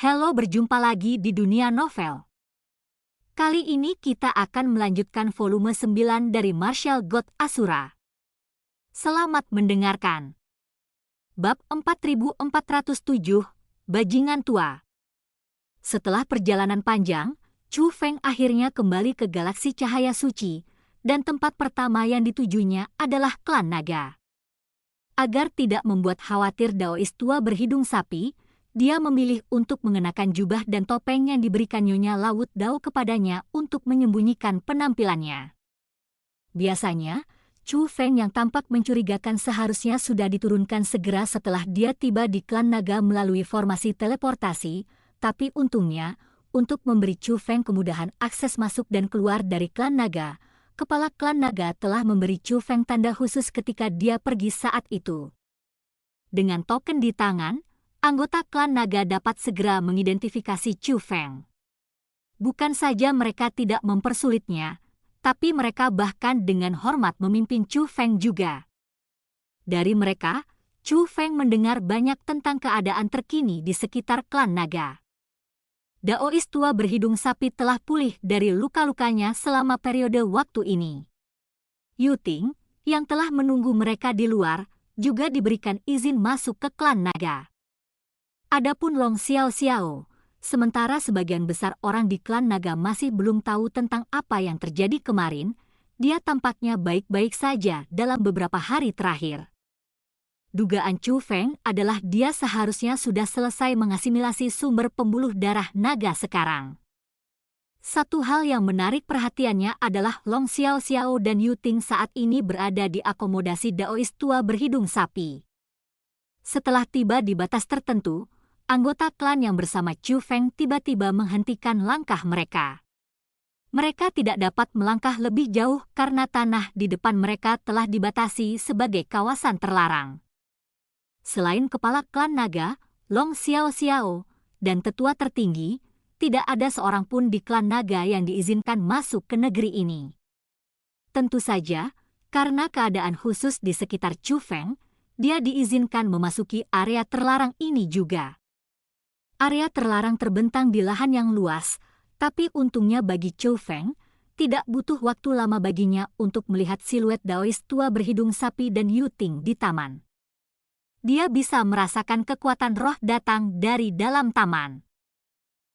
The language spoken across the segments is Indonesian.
Halo, berjumpa lagi di dunia novel. Kali ini kita akan melanjutkan volume 9 dari Martial God Asura. Selamat mendengarkan. Bab 4407, Bajingan Tua. Setelah perjalanan panjang, Chu Feng akhirnya kembali ke galaksi cahaya suci, dan tempat pertama yang ditujunya adalah klan naga. Agar tidak membuat khawatir Daois tua berhidung sapi, dia memilih untuk mengenakan jubah dan topeng yang diberikan Nyonya Laut Dao kepadanya untuk menyembunyikan penampilannya. Biasanya, Chu Feng yang tampak mencurigakan seharusnya sudah diturunkan segera setelah dia tiba di klan naga melalui formasi teleportasi, tapi untungnya, untuk memberi Chu Feng kemudahan akses masuk dan keluar dari klan naga, kepala klan naga telah memberi Chu Feng tanda khusus ketika dia pergi saat itu. Dengan token di tangan, anggota klan naga dapat segera mengidentifikasi Chu Feng. Bukan saja mereka tidak mempersulitnya, tapi mereka bahkan dengan hormat memimpin Chu Feng juga. Dari mereka, Chu Feng mendengar banyak tentang keadaan terkini di sekitar klan naga. Daois tua berhidung sapi telah pulih dari luka-lukanya selama periode waktu ini. Yu Ting, yang telah menunggu mereka di luar, juga diberikan izin masuk ke klan naga. Adapun Long Xiao Xiao, sementara sebagian besar orang di klan naga masih belum tahu tentang apa yang terjadi kemarin, dia tampaknya baik-baik saja dalam beberapa hari terakhir. Dugaan Chu Feng adalah dia seharusnya sudah selesai mengasimilasi sumber pembuluh darah naga sekarang. Satu hal yang menarik perhatiannya adalah Long Xiao Xiao dan Yu Ting saat ini berada di akomodasi Daois tua berhidung sapi. Setelah tiba di batas tertentu, anggota klan yang bersama Chu Feng tiba-tiba menghentikan langkah mereka. Mereka tidak dapat melangkah lebih jauh karena tanah di depan mereka telah dibatasi sebagai kawasan terlarang. Selain kepala klan naga, Long Xiao Xiao, dan tetua tertinggi, tidak ada seorang pun di klan naga yang diizinkan masuk ke negeri ini. Tentu saja, karena keadaan khusus di sekitar Chu Feng, dia diizinkan memasuki area terlarang ini juga. Area terlarang terbentang di lahan yang luas, tapi untungnya bagi Chu Feng, tidak butuh waktu lama baginya untuk melihat siluet Daois tua berhidung sapi dan Yu Ting di taman. Dia bisa merasakan kekuatan roh datang dari dalam taman.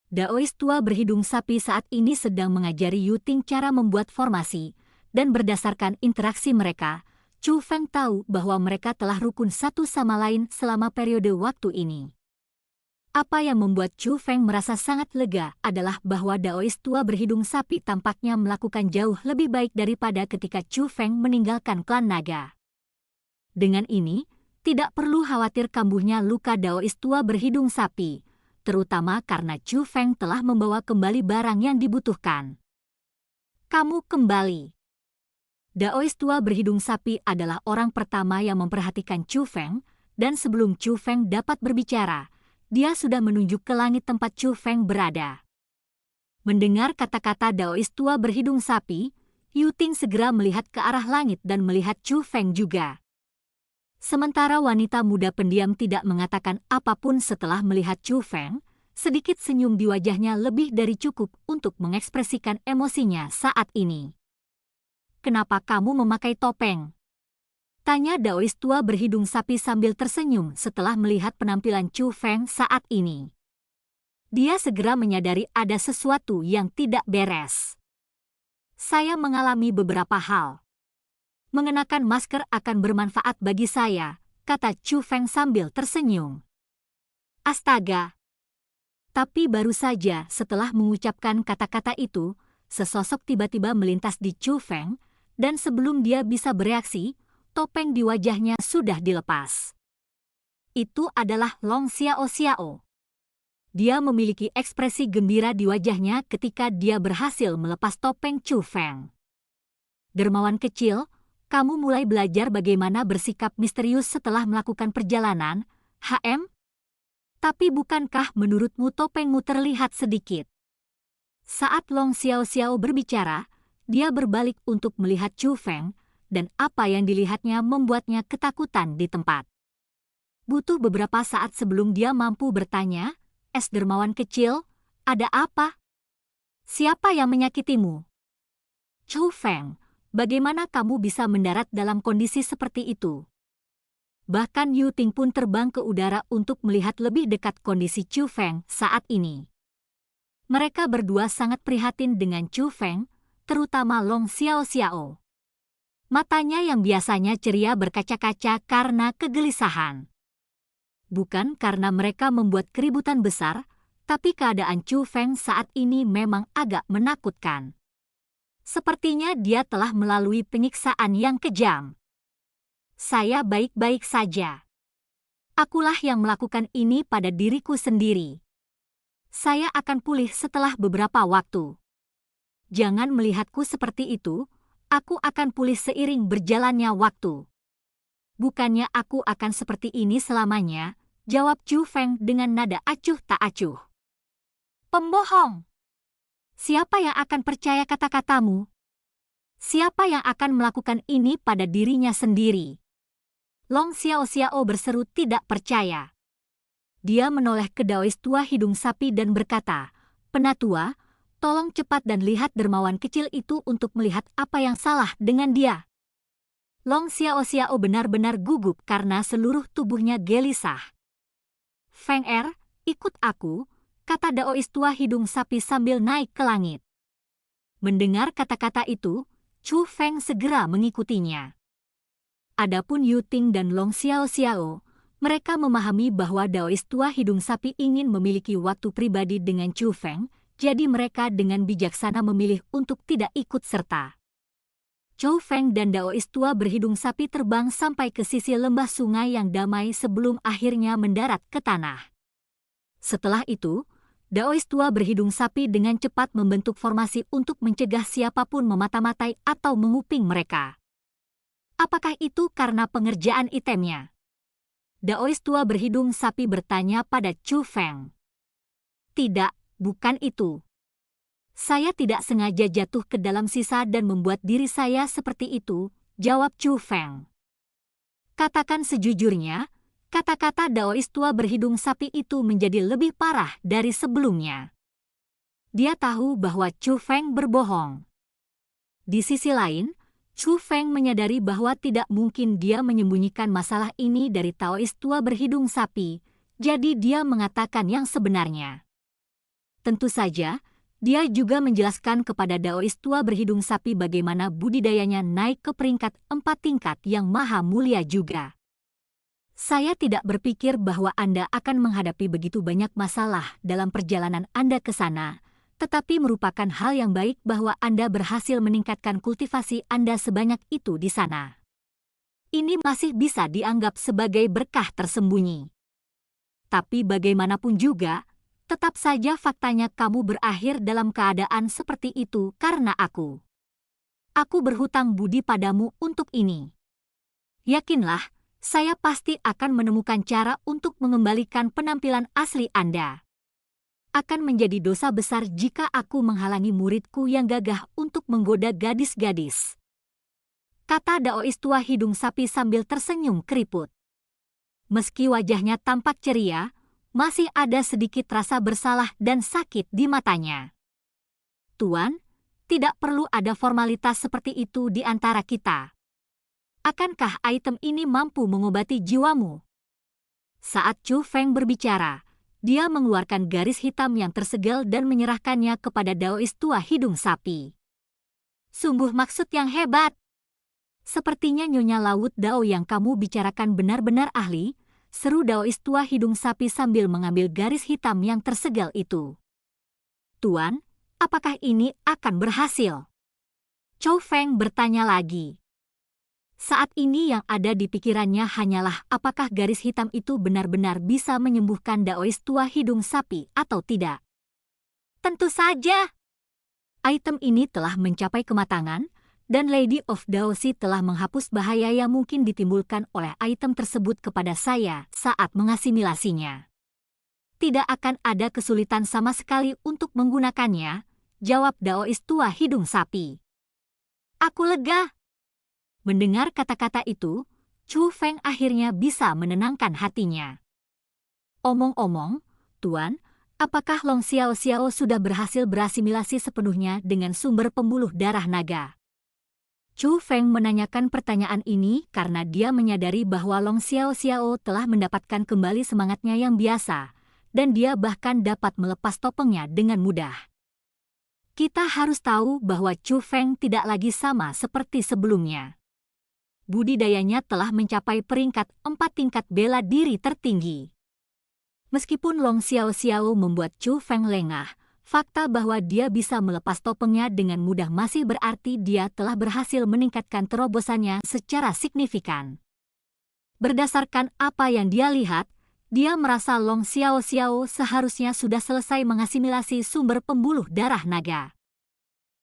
Daois tua berhidung sapi saat ini sedang mengajari Yu Ting cara membuat formasi, dan berdasarkan interaksi mereka, Chu Feng tahu bahwa mereka telah rukun satu sama lain selama periode waktu ini. Apa yang membuat Chu Feng merasa sangat lega adalah bahwa Daois tua berhidung sapi tampaknya melakukan jauh lebih baik daripada ketika Chu Feng meninggalkan klan naga. Dengan ini, tidak perlu khawatir kambuhnya luka Daois tua berhidung sapi, terutama karena Chu Feng telah membawa kembali barang yang dibutuhkan. Kamu kembali. Daois tua berhidung sapi adalah orang pertama yang memperhatikan Chu Feng, dan sebelum Chu Feng dapat berbicara, dia sudah menunjuk ke langit tempat Chu Feng berada. Mendengar kata-kata Daois tua berhidung sapi, Yu Ting segera melihat ke arah langit dan melihat Chu Feng juga. Sementara wanita muda pendiam tidak mengatakan apapun setelah melihat Chu Feng, sedikit senyum di wajahnya lebih dari cukup untuk mengekspresikan emosinya saat ini. "Kenapa kamu memakai topeng?" tanya Daois tua berhidung sapi sambil tersenyum setelah melihat penampilan Chu Feng saat ini. Dia segera menyadari ada sesuatu yang tidak beres. "Saya mengalami beberapa hal. Mengenakan masker akan bermanfaat bagi saya," kata Chu Feng sambil tersenyum. "Astaga!" Tapi baru saja setelah mengucapkan kata-kata itu, sesosok tiba-tiba melintas di Chu Feng, dan sebelum dia bisa bereaksi, topeng di wajahnya sudah dilepas. Itu adalah Long Xiao Xiao. Dia memiliki ekspresi gembira di wajahnya ketika dia berhasil melepas topeng Chu Feng. "Dermawan kecil, kamu mulai belajar bagaimana bersikap misterius setelah melakukan perjalanan, HM? Tapi bukankah menurutmu topengmu terlihat sedikit?" Saat Long Xiao Xiao berbicara, dia berbalik untuk melihat Chu Feng, dan apa yang dilihatnya membuatnya ketakutan di tempat. Butuh beberapa saat sebelum dia mampu bertanya, es dermawan kecil, ada apa? Siapa yang menyakitimu? Chu Feng, bagaimana kamu bisa mendarat dalam kondisi seperti itu? Bahkan Yu Ting pun terbang ke udara untuk melihat lebih dekat kondisi Chu Feng saat ini. Mereka berdua sangat prihatin dengan Chu Feng, terutama Long Xiao Xiao. Matanya yang biasanya ceria berkaca-kaca karena kegelisahan. Bukan karena mereka membuat keributan besar, tapi keadaan Chu Feng saat ini memang agak menakutkan. Sepertinya dia telah melalui penyiksaan yang kejam. Saya baik-baik saja. Akulah yang melakukan ini pada diriku sendiri. Saya akan pulih setelah beberapa waktu. Jangan melihatku seperti itu. Aku akan pulih seiring berjalannya waktu. Bukannya aku akan seperti ini selamanya, jawab Chu Feng dengan nada acuh tak acuh. Pembohong! Siapa yang akan percaya kata-katamu? Siapa yang akan melakukan ini pada dirinya sendiri? Long Xiao Xiao berseru tidak percaya. Dia menoleh ke Daois tua hidung sapi dan berkata, "Penatua, tolong cepat dan lihat dermawan kecil itu untuk melihat apa yang salah dengan dia." Long Xiao Xiao benar-benar gugup karena seluruh tubuhnya gelisah. "Feng Er, ikut aku," kata Daois tua hidung sapi sambil naik ke langit. Mendengar kata-kata itu, Chu Feng segera mengikutinya. Adapun Yu Ting dan Long Xiao Xiao, mereka memahami bahwa Daois tua hidung sapi ingin memiliki waktu pribadi dengan Chu Feng, jadi mereka dengan bijaksana memilih untuk tidak ikut serta. Chu Feng dan Daois tua berhidung sapi terbang sampai ke sisi lembah sungai yang damai sebelum akhirnya mendarat ke tanah. Setelah itu, Daois tua berhidung sapi dengan cepat membentuk formasi untuk mencegah siapapun memata-matai atau menguping mereka. Apakah itu karena pengerjaan itemnya? Daois tua berhidung sapi bertanya pada Chu Feng. Tidak. Bukan itu. Saya tidak sengaja jatuh ke dalam sisa dan membuat diri saya seperti itu, jawab Chu Feng. Katakan sejujurnya, kata-kata Daois tua berhidung sapi itu menjadi lebih parah dari sebelumnya. Dia tahu bahwa Chu Feng berbohong. Di sisi lain, Chu Feng menyadari bahwa tidak mungkin dia menyembunyikan masalah ini dari Daois tua berhidung sapi, jadi dia mengatakan yang sebenarnya. Tentu saja, dia juga menjelaskan kepada Daois tua berhidung sapi bagaimana budidayanya naik ke peringkat 4 tingkat yang maha mulia juga. Saya tidak berpikir bahwa Anda akan menghadapi begitu banyak masalah dalam perjalanan Anda ke sana, tetapi merupakan hal yang baik bahwa Anda berhasil meningkatkan kultivasi Anda sebanyak itu di sana. Ini masih bisa dianggap sebagai berkah tersembunyi. Tapi bagaimanapun juga, tetap saja faktanya kamu berakhir dalam keadaan seperti itu karena aku. Aku berhutang budi padamu untuk ini. Yakinlah, saya pasti akan menemukan cara untuk mengembalikan penampilan asli Anda. Akan menjadi dosa besar jika aku menghalangi muridku yang gagah untuk menggoda gadis-gadis. Kata Daois tua hidung sapi sambil tersenyum keriput. Meski wajahnya tampak ceria, masih ada sedikit rasa bersalah dan sakit di matanya. Tuan, tidak perlu ada formalitas seperti itu di antara kita. Akankah item ini mampu mengobati jiwamu? Saat Chu Feng berbicara, dia mengeluarkan garis hitam yang tersegel dan menyerahkannya kepada Daois tua hidung sapi. Sungguh maksud yang hebat. Sepertinya Nyonya Laut Dao yang kamu bicarakan benar-benar ahli, seru Daois tua hidung sapi sambil mengambil garis hitam yang tersegel itu. Tuan, apakah ini akan berhasil? Chu Feng bertanya lagi. Saat ini yang ada di pikirannya hanyalah apakah garis hitam itu benar-benar bisa menyembuhkan Daois tua hidung sapi atau tidak. Tentu saja. Item ini telah mencapai kematangan, dan Lady of Daoxi telah menghapus bahaya yang mungkin ditimbulkan oleh item tersebut kepada saya saat mengasimilasinya. Tidak akan ada kesulitan sama sekali untuk menggunakannya, jawab Daois tua hidung sapi. Aku lega. Mendengar kata-kata itu, Chu Feng akhirnya bisa menenangkan hatinya. Omong-omong, Tuan, Apakah Long Xiao Xiao sudah berhasil berasimilasi sepenuhnya dengan sumber pembuluh darah naga? Chu Feng menanyakan pertanyaan ini karena dia menyadari bahwa Long Xiao Xiao telah mendapatkan kembali semangatnya yang biasa, dan dia bahkan dapat melepas topengnya dengan mudah. Kita harus tahu bahwa Chu Feng tidak lagi sama seperti sebelumnya. Budidayanya telah mencapai peringkat 4 tingkat bela diri tertinggi. Meskipun Long Xiao Xiao membuat Chu Feng lengah, fakta bahwa dia bisa melepas topengnya dengan mudah masih berarti dia telah berhasil meningkatkan terobosannya secara signifikan. Berdasarkan apa yang dia lihat, dia merasa Long Xiao Xiao seharusnya sudah selesai mengasimilasi sumber pembuluh darah naga.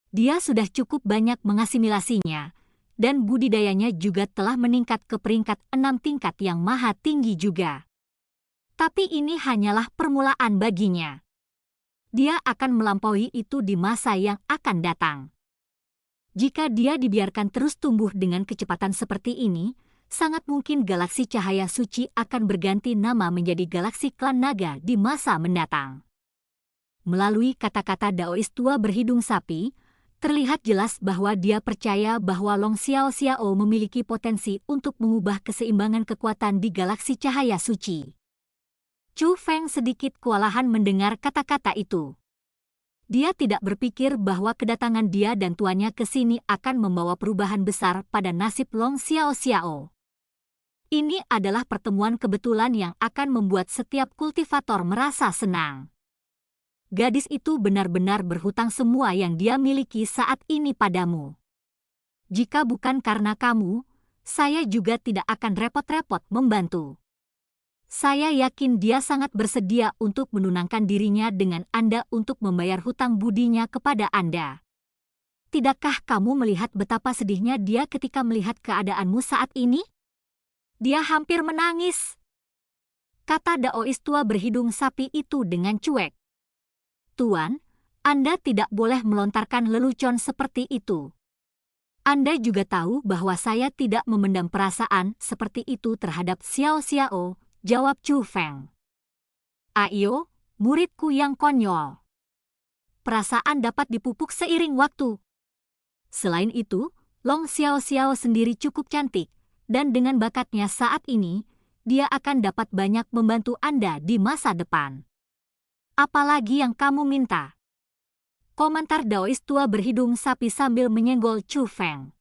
Dia sudah cukup banyak mengasimilasinya, dan budidayanya juga telah meningkat ke peringkat 6 tingkat yang maha tinggi juga. Tapi ini hanyalah permulaan baginya. Dia akan melampaui itu di masa yang akan datang. Jika dia dibiarkan terus tumbuh dengan kecepatan seperti ini, sangat mungkin galaksi cahaya suci akan berganti nama menjadi galaksi klan naga di masa mendatang. Melalui kata-kata Daois tua berhidung sapi, terlihat jelas bahwa dia percaya bahwa Long Xiao Xiao memiliki potensi untuk mengubah keseimbangan kekuatan di galaksi cahaya suci. Chu Feng sedikit kewalahan mendengar kata-kata itu. Dia tidak berpikir bahwa kedatangan dia dan tuannya ke sini akan membawa perubahan besar pada nasib Long Xiao Xiao. Ini adalah pertemuan kebetulan yang akan membuat setiap kultivator merasa senang. Gadis itu benar-benar berhutang semua yang dia miliki saat ini padamu. Jika bukan karena kamu, saya juga tidak akan repot-repot membantu. Saya yakin dia sangat bersedia untuk menunangkan dirinya dengan Anda untuk membayar hutang budinya kepada Anda. Tidakkah kamu melihat betapa sedihnya dia ketika melihat keadaanmu saat ini? Dia hampir menangis, kata Daois tua berhidung sapi itu dengan cuek. Tuan, Anda tidak boleh melontarkan lelucon seperti itu. Anda juga tahu bahwa saya tidak memendam perasaan seperti itu terhadap Xiao Xiao, jawab Chu Feng. Ayo, muridku yang konyol. Perasaan dapat dipupuk seiring waktu. Selain itu, Long Xiao Xiao sendiri cukup cantik, dan dengan bakatnya saat ini, dia akan dapat banyak membantu Anda di masa depan. Apalagi yang kamu minta? Komentar Daois tua berhidung sapi sambil menyenggol Chu Feng.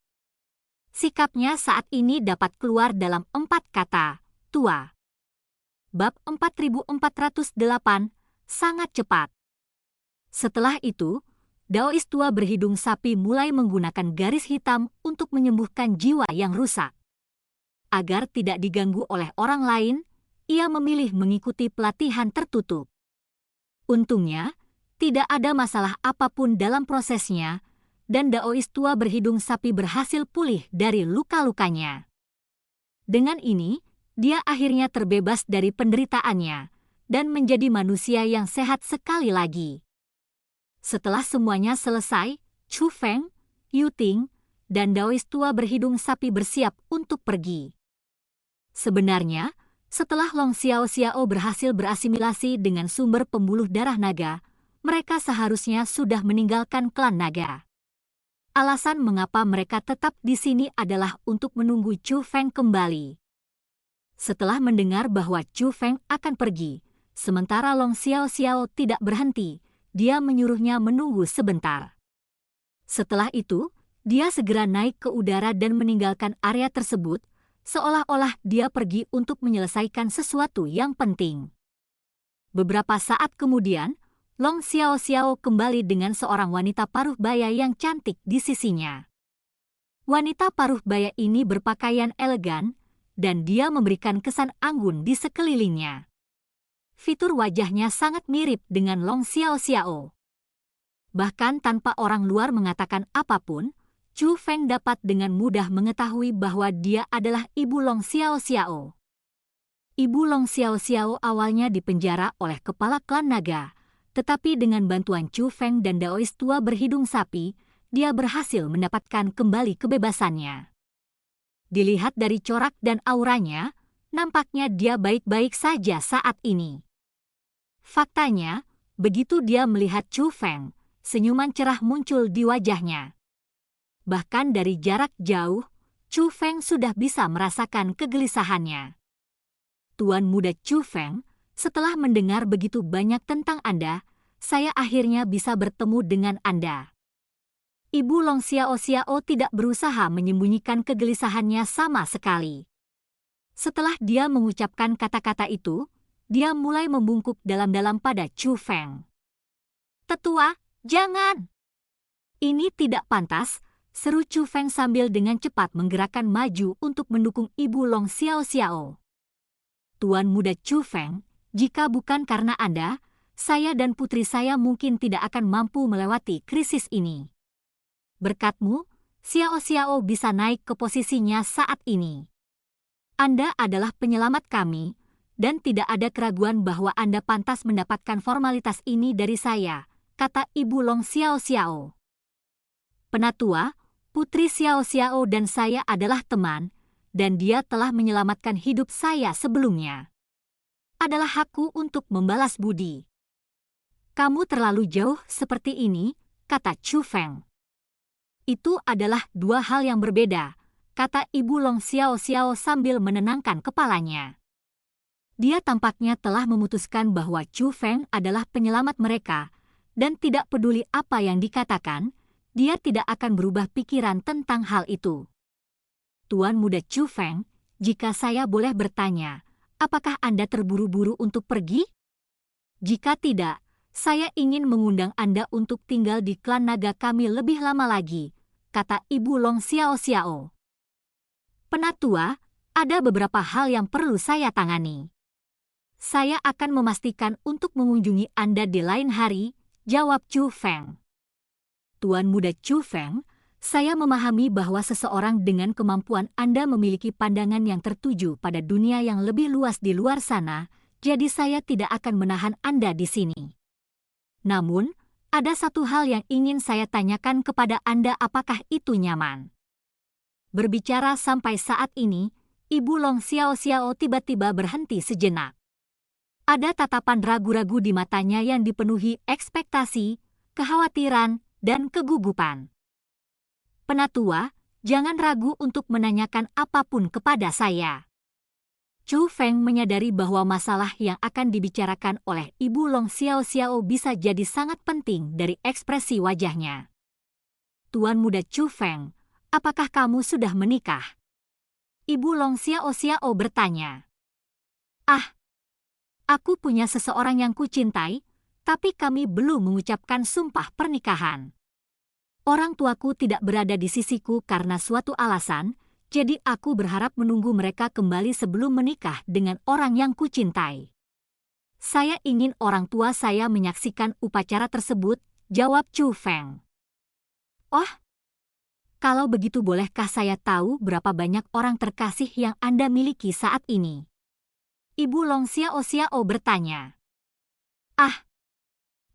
Sikapnya saat ini dapat keluar dalam 4 kata, tua. Bab 4408, sangat cepat. Setelah itu, Daois tua berhidung sapi mulai menggunakan garis hitam untuk menyembuhkan jiwa yang rusak. Agar tidak diganggu oleh orang lain, ia memilih mengikuti pelatihan tertutup. Untungnya, tidak ada masalah apapun dalam prosesnya, dan Daois tua berhidung sapi berhasil pulih dari luka-lukanya. Dengan ini, dia akhirnya terbebas dari penderitaannya dan menjadi manusia yang sehat sekali lagi. Setelah semuanya selesai, Chu Feng, Yu Ting, dan Daois tua berhidung sapi bersiap untuk pergi. Sebenarnya, setelah Long Xiao Xiao berhasil berasimilasi dengan sumber pembuluh darah naga, mereka seharusnya sudah meninggalkan klan naga. Alasan mengapa mereka tetap di sini adalah untuk menunggu Chu Feng kembali. Setelah mendengar bahwa Chu Feng akan pergi, sementara Long Xiao Xiao tidak berhenti, dia menyuruhnya menunggu sebentar. Setelah itu, dia segera naik ke udara dan meninggalkan area tersebut, seolah-olah dia pergi untuk menyelesaikan sesuatu yang penting. Beberapa saat kemudian, Long Xiao Xiao kembali dengan seorang wanita paruh baya yang cantik di sisinya. Wanita paruh baya ini berpakaian elegan, dan dia memberikan kesan anggun di sekelilingnya. Fitur wajahnya sangat mirip dengan Long Xiao Xiao. Bahkan tanpa orang luar mengatakan apapun, Chu Feng dapat dengan mudah mengetahui bahwa dia adalah ibu Long Xiao Xiao. Ibu Long Xiao Xiao awalnya dipenjara oleh kepala klan naga, tetapi dengan bantuan Chu Feng dan Daois tua berhidung sapi, dia berhasil mendapatkan kembali kebebasannya. Dilihat dari corak dan auranya, nampaknya dia baik-baik saja saat ini. Faktanya, Begitu dia melihat Chu Feng, senyuman cerah muncul di wajahnya. Bahkan dari jarak jauh, Chu Feng sudah bisa merasakan kegelisahannya. Tuan muda Chu Feng, setelah mendengar begitu banyak tentang Anda, saya akhirnya bisa bertemu dengan Anda. Ibu Long Xiao Xiao tidak berusaha menyembunyikan kegelisahannya sama sekali. Setelah dia mengucapkan kata-kata itu, dia mulai membungkuk dalam-dalam pada Chu Feng. "Tetua, jangan! Ini tidak pantas," seru Chu Feng sambil dengan cepat menggerakkan maju untuk mendukung Ibu Long Xiao Xiao. "Tuan muda Chu Feng, jika bukan karena Anda, saya dan putri saya mungkin tidak akan mampu melewati krisis ini. Berkatmu, Xiao Xiao bisa naik ke posisinya saat ini. Anda adalah penyelamat kami, dan tidak ada keraguan bahwa Anda pantas mendapatkan formalitas ini dari saya," kata Ibu Long Xiao Xiao. "Penatua, Putri Xiao Xiao dan saya adalah teman, dan dia telah menyelamatkan hidup saya sebelumnya. Adalah hakku untuk membalas budi." "Kamu terlalu jauh seperti ini," kata Chu Feng. "Itu adalah dua hal yang berbeda," kata Ibu Long Xiao Xiao sambil menenangkan kepalanya. Dia tampaknya telah memutuskan bahwa Chu Feng adalah penyelamat mereka, dan tidak peduli apa yang dikatakan, dia tidak akan berubah pikiran tentang hal itu. "Tuan muda Chu Feng, jika saya boleh bertanya, apakah Anda terburu-buru untuk pergi? Jika tidak, saya ingin mengundang Anda untuk tinggal di klan naga kami lebih lama lagi," kata Ibu Long Xiao Xiao. "Penatua, ada beberapa hal yang perlu saya tangani. Saya akan memastikan untuk mengunjungi Anda di lain hari," jawab Chu Feng. "Tuan muda Chu Feng, saya memahami bahwa seseorang dengan kemampuan Anda memiliki pandangan yang tertuju pada dunia yang lebih luas di luar sana, jadi saya tidak akan menahan Anda di sini. Namun, ada satu hal yang ingin saya tanyakan kepada Anda, apakah itu nyaman?" Berbicara sampai saat ini, Ibu Long Xiao Xiao tiba-tiba berhenti sejenak. Ada tatapan ragu-ragu di matanya yang dipenuhi ekspektasi, kekhawatiran, dan kegugupan. "Penatua, jangan ragu untuk menanyakan apapun kepada saya." Chu Feng menyadari bahwa masalah yang akan dibicarakan oleh Ibu Long Xiao Xiao bisa jadi sangat penting dari ekspresi wajahnya. "Tuan muda Chu Feng, apakah kamu sudah menikah?" Ibu Long Xiao Xiao bertanya. "Ah, aku punya seseorang yang kucintai, tapi kami belum mengucapkan sumpah pernikahan. Orang tuaku tidak berada di sisiku karena suatu alasan, jadi aku berharap menunggu mereka kembali sebelum menikah dengan orang yang kucintai. Saya ingin orang tua saya menyaksikan upacara tersebut," jawab Chu Feng. "Oh, kalau begitu bolehkah saya tahu berapa banyak orang terkasih yang Anda miliki saat ini?" Ibu Long Xiao Xiao bertanya. "Ah,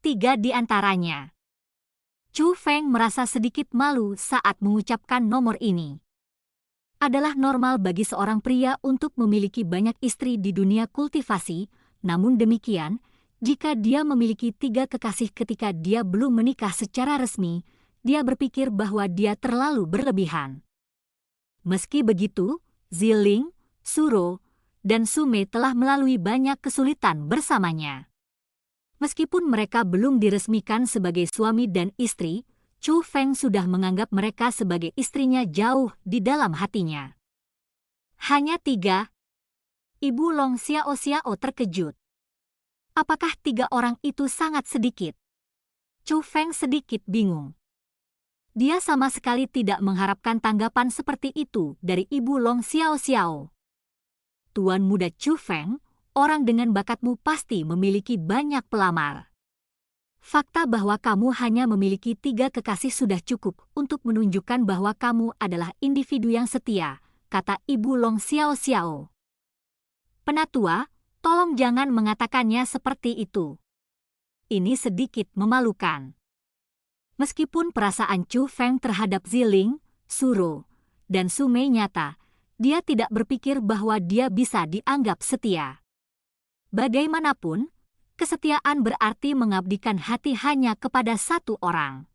3 di antaranya." Chu Feng merasa sedikit malu saat mengucapkan nomor ini. Adalah normal bagi seorang pria untuk memiliki banyak istri di dunia kultivasi, namun demikian, jika dia memiliki 3 kekasih ketika dia belum menikah secara resmi, dia berpikir bahwa dia terlalu berlebihan. Meski begitu, Ziling, Suro, dan Sume telah melalui banyak kesulitan bersamanya. Meskipun mereka belum diresmikan sebagai suami dan istri, Chu Feng sudah menganggap mereka sebagai istrinya jauh di dalam hatinya. "Hanya 3? Ibu Long Xiao Xiao terkejut. "Apakah 3 orang itu sangat sedikit?" Chu Feng sedikit bingung. Dia sama sekali tidak mengharapkan tanggapan seperti itu dari Ibu Long Xiao Xiao. "Tuan muda Chu Feng, orang dengan bakatmu pasti memiliki banyak pelamar. Fakta bahwa kamu hanya memiliki 3 kekasih sudah cukup untuk menunjukkan bahwa kamu adalah individu yang setia," kata Ibu Long Xiao Xiao. "Penatua, tolong jangan mengatakannya seperti itu. Ini sedikit memalukan." Meskipun perasaan Chu Feng terhadap Ziling, Suro, dan Sume nyata, dia tidak berpikir bahwa dia bisa dianggap setia. Bagaimanapun, Kesetiaan berarti mengabdikan hati hanya kepada satu orang.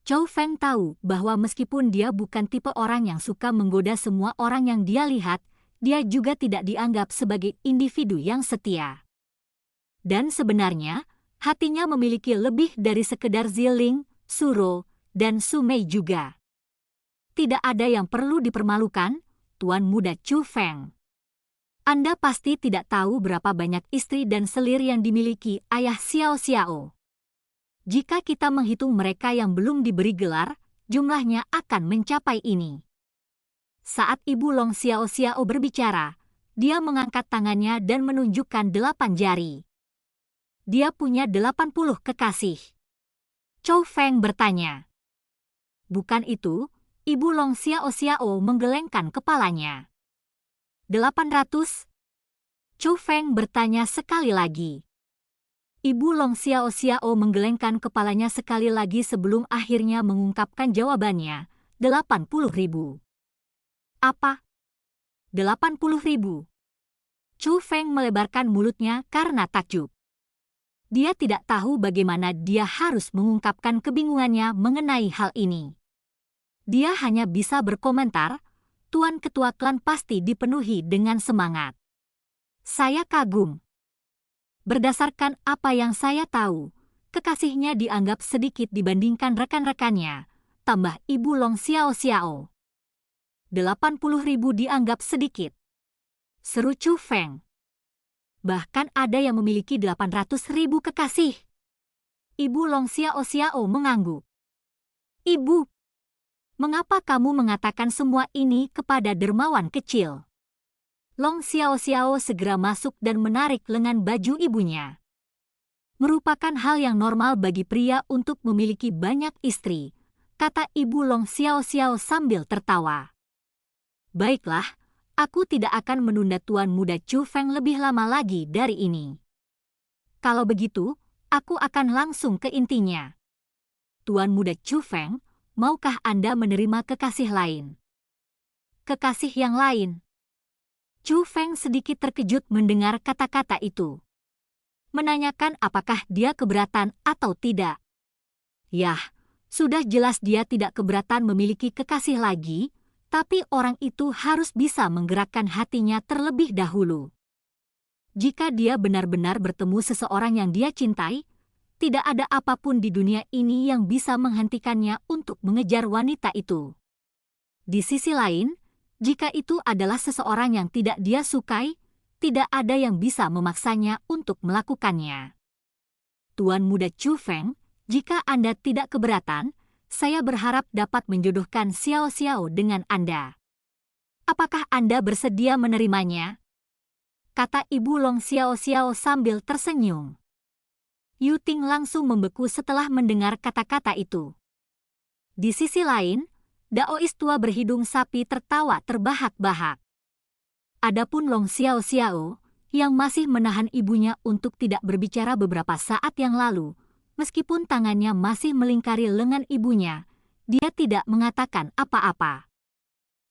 Chou Feng tahu bahwa meskipun dia bukan tipe orang yang suka menggoda semua orang yang dia lihat, dia juga tidak dianggap sebagai individu yang setia. Dan sebenarnya, hatinya memiliki lebih dari sekedar Ziling, Suro, dan Sumei juga. Tidak ada yang perlu dipermalukan, Tuan Muda Chou Feng. Anda pasti tidak tahu berapa banyak istri dan selir yang dimiliki ayah Xiao Xiao. Jika kita menghitung mereka yang belum diberi gelar, jumlahnya akan mencapai ini. Saat Ibu Long Xiao Xiao berbicara, dia mengangkat tangannya dan menunjukkan 8 jari. Dia punya 80 kekasih. Chou Feng bertanya. Bukan itu, Ibu Long Xiao Xiao menggelengkan kepalanya. 800? Chou Feng bertanya sekali lagi. Ibu Long Xiao Xiao menggelengkan kepalanya sekali lagi sebelum akhirnya mengungkapkan jawabannya, 80.000. Apa? 80.000? Chou Feng melebarkan mulutnya karena takjub. Dia tidak tahu bagaimana dia harus mengungkapkan kebingungannya mengenai hal ini. Dia hanya bisa berkomentar, Tuan Ketua Klan pasti dipenuhi dengan semangat. Saya kagum. Berdasarkan apa yang saya tahu, kekasihnya dianggap sedikit dibandingkan rekan-rekannya, tambah Ibu Long Xiao Xiao. 80.000 dianggap sedikit. Seru Chou Feng. Bahkan ada yang memiliki 800.000 kekasih. Ibu Long Xiao Xiao mengangguk. Ibu, mengapa kamu mengatakan semua ini kepada dermawan kecil? Long Xiao Xiao segera masuk dan menarik lengan baju ibunya. Merupakan hal yang normal bagi pria untuk memiliki banyak istri, kata Ibu Long Xiao Xiao sambil tertawa. Baiklah, aku tidak akan menunda Tuan Muda Chou Feng lebih lama lagi dari ini. Kalau begitu, aku akan langsung ke intinya. Tuan Muda Chou Feng, maukah Anda menerima kekasih lain? Kekasih yang lain? Chou Feng sedikit terkejut mendengar kata-kata itu. Menanyakan apakah dia keberatan atau tidak. Yah, sudah jelas dia tidak keberatan memiliki kekasih lagi, tapi orang itu harus bisa menggerakkan hatinya terlebih dahulu. Jika dia benar-benar bertemu seseorang yang dia cintai, tidak ada apapun di dunia ini yang bisa menghentikannya untuk mengejar wanita itu. Di sisi lain, jika itu adalah seseorang yang tidak dia sukai, tidak ada yang bisa memaksanya untuk melakukannya. Tuan Muda Chou Feng, jika Anda tidak keberatan, saya berharap dapat menjodohkan Xiao Xiao dengan Anda. Apakah Anda bersedia menerimanya? Kata Ibu Long Xiao Xiao sambil tersenyum. Yu Ting langsung membeku setelah mendengar kata-kata itu. Di sisi lain, Daois tua berhidung sapi tertawa terbahak-bahak. Adapun Long Xiao Xiao, yang masih menahan ibunya untuk tidak berbicara beberapa saat yang lalu, meskipun tangannya masih melingkari lengan ibunya, dia tidak mengatakan apa-apa.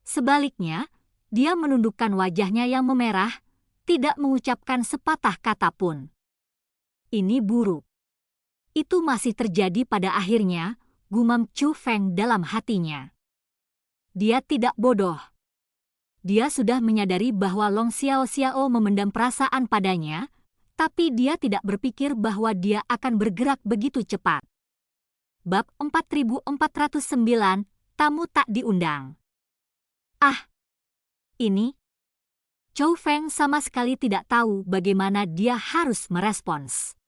Sebaliknya, dia menundukkan wajahnya yang memerah, tidak mengucapkan sepatah kata pun. Ini buruk. Itu masih terjadi pada akhirnya, gumam Chou Feng dalam hatinya. Dia tidak bodoh. Dia sudah menyadari bahwa Long Xiao Xiao memendam perasaan padanya, tapi dia tidak berpikir bahwa dia akan bergerak begitu cepat. Bab 4409, tamu tak diundang. Ah, ini? Chou Feng sama sekali tidak tahu bagaimana dia harus merespons.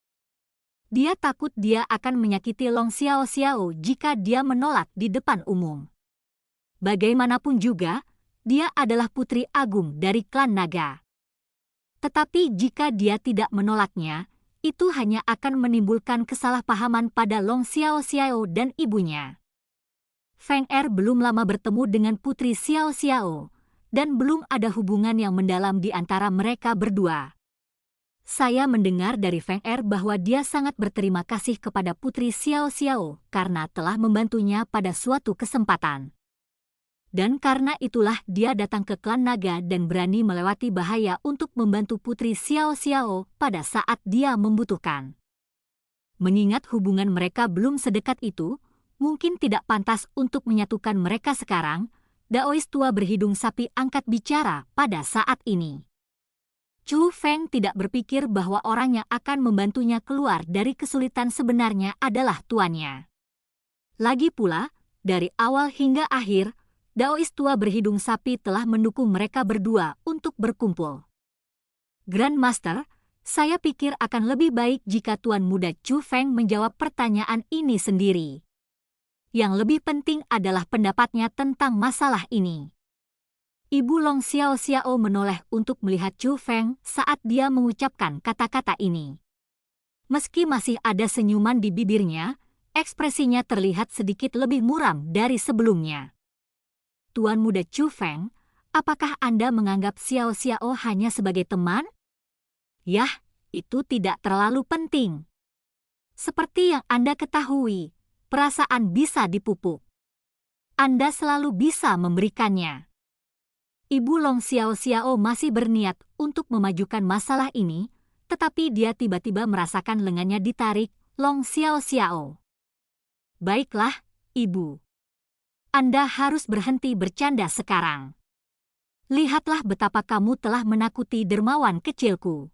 Dia takut dia akan menyakiti Long Xiao Xiao jika dia menolak di depan umum. Bagaimanapun juga, dia adalah putri agung dari klan naga. Tetapi jika dia tidak menolaknya, itu hanya akan menimbulkan kesalahpahaman pada Long Xiao Xiao dan ibunya. Feng Er belum lama bertemu dengan putri Xiao Xiao, dan belum ada hubungan yang mendalam di antara mereka berdua. Saya mendengar dari Feng Er bahwa dia sangat berterima kasih kepada putri Xiao Xiao karena telah membantunya pada suatu kesempatan. Dan karena itulah dia datang ke klan naga dan berani melewati bahaya untuk membantu Putri Xiao Xiao pada saat dia membutuhkan. Mengingat hubungan mereka belum sedekat itu, mungkin tidak pantas untuk menyatukan mereka sekarang. Daois tua berhidung sapi angkat bicara pada saat ini. Chu Feng tidak berpikir bahwa orang yang akan membantunya keluar dari kesulitan sebenarnya adalah tuannya. Lagi pula, dari awal hingga akhir, Daois tua berhidung sapi telah mendukung mereka berdua untuk berkumpul. Grandmaster, saya pikir akan lebih baik jika Tuan Muda Chu Feng menjawab pertanyaan ini sendiri. Yang lebih penting adalah pendapatnya tentang masalah ini. Ibu Long Xiao Xiao menoleh untuk melihat Chu Feng saat dia mengucapkan kata-kata ini. Meski masih ada senyuman di bibirnya, ekspresinya terlihat sedikit lebih muram dari sebelumnya. Tuan Muda Chu Feng, apakah Anda menganggap Xiao Xiao hanya sebagai teman? Yah, itu tidak terlalu penting. Seperti yang Anda ketahui, perasaan bisa dipupuk. Anda selalu bisa memberikannya. Ibu Long Xiao Xiao masih berniat untuk memajukan masalah ini, tetapi dia tiba-tiba merasakan lengannya ditarik Long Xiao Xiao. Baiklah, Ibu. Anda harus berhenti bercanda sekarang. Lihatlah betapa kamu telah menakuti dermawan kecilku.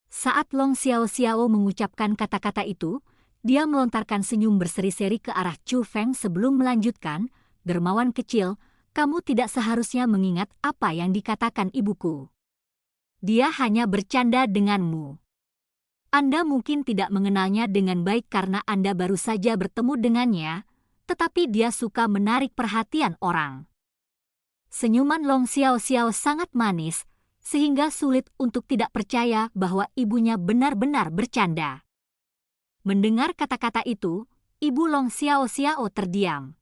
Saat Long Xiao Xiao mengucapkan kata-kata itu, dia melontarkan senyum berseri-seri ke arah Chu Feng sebelum melanjutkan, dermawan kecil, kamu tidak seharusnya mengingat apa yang dikatakan ibuku. Dia hanya bercanda denganmu. Anda mungkin tidak mengenalnya dengan baik karena Anda baru saja bertemu dengannya, tetapi dia suka menarik perhatian orang. Senyuman Long Xiao Xiao sangat manis, sehingga sulit untuk tidak percaya bahwa ibunya benar-benar bercanda. Mendengar kata-kata itu, Ibu Long Xiao Xiao terdiam.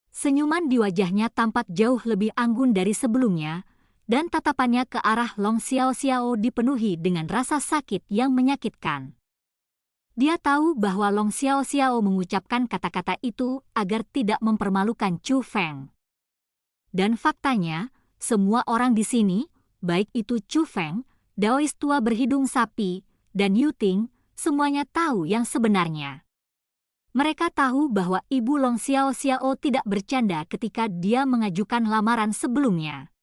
Senyuman di wajahnya tampak jauh lebih anggun dari sebelumnya, dan tatapannya ke arah Long Xiao Xiao dipenuhi dengan rasa sakit yang menyakitkan. Dia tahu bahwa Long Xiao Xiao mengucapkan kata-kata itu agar tidak mempermalukan Chu Feng. Dan faktanya, semua orang di sini, baik itu Chu Feng, Daois tua berhidung sapi, dan Yu Ting, semuanya tahu yang sebenarnya. Mereka tahu bahwa Ibu Long Xiao Xiao tidak bercanda ketika dia mengajukan lamaran sebelumnya.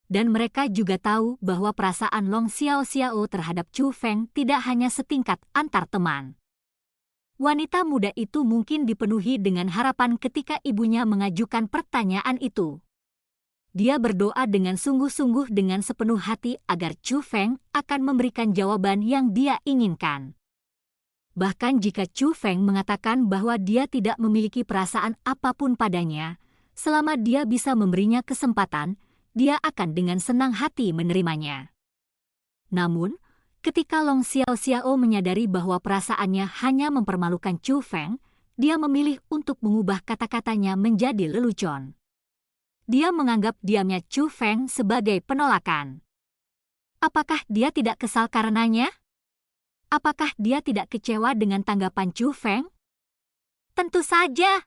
Dan mereka juga tahu bahwa perasaan Long Xiao Xiao terhadap Chu Feng tidak hanya setingkat antar teman. Wanita muda itu mungkin dipenuhi dengan harapan ketika ibunya mengajukan pertanyaan itu. Dia berdoa dengan sungguh-sungguh dengan sepenuh hati agar Chu Feng akan memberikan jawaban yang dia inginkan. Bahkan jika Chu Feng mengatakan bahwa dia tidak memiliki perasaan apapun padanya, selama dia bisa memberinya kesempatan, dia akan dengan senang hati menerimanya. Namun, ketika Long Xiao Xiao menyadari bahwa perasaannya hanya mempermalukan Chu Feng, dia memilih untuk mengubah kata-katanya menjadi lelucon. Dia menganggap diamnya Chu Feng sebagai penolakan. Apakah dia tidak kesal karenanya? Apakah dia tidak kecewa dengan tanggapan Chu Feng? Tentu saja.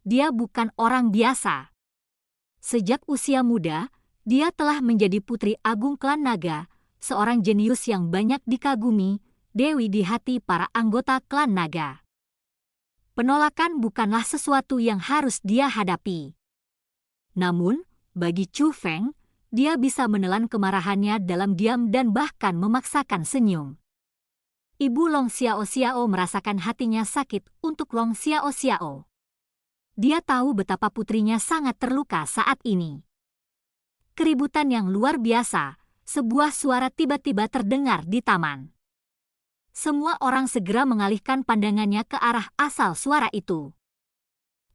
Dia bukan orang biasa. Sejak usia muda, dia telah menjadi putri agung klan naga, seorang jenius yang banyak dikagumi, dewi di hati para anggota klan naga. Penolakan bukanlah sesuatu yang harus dia hadapi. Namun, bagi Chu Feng, dia bisa menelan kemarahannya dalam diam dan bahkan memaksakan senyum. Ibu Long Xiao Xiao merasakan hatinya sakit untuk Long Xiao Xiao. Dia tahu betapa putrinya sangat terluka saat ini. Keributan yang luar biasa, sebuah suara tiba-tiba terdengar di taman. Semua orang segera mengalihkan pandangannya ke arah asal suara itu.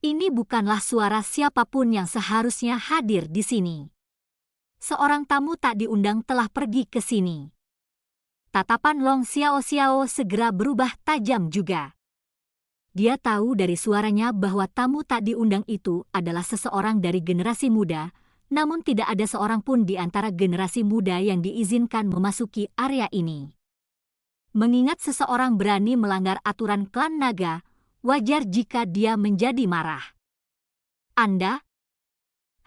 Ini bukanlah suara siapapun yang seharusnya hadir di sini. Seorang tamu tak diundang telah pergi ke sini. Tatapan Long Xiao Xiao segera berubah tajam juga. Dia tahu dari suaranya bahwa tamu tak diundang itu adalah seseorang dari generasi muda, namun tidak ada seorang pun di antara generasi muda yang diizinkan memasuki area ini. Mengingat seseorang berani melanggar aturan klan naga, wajar jika dia menjadi marah. Anda,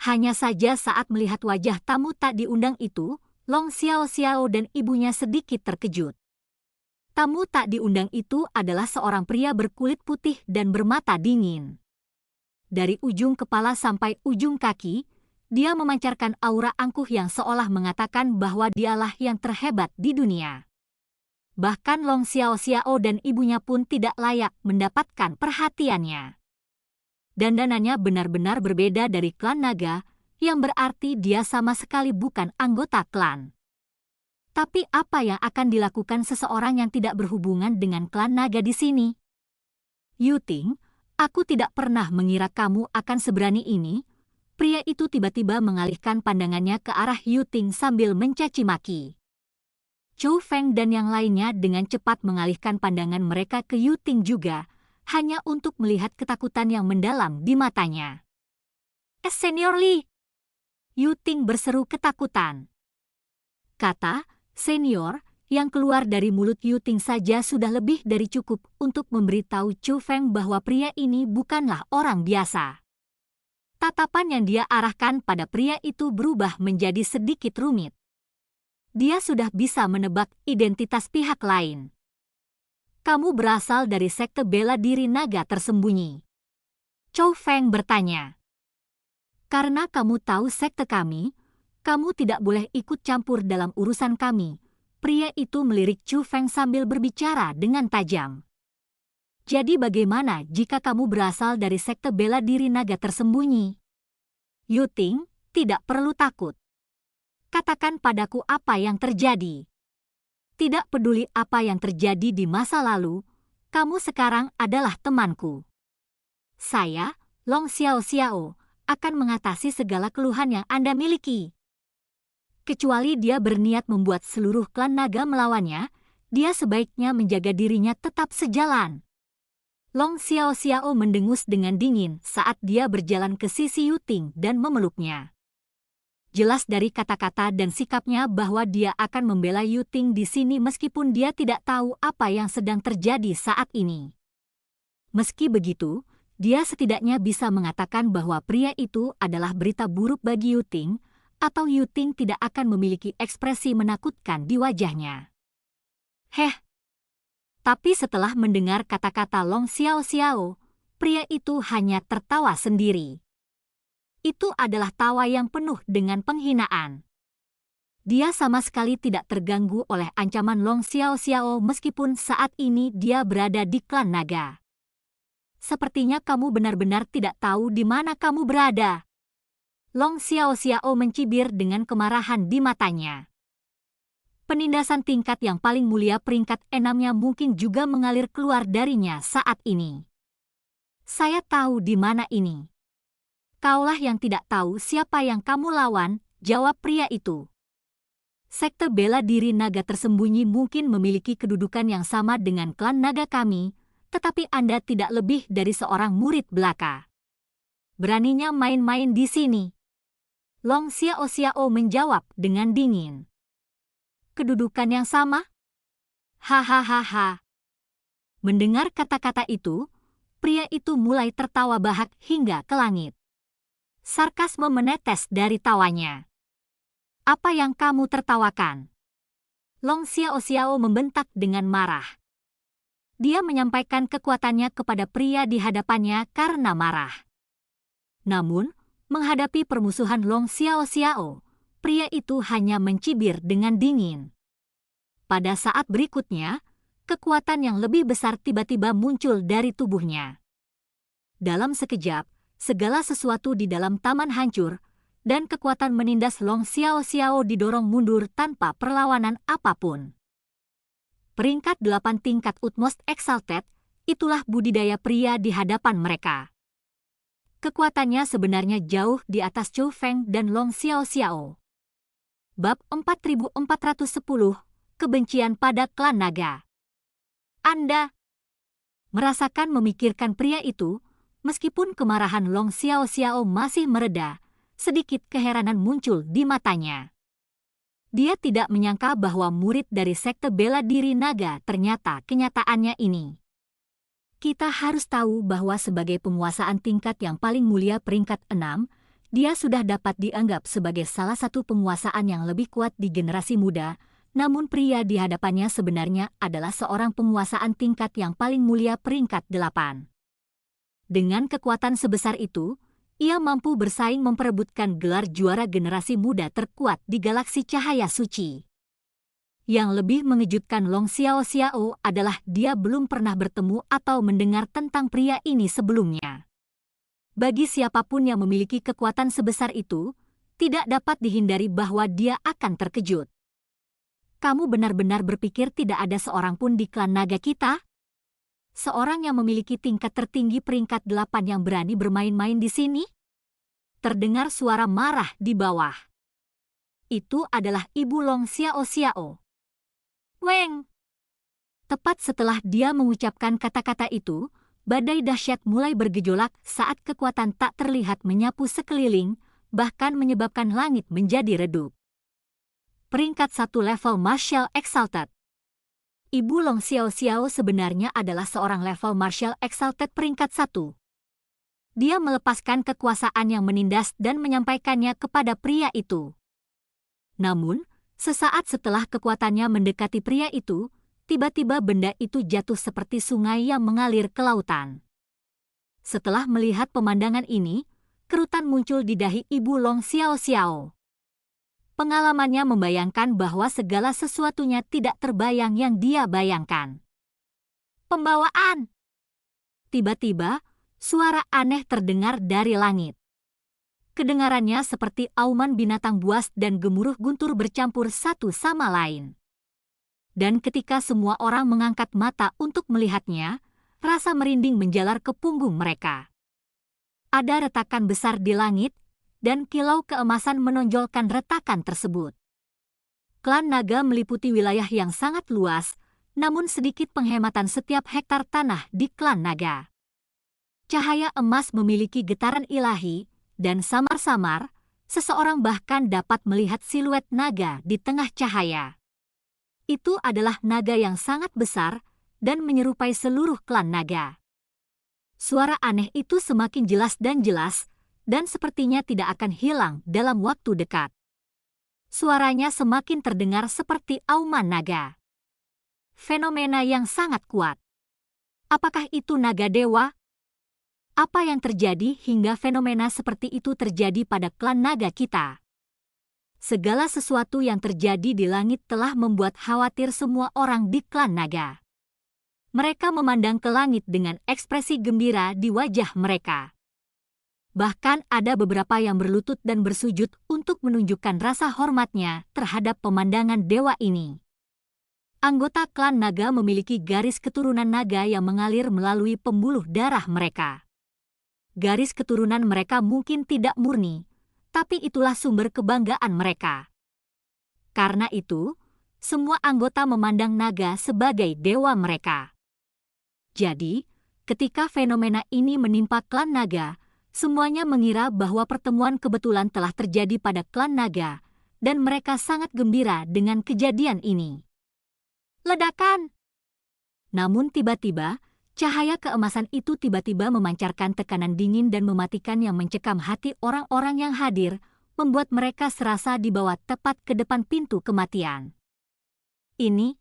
Hanya saja saat melihat wajah tamu tak diundang itu, Long Xiaoxiao dan ibunya sedikit terkejut. Tamu tak diundang itu adalah seorang pria berkulit putih dan bermata dingin. Dari ujung kepala sampai ujung kaki, dia memancarkan aura angkuh yang seolah mengatakan bahwa dialah yang terhebat di dunia. Bahkan Long Xiaoxiao dan ibunya pun tidak layak mendapatkan perhatiannya. Dandanannya benar-benar berbeda dari klan naga, yang berarti dia sama sekali bukan anggota klan. Tapi apa yang akan dilakukan seseorang yang tidak berhubungan dengan klan naga di sini? Yuting, aku tidak pernah mengira kamu akan seberani ini. Pria itu tiba-tiba mengalihkan pandangannya ke arah Yuting sambil mencaci maki. Chou Feng dan yang lainnya dengan cepat mengalihkan pandangan mereka ke Yuting juga, hanya untuk melihat ketakutan yang mendalam di matanya. Senior Li! Yuting berseru ketakutan. Kata senior yang keluar dari mulut Yuting saja sudah lebih dari cukup untuk memberitahu Chou Feng bahwa pria ini bukanlah orang biasa. Tatapan yang dia arahkan pada pria itu berubah menjadi sedikit rumit. Dia sudah bisa menebak identitas pihak lain. Kamu berasal dari sekte bela diri naga tersembunyi. Chou Feng bertanya. Karena kamu tahu sekte kami, kamu tidak boleh ikut campur dalam urusan kami. Pria itu melirik Chou Feng sambil berbicara dengan tajam. Jadi bagaimana jika kamu berasal dari sekte bela diri naga tersembunyi? Yuting, tidak perlu takut. Katakan padaku apa yang terjadi. Tidak peduli apa yang terjadi di masa lalu, kamu sekarang adalah temanku. Saya, Long Xiaoxiao, akan mengatasi segala keluhan yang Anda miliki. Kecuali dia berniat membuat seluruh klan naga melawannya, dia sebaiknya menjaga dirinya tetap sejalan. Long Xiaoxiao mendengus dengan dingin saat dia berjalan ke sisi Yuting dan memeluknya. Jelas dari kata-kata dan sikapnya bahwa dia akan membela Yuting di sini meskipun dia tidak tahu apa yang sedang terjadi saat ini. Meski begitu, dia setidaknya bisa mengatakan bahwa pria itu adalah berita buruk bagi Yuting, atau Yuting tidak akan memiliki ekspresi menakutkan di wajahnya. Tapi setelah mendengar kata-kata Long Xiaoxiao, pria itu hanya tertawa sendiri. Itu adalah tawa yang penuh dengan penghinaan. Dia sama sekali tidak terganggu oleh ancaman Long Xiaoxiao meskipun saat ini dia berada di klan naga. Sepertinya kamu benar-benar tidak tahu di mana kamu berada. Long Xiaoxiao mencibir dengan kemarahan di matanya. Penindasan tingkat yang paling mulia peringkat 6-nya mungkin juga mengalir keluar darinya saat ini. Saya tahu di mana ini. Kaulah yang tidak tahu siapa yang kamu lawan, jawab pria itu. Sekte bela diri naga tersembunyi mungkin memiliki kedudukan yang sama dengan klan naga kami, tetapi Anda tidak lebih dari seorang murid belaka. Beraninya main-main di sini. Long Xiaoxiao menjawab dengan dingin. Kedudukan yang sama? Hahaha. Mendengar kata-kata itu, pria itu mulai tertawa bahak hingga ke langit. Sarkasme menetes dari tawanya. Apa yang kamu tertawakan? Long Xiaoxiao membentak dengan marah. Dia menyampaikan kekuatannya kepada pria di hadapannya karena marah. Namun, menghadapi permusuhan Long Xiaoxiao, pria itu hanya mencibir dengan dingin. Pada saat berikutnya, kekuatan yang lebih besar tiba-tiba muncul dari tubuhnya. Dalam sekejap, segala sesuatu di dalam taman hancur, dan kekuatan menindas Long Xiaoxiao didorong mundur tanpa perlawanan apapun. Peringkat 8 tingkat Utmost Exalted, itulah budidaya pria di hadapan mereka. Kekuatannya sebenarnya jauh di atas Chou Feng dan Long Xiaoxiao. Bab 4410, Kebencian pada Klan Naga. Anda merasakan memikirkan pria itu. Meskipun kemarahan Long Xiaoxiao masih mereda, sedikit keheranan muncul di matanya. Dia tidak menyangka bahwa murid dari sekte bela diri naga ternyata kenyataannya ini. Kita harus tahu bahwa sebagai penguasaan tingkat yang paling mulia peringkat 6, Dia sudah dapat dianggap sebagai salah satu penguasaan yang lebih kuat di generasi muda, namun pria di hadapannya sebenarnya adalah seorang penguasaan tingkat yang paling mulia peringkat 8. Dengan kekuatan sebesar itu, ia mampu bersaing memperebutkan gelar juara generasi muda terkuat di galaksi cahaya suci. Yang lebih mengejutkan Long Xiaoxiao adalah dia belum pernah bertemu atau mendengar tentang pria ini sebelumnya. Bagi siapapun yang memiliki kekuatan sebesar itu, tidak dapat dihindari bahwa dia akan terkejut. Kamu benar-benar berpikir tidak ada seorang pun di klan naga kita? Seorang yang memiliki tingkat tertinggi peringkat 8 yang berani bermain-main di sini? Terdengar suara marah di bawah. Itu adalah Ibu Long Xiaoxiao. Weng! Tepat setelah dia mengucapkan kata-kata itu, badai dahsyat mulai bergejolak saat kekuatan tak terlihat menyapu sekeliling, bahkan menyebabkan langit menjadi redup. Peringkat 1 level Martial Exalted. Ibu Long Xiaoxiao sebenarnya adalah seorang level Martial Exalted peringkat 1. Dia melepaskan kekuasaan yang menindas dan menyampaikannya kepada pria itu. Namun, sesaat setelah kekuatannya mendekati pria itu, tiba-tiba benda itu jatuh seperti sungai yang mengalir ke lautan. Setelah melihat pemandangan ini, kerutan muncul di dahi Ibu Long Xiaoxiao. Pengalamannya membayangkan bahwa segala sesuatunya tidak terbayang yang dia bayangkan. Pembawaan! Tiba-tiba, suara aneh terdengar dari langit. Kedengarannya seperti auman binatang buas dan gemuruh guntur bercampur satu sama lain. Dan ketika semua orang mengangkat mata untuk melihatnya, rasa merinding menjalar ke punggung mereka. Ada retakan besar di langit, dan kilau keemasan menonjolkan retakan tersebut. Klan naga meliputi wilayah yang sangat luas, namun sedikit penghematan setiap hektar tanah di klan naga. Cahaya emas memiliki getaran ilahi, dan samar-samar, seseorang bahkan dapat melihat siluet naga di tengah cahaya. Itu adalah naga yang sangat besar dan menyerupai seluruh klan naga. Suara aneh itu semakin jelas dan sepertinya tidak akan hilang dalam waktu dekat. Suaranya semakin terdengar seperti auman naga. Fenomena yang sangat kuat. Apakah itu naga dewa? Apa yang terjadi hingga fenomena seperti itu terjadi pada klan naga kita? Segala sesuatu yang terjadi di langit telah membuat khawatir semua orang di klan naga. Mereka memandang ke langit dengan ekspresi gembira di wajah mereka. Bahkan ada beberapa yang berlutut dan bersujud untuk menunjukkan rasa hormatnya terhadap pemandangan dewa ini. Anggota klan naga memiliki garis keturunan naga yang mengalir melalui pembuluh darah mereka. Garis keturunan mereka mungkin tidak murni, tapi itulah sumber kebanggaan mereka. Karena itu, semua anggota memandang naga sebagai dewa mereka. Jadi, ketika fenomena ini menimpa klan naga, semuanya mengira bahwa pertemuan kebetulan telah terjadi pada klan naga, dan mereka sangat gembira dengan kejadian ini. Ledakan! Namun tiba-tiba, cahaya keemasan itu tiba-tiba memancarkan tekanan dingin dan mematikan yang mencekam hati orang-orang yang hadir, membuat mereka serasa dibawa tepat ke depan pintu kematian. Ini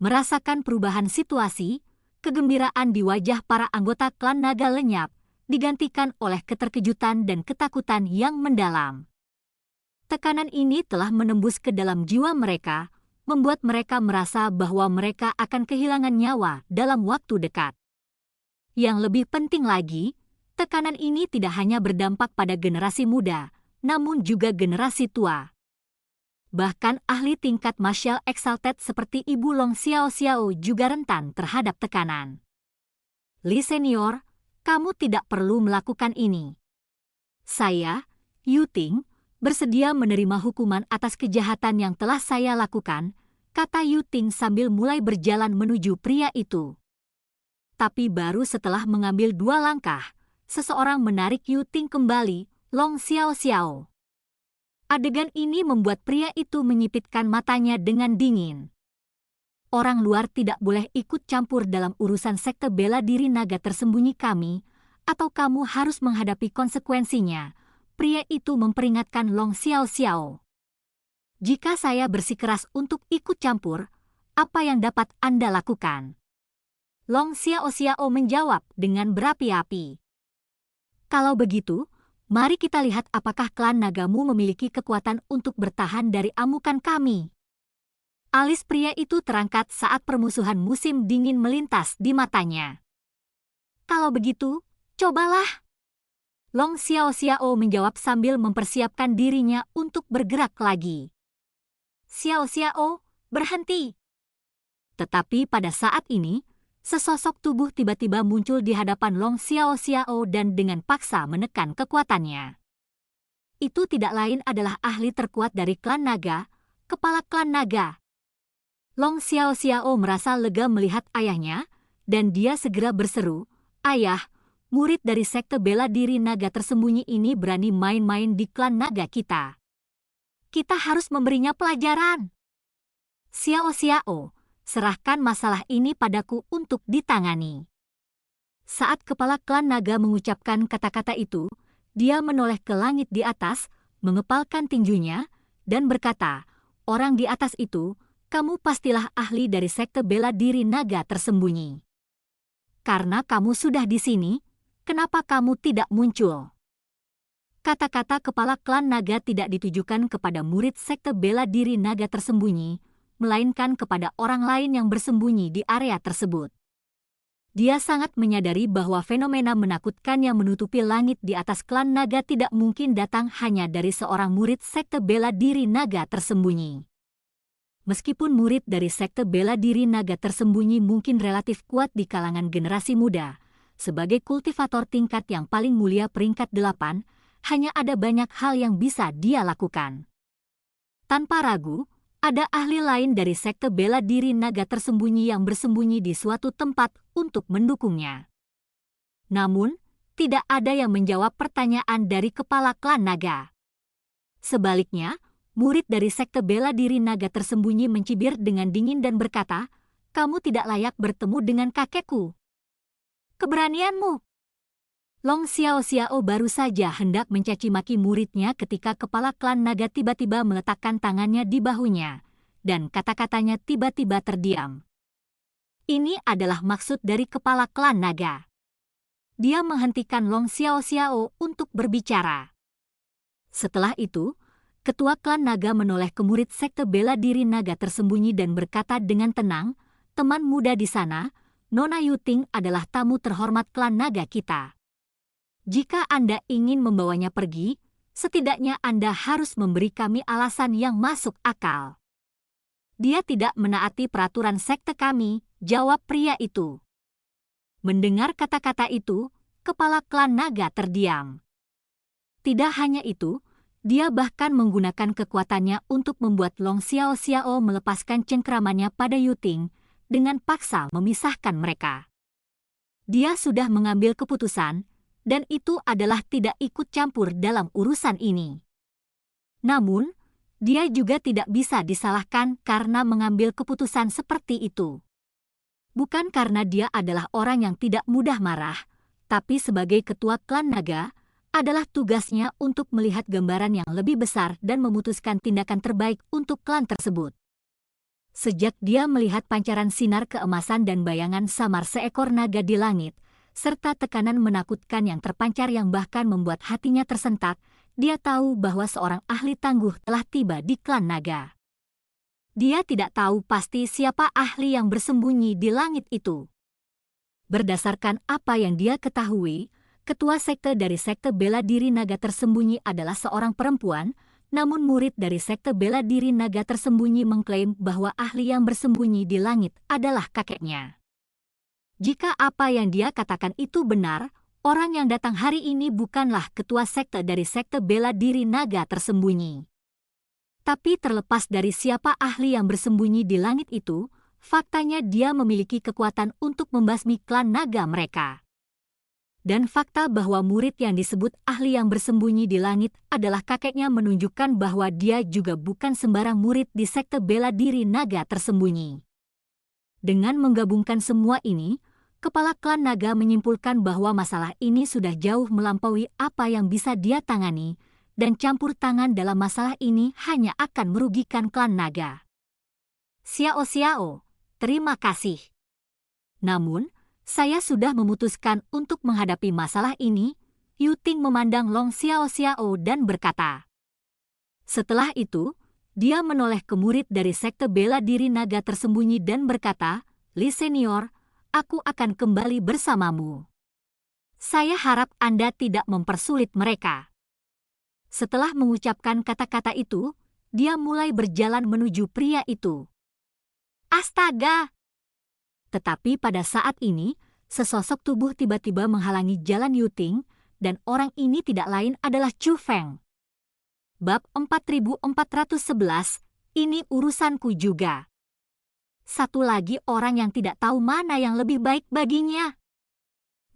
merasakan perubahan situasi, kegembiraan di wajah para anggota klan naga lenyap, digantikan oleh keterkejutan dan ketakutan yang mendalam. Tekanan ini telah menembus ke dalam jiwa mereka, membuat mereka merasa bahwa mereka akan kehilangan nyawa dalam waktu dekat. Yang lebih penting lagi, tekanan ini tidak hanya berdampak pada generasi muda, namun juga generasi tua. Bahkan ahli tingkat Martial Exalted seperti Ibu Long Xiaoxiao juga rentan terhadap tekanan. Li Senior, kamu tidak perlu melakukan ini. Saya, Yu Ting, bersedia menerima hukuman atas kejahatan yang telah saya lakukan, kata Yu Ting sambil mulai berjalan menuju pria itu. Tapi baru setelah mengambil 2 langkah, seseorang menarik Yu Ting kembali, Long Xiaoxiao. Adegan ini membuat pria itu menyipitkan matanya dengan dingin. Orang luar tidak boleh ikut campur dalam urusan sekte bela diri naga tersembunyi kami, atau kamu harus menghadapi konsekuensinya, pria itu memperingatkan Long Xiao Xiao. Jika saya bersikeras untuk ikut campur, apa yang dapat Anda lakukan? Long Xiao Xiao menjawab dengan berapi-api. Kalau begitu, mari kita lihat apakah klan nagamu memiliki kekuatan untuk bertahan dari amukan kami. Alis pria itu terangkat saat permusuhan musim dingin melintas di matanya. Kalau begitu, cobalah. Long Xiao Xiao menjawab sambil mempersiapkan dirinya untuk bergerak lagi. Xiao Xiao, berhenti. Tetapi pada saat ini, sesosok tubuh tiba-tiba muncul di hadapan Long Xiao Xiao dan dengan paksa menekan kekuatannya. Itu tidak lain adalah ahli terkuat dari klan naga, kepala klan naga. Long Xiao Xiao merasa lega melihat ayahnya, dan dia segera berseru, "Ayah, murid dari sekte bela diri naga tersembunyi ini berani main-main di klan naga kita. Kita harus memberinya pelajaran. Xiao Xiao, serahkan masalah ini padaku untuk ditangani." Saat kepala klan naga mengucapkan kata-kata itu, dia menoleh ke langit di atas, mengepalkan tinjunya, dan berkata, "Orang di atas itu, kamu pastilah ahli dari sekte bela diri naga tersembunyi. Karena kamu sudah di sini, kenapa kamu tidak muncul?" Kata-kata kepala klan naga tidak ditujukan kepada murid sekte bela diri naga tersembunyi, melainkan kepada orang lain yang bersembunyi di area tersebut. Dia sangat menyadari bahwa fenomena menakutkan yang menutupi langit di atas klan naga tidak mungkin datang hanya dari seorang murid sekte bela diri naga tersembunyi. Meskipun murid dari sekte bela diri naga tersembunyi mungkin relatif kuat di kalangan generasi muda, sebagai kultivator tingkat yang paling mulia peringkat 8, hanya ada banyak hal yang bisa dia lakukan. Tanpa ragu, ada ahli lain dari sekte bela diri naga tersembunyi yang bersembunyi di suatu tempat untuk mendukungnya. Namun, tidak ada yang menjawab pertanyaan dari kepala klan naga. Sebaliknya, murid dari sekte bela diri naga tersembunyi mencibir dengan dingin dan berkata, "Kamu tidak layak bertemu dengan kakekku. Keberanianmu!" Long Xiao Xiao baru saja hendak mencaci maki muridnya ketika kepala klan naga tiba-tiba meletakkan tangannya di bahunya, dan kata-katanya tiba-tiba terdiam. Ini adalah maksud dari kepala klan naga. Dia menghentikan Long Xiao Xiao untuk berbicara. Setelah itu, ketua klan naga menoleh ke murid sekte bela diri naga tersembunyi dan berkata dengan tenang, "Teman muda di sana, Nona Yuting adalah tamu terhormat klan naga kita. Jika Anda ingin membawanya pergi, setidaknya Anda harus memberi kami alasan yang masuk akal." "Dia tidak menaati peraturan sekte kami," jawab pria itu. Mendengar kata-kata itu, kepala klan naga terdiam. Tidak hanya itu, dia bahkan menggunakan kekuatannya untuk membuat Long Xiao Xiao melepaskan cengkramannya pada Yuting dengan paksa memisahkan mereka. Dia sudah mengambil keputusan, dan itu adalah tidak ikut campur dalam urusan ini. Namun, dia juga tidak bisa disalahkan karena mengambil keputusan seperti itu. Bukan karena dia adalah orang yang tidak mudah marah, tapi sebagai ketua klan naga, adalah tugasnya untuk melihat gambaran yang lebih besar dan memutuskan tindakan terbaik untuk klan tersebut. Sejak dia melihat pancaran sinar keemasan dan bayangan samar seekor naga di langit, serta tekanan menakutkan yang terpancar yang bahkan membuat hatinya tersentak, dia tahu bahwa seorang ahli tangguh telah tiba di klan naga. Dia tidak tahu pasti siapa ahli yang bersembunyi di langit itu. Berdasarkan apa yang dia ketahui, ketua sekte dari sekte bela diri naga tersembunyi adalah seorang perempuan, namun murid dari sekte bela diri naga tersembunyi mengklaim bahwa ahli yang bersembunyi di langit adalah kakeknya. Jika apa yang dia katakan itu benar, orang yang datang hari ini bukanlah ketua sekte dari sekte bela diri naga tersembunyi. Tapi terlepas dari siapa ahli yang bersembunyi di langit itu, faktanya dia memiliki kekuatan untuk membasmi klan naga mereka. Dan fakta bahwa murid yang disebut ahli yang bersembunyi di langit adalah kakeknya menunjukkan bahwa dia juga bukan sembarang murid di sekte bela diri naga tersembunyi. Dengan menggabungkan semua ini, kepala klan naga menyimpulkan bahwa masalah ini sudah jauh melampaui apa yang bisa dia tangani, dan campur tangan dalam masalah ini hanya akan merugikan klan naga. Xiao, terima kasih. Namun, saya sudah memutuskan untuk menghadapi masalah ini. Yu Ting memandang Long Xiao dan berkata. Setelah itu, dia menoleh ke murid dari sekte bela diri naga tersembunyi dan berkata, Li Senior, aku akan kembali bersamamu. Saya harap Anda tidak mempersulit mereka. Setelah mengucapkan kata-kata itu, dia mulai berjalan menuju pria itu. Astaga! Tetapi pada saat ini, sesosok tubuh tiba-tiba menghalangi jalan Yu Ting, dan orang ini tidak lain adalah Chu Feng. Bab 4411, ini urusanku juga. Satu lagi orang yang tidak tahu mana yang lebih baik baginya.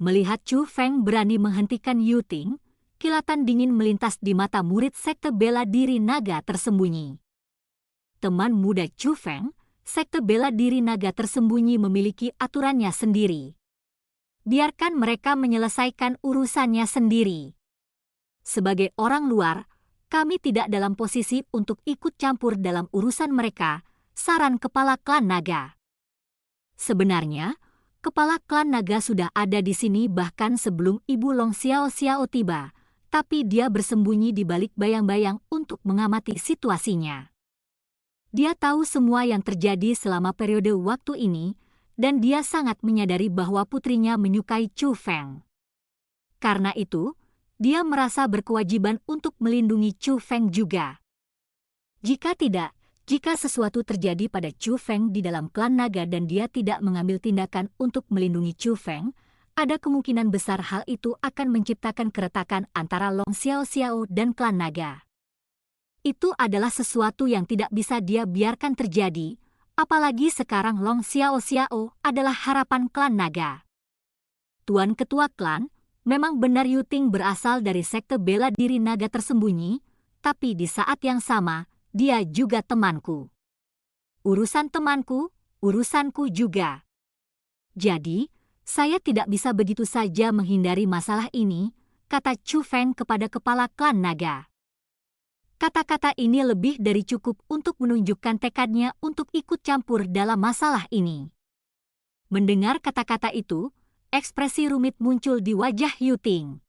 Melihat Chu Feng berani menghentikan Yu Ting, kilatan dingin melintas di mata murid sekte bela diri naga tersembunyi. Teman muda Chu Feng, sekte bela diri naga tersembunyi memiliki aturannya sendiri. Biarkan mereka menyelesaikan urusannya sendiri. Sebagai orang luar, kami tidak dalam posisi untuk ikut campur dalam urusan mereka, saran kepala klan naga. Sebenarnya, kepala klan naga sudah ada di sini bahkan sebelum Ibu Long Xiao tiba, tapi dia bersembunyi di balik bayang-bayang untuk mengamati situasinya. Dia tahu semua yang terjadi selama periode waktu ini, dan dia sangat menyadari bahwa putrinya menyukai Chu Feng. Karena itu, dia merasa berkewajiban untuk melindungi Chu Feng juga. Jika sesuatu terjadi pada Chu Feng di dalam klan naga dan dia tidak mengambil tindakan untuk melindungi Chu Feng, ada kemungkinan besar hal itu akan menciptakan keretakan antara Long Xiao dan klan naga. Itu adalah sesuatu yang tidak bisa dia biarkan terjadi, apalagi sekarang Long Xiao adalah harapan klan naga. Tuan Ketua Klan, memang benar Yu Ting berasal dari sekte bela diri naga tersembunyi, tapi di saat yang sama, dia juga temanku. Urusan temanku, urusanku juga. Jadi, saya tidak bisa begitu saja menghindari masalah ini, kata Chu Feng kepada kepala klan naga. Kata-kata ini lebih dari cukup untuk menunjukkan tekadnya untuk ikut campur dalam masalah ini. Mendengar kata-kata itu, ekspresi rumit muncul di wajah Yu Ting.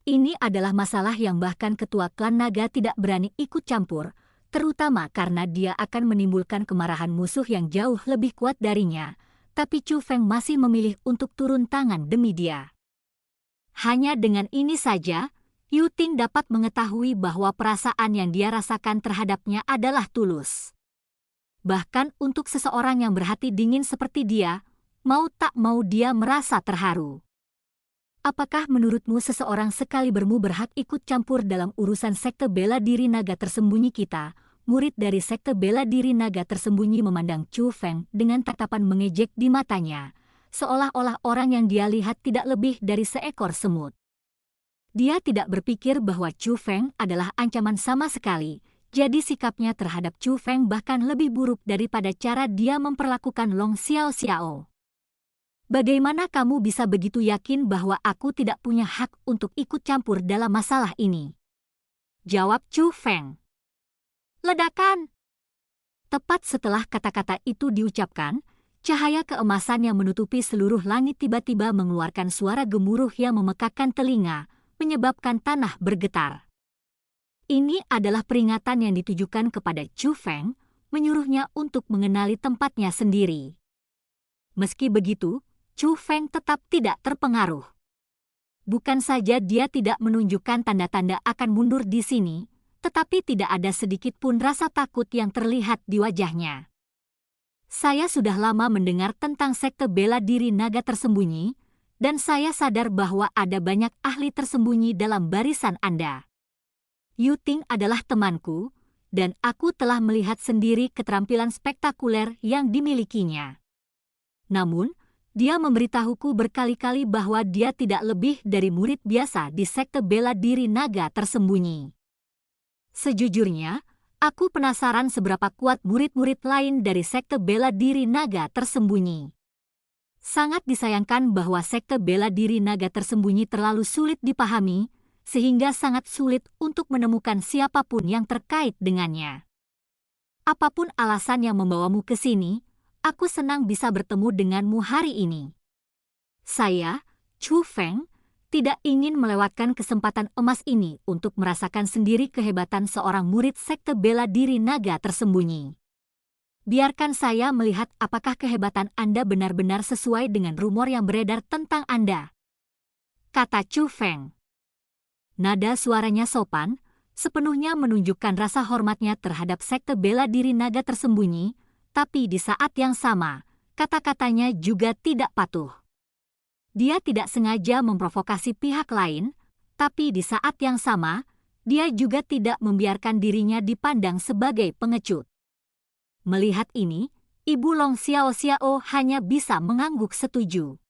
Ini adalah masalah yang bahkan ketua klan naga tidak berani ikut campur, terutama karena dia akan menimbulkan kemarahan musuh yang jauh lebih kuat darinya, tapi Chu Feng masih memilih untuk turun tangan demi dia. Hanya dengan ini saja, Yu Ting dapat mengetahui bahwa perasaan yang dia rasakan terhadapnya adalah tulus. Bahkan untuk seseorang yang berhati dingin seperti dia, mau tak mau dia merasa terharu. Apakah menurutmu seseorang sekalibermu berhak ikut campur dalam urusan sekte bela diri naga tersembunyi kita? Murid dari sekte bela diri naga tersembunyi memandang Chu Feng dengan tatapan mengejek di matanya, seolah-olah orang yang dia lihat tidak lebih dari seekor semut. Dia tidak berpikir bahwa Chu Feng adalah ancaman sama sekali, jadi sikapnya terhadap Chu Feng bahkan lebih buruk daripada cara dia memperlakukan Long Xiao. Bagaimana kamu bisa begitu yakin bahwa aku tidak punya hak untuk ikut campur dalam masalah ini? Jawab Chu Feng. Ledakan! Tepat setelah kata-kata itu diucapkan, cahaya keemasan yang menutupi seluruh langit tiba-tiba mengeluarkan suara gemuruh yang memekakkan telinga, menyebabkan tanah bergetar. Ini adalah peringatan yang ditujukan kepada Chu Feng, menyuruhnya untuk mengenali tempatnya sendiri. Meski begitu, Chu Feng tetap tidak terpengaruh. Bukan saja dia tidak menunjukkan tanda-tanda akan mundur di sini, tetapi tidak ada sedikit pun rasa takut yang terlihat di wajahnya. Saya sudah lama mendengar tentang sekte bela diri naga tersembunyi, dan saya sadar bahwa ada banyak ahli tersembunyi dalam barisan Anda. Yu Ting adalah temanku, dan aku telah melihat sendiri keterampilan spektakuler yang dimilikinya. Namun, dia memberitahuku berkali-kali bahwa dia tidak lebih dari murid biasa di sekte bela diri naga tersembunyi. Sejujurnya, aku penasaran seberapa kuat murid-murid lain dari sekte bela diri naga tersembunyi. Sangat disayangkan bahwa sekte bela diri naga tersembunyi terlalu sulit dipahami, sehingga sangat sulit untuk menemukan siapapun yang terkait dengannya. Apapun alasan yang membawamu ke sini, aku senang bisa bertemu denganmu hari ini. Saya, Chu Feng, tidak ingin melewatkan kesempatan emas ini untuk merasakan sendiri kehebatan seorang murid sekte bela diri naga tersembunyi. Biarkan saya melihat apakah kehebatan Anda benar-benar sesuai dengan rumor yang beredar tentang Anda, kata Chu Feng. Nada suaranya sopan, sepenuhnya menunjukkan rasa hormatnya terhadap sekte bela diri naga tersembunyi, tapi di saat yang sama, kata-katanya juga tidak patuh. Dia tidak sengaja memprovokasi pihak lain, tapi di saat yang sama, dia juga tidak membiarkan dirinya dipandang sebagai pengecut. Melihat ini, Ibu Long Xiao Xiao hanya bisa mengangguk setuju.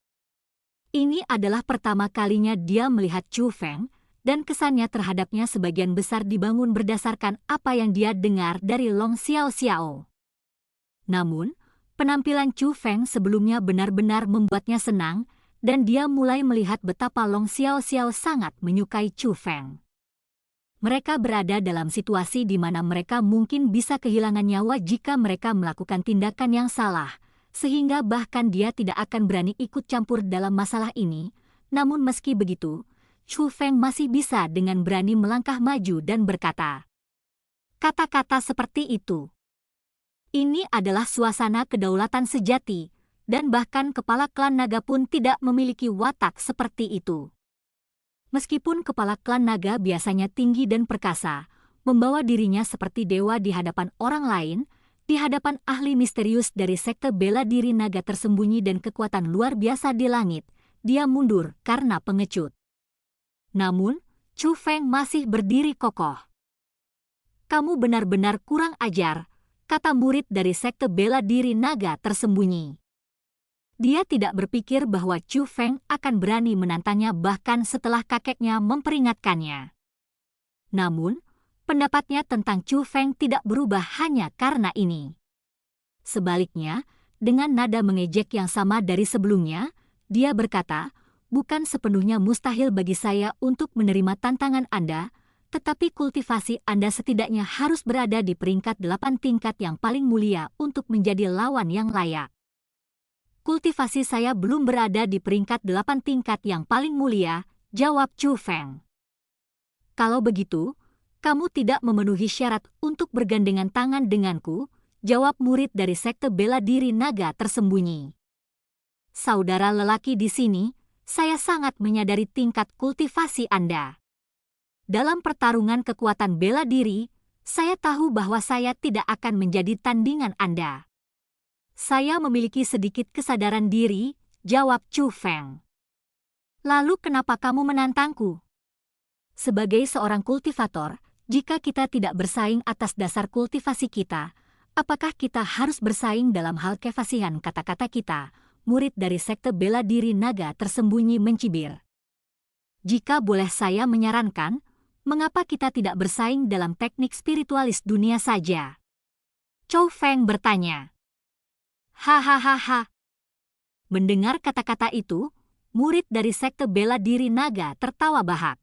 Ini adalah pertama kalinya dia melihat Chu Feng, dan kesannya terhadapnya sebagian besar dibangun berdasarkan apa yang dia dengar dari Long Xiao Xiao. Namun, penampilan Chu Feng sebelumnya benar-benar membuatnya senang, dan dia mulai melihat betapa Long Xiao Xiao sangat menyukai Chu Feng. Mereka berada dalam situasi di mana mereka mungkin bisa kehilangan nyawa jika mereka melakukan tindakan yang salah, sehingga bahkan dia tidak akan berani ikut campur dalam masalah ini. Namun meski begitu, Chu Feng masih bisa dengan berani melangkah maju dan berkata kata-kata seperti itu. Ini adalah suasana kedaulatan sejati, dan bahkan kepala klan naga pun tidak memiliki watak seperti itu. Meskipun kepala klan naga biasanya tinggi dan perkasa, membawa dirinya seperti dewa di hadapan orang lain, di hadapan ahli misterius dari sekte bela diri naga tersembunyi dan kekuatan luar biasa di langit, dia mundur karena pengecut. Namun, Chu Feng masih berdiri kokoh. Kamu benar-benar kurang ajar, kata murid dari sekte bela diri naga tersembunyi. Dia tidak berpikir bahwa Chu Feng akan berani menantangnya bahkan setelah kakeknya memperingatkannya. Namun, pendapatnya tentang Chu Feng tidak berubah hanya karena ini. Sebaliknya, dengan nada mengejek yang sama dari sebelumnya, dia berkata, bukan sepenuhnya mustahil bagi saya untuk menerima tantangan Anda, tetapi kultivasi Anda setidaknya harus berada di peringkat 8 tingkat yang paling mulia untuk menjadi lawan yang layak. Kultivasi saya belum berada di peringkat 8 tingkat yang paling mulia, jawab Chu Feng. Kalau begitu, kamu tidak memenuhi syarat untuk bergandengan tangan denganku, jawab murid dari sekte bela diri naga tersembunyi. Saudara lelaki di sini, saya sangat menyadari tingkat kultivasi Anda. Dalam pertarungan kekuatan bela diri, saya tahu bahwa saya tidak akan menjadi tandingan Anda. Saya memiliki sedikit kesadaran diri, jawab Chu Feng. Lalu kenapa kamu menantangku? Sebagai seorang kultivator, jika kita tidak bersaing atas dasar kultivasi kita, apakah kita harus bersaing dalam hal kefasihan kata-kata kita? Murid dari sekte bela diri naga tersembunyi mencibir. Jika boleh saya menyarankan, mengapa kita tidak bersaing dalam teknik spiritualis dunia saja? Chu Feng bertanya. Hahaha. Mendengar kata-kata itu, murid dari sekte bela diri naga tertawa bahak.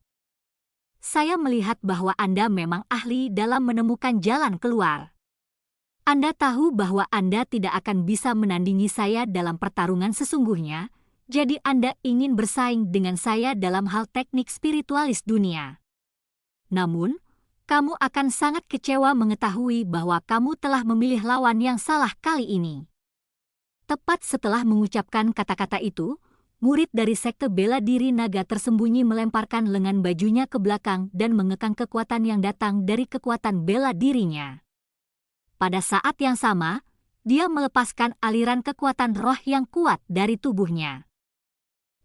Saya melihat bahwa Anda memang ahli dalam menemukan jalan keluar. Anda tahu bahwa Anda tidak akan bisa menandingi saya dalam pertarungan sesungguhnya, jadi Anda ingin bersaing dengan saya dalam hal teknik spiritualis dunia. Namun, kamu akan sangat kecewa mengetahui bahwa kamu telah memilih lawan yang salah kali ini. Tepat setelah mengucapkan kata-kata itu, murid dari sekte bela diri naga tersembunyi melemparkan lengan bajunya ke belakang dan mengekang kekuatan yang datang dari kekuatan bela dirinya. Pada saat yang sama, dia melepaskan aliran kekuatan roh yang kuat dari tubuhnya.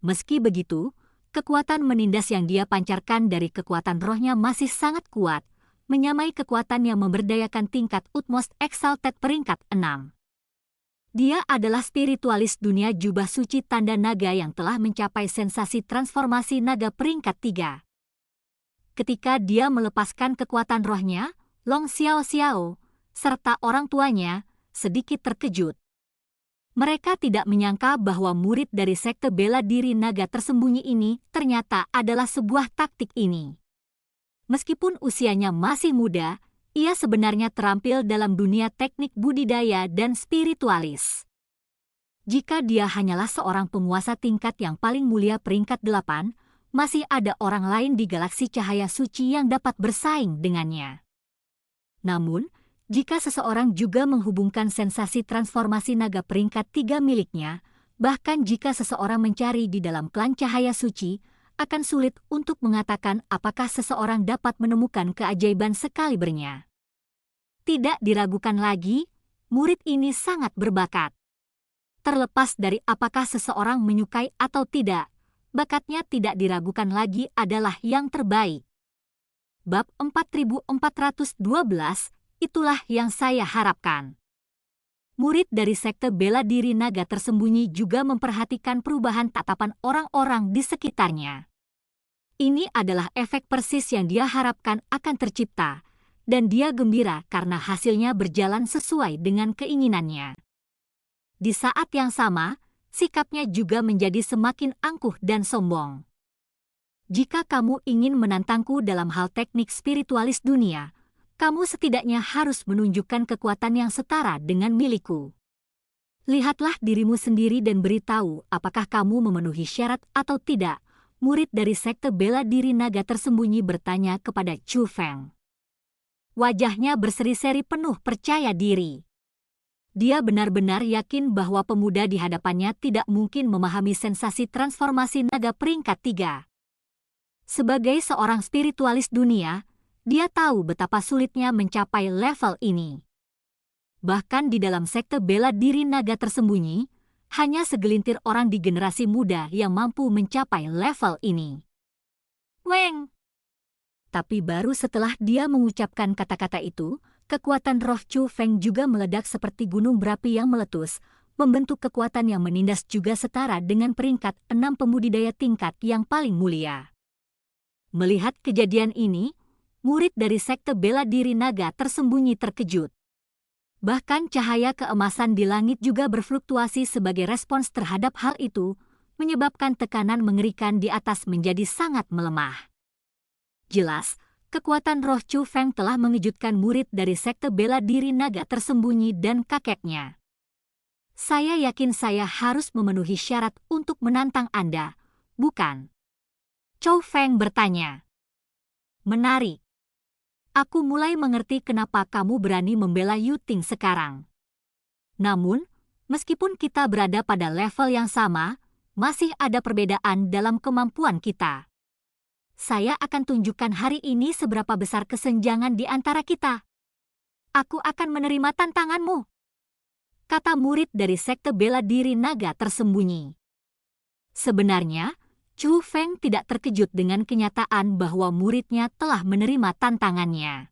Meski begitu, kekuatan menindas yang dia pancarkan dari kekuatan rohnya masih sangat kuat, menyamai kekuatan yang memberdayakan tingkat Utmost Exalted peringkat 6. Dia adalah spiritualis dunia jubah suci tanda naga yang telah mencapai sensasi transformasi naga peringkat 3. Ketika dia melepaskan kekuatan rohnya, Long Xiao Xiao, serta orang tuanya, sedikit terkejut. Mereka tidak menyangka bahwa murid dari sekte bela diri naga tersembunyi ini ternyata adalah sebuah taktik ini. Meskipun usianya masih muda, ia sebenarnya terampil dalam dunia teknik budidaya dan spiritualis. Jika dia hanyalah seorang penguasa tingkat yang paling mulia peringkat 8, masih ada orang lain di galaksi cahaya suci yang dapat bersaing dengannya. Namun, jika seseorang juga menghubungkan sensasi transformasi naga peringkat 3 miliknya, bahkan jika seseorang mencari di dalam klan cahaya suci, akan sulit untuk mengatakan apakah seseorang dapat menemukan keajaiban sekalibernya. Tidak diragukan lagi, murid ini sangat berbakat. Terlepas dari apakah seseorang menyukai atau tidak, bakatnya tidak diragukan lagi adalah yang terbaik. Bab 4412, itulah yang saya harapkan. Murid dari sekte bela diri naga tersembunyi juga memperhatikan perubahan tatapan orang-orang di sekitarnya. Ini adalah efek persis yang dia harapkan akan tercipta, dan dia gembira karena hasilnya berjalan sesuai dengan keinginannya. Di saat yang sama, sikapnya juga menjadi semakin angkuh dan sombong. Jika kamu ingin menantangku dalam hal teknik spiritualis dunia, kamu setidaknya harus menunjukkan kekuatan yang setara dengan milikku. Lihatlah dirimu sendiri dan beritahu apakah kamu memenuhi syarat atau tidak, murid dari sekte bela diri naga tersembunyi bertanya kepada Chu Feng. Wajahnya berseri-seri penuh percaya diri. Dia benar-benar yakin bahwa pemuda di hadapannya tidak mungkin memahami sensasi transformasi naga peringkat 3. Sebagai seorang spiritualis dunia, dia tahu betapa sulitnya mencapai level ini. Bahkan di dalam sekte bela diri naga tersembunyi, hanya segelintir orang di generasi muda yang mampu mencapai level ini. Weng! Tapi baru setelah dia mengucapkan kata-kata itu, kekuatan roh Chu Feng juga meledak seperti gunung berapi yang meletus, membentuk kekuatan yang menindas juga setara dengan peringkat 6 pembudidaya tingkat yang paling mulia. Melihat kejadian ini, murid dari sekte bela diri naga tersembunyi terkejut. Bahkan cahaya keemasan di langit juga berfluktuasi sebagai respons terhadap hal itu, menyebabkan tekanan mengerikan di atas menjadi sangat melemah. Jelas, kekuatan roh Chu Feng telah mengejutkan murid dari sekte bela diri naga tersembunyi dan kakeknya. Saya yakin saya harus memenuhi syarat untuk menantang Anda, bukan? Chu Feng bertanya. Menarik. Aku mulai mengerti kenapa kamu berani membela Yu Ting sekarang. Namun, meskipun kita berada pada level yang sama, masih ada perbedaan dalam kemampuan kita. Saya akan tunjukkan hari ini seberapa besar kesenjangan di antara kita. Aku akan menerima tantanganmu, kata murid dari sekte bela diri naga tersembunyi. Sebenarnya, Chu Feng tidak terkejut dengan kenyataan bahwa muridnya telah menerima tantangannya.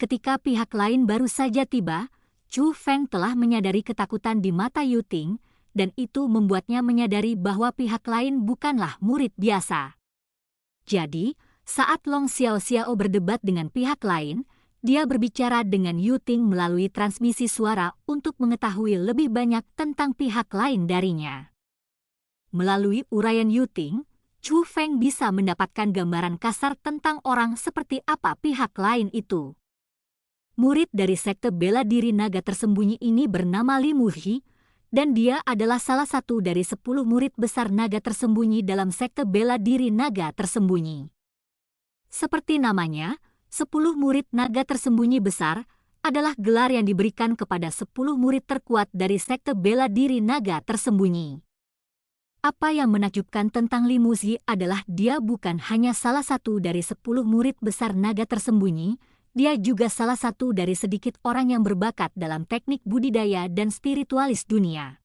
Ketika pihak lain baru saja tiba, Chu Feng telah menyadari ketakutan di mata Yu Ting, dan itu membuatnya menyadari bahwa pihak lain bukanlah murid biasa. Jadi, saat Long Xiao berdebat dengan pihak lain, dia berbicara dengan Yu Ting melalui transmisi suara untuk mengetahui lebih banyak tentang pihak lain darinya. Melalui uraian Yu Ting, Chu Feng bisa mendapatkan gambaran kasar tentang orang seperti apa pihak lain itu. Murid dari sekte bela diri naga tersembunyi ini bernama Li Muhi, dan dia adalah salah satu dari 10 murid besar naga tersembunyi dalam sekte bela diri naga tersembunyi. Seperti namanya, 10 murid naga tersembunyi besar adalah gelar yang diberikan kepada 10 murid terkuat dari sekte bela diri naga tersembunyi. Apa yang menakjubkan tentang Li Muzi adalah dia bukan hanya salah satu dari 10 murid besar naga tersembunyi, dia juga salah satu dari sedikit orang yang berbakat dalam teknik budidaya dan spiritualis dunia.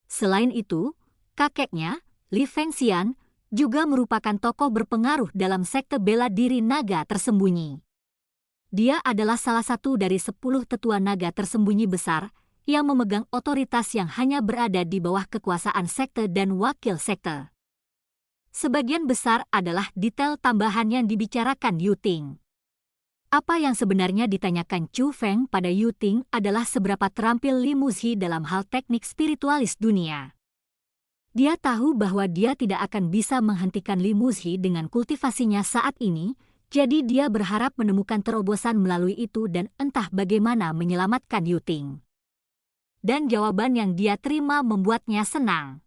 Selain itu, kakeknya, Li Fengxian, juga merupakan tokoh berpengaruh dalam sekte bela diri naga tersembunyi. Dia adalah salah satu dari 10 tetua naga tersembunyi besar, yang memegang otoritas yang hanya berada di bawah kekuasaan sekte dan wakil sekte. Sebagian besar adalah detail tambahan yang dibicarakan Yu Ting. Apa yang sebenarnya ditanyakan Chu Feng pada Yu Ting adalah seberapa terampil Li Muzhi dalam hal teknik spiritualis dunia. Dia tahu bahwa dia tidak akan bisa menghentikan Li Muzhi dengan kultivasinya saat ini, jadi dia berharap menemukan terobosan melalui itu dan entah bagaimana menyelamatkan Yu Ting. Dan jawaban yang dia terima membuatnya senang.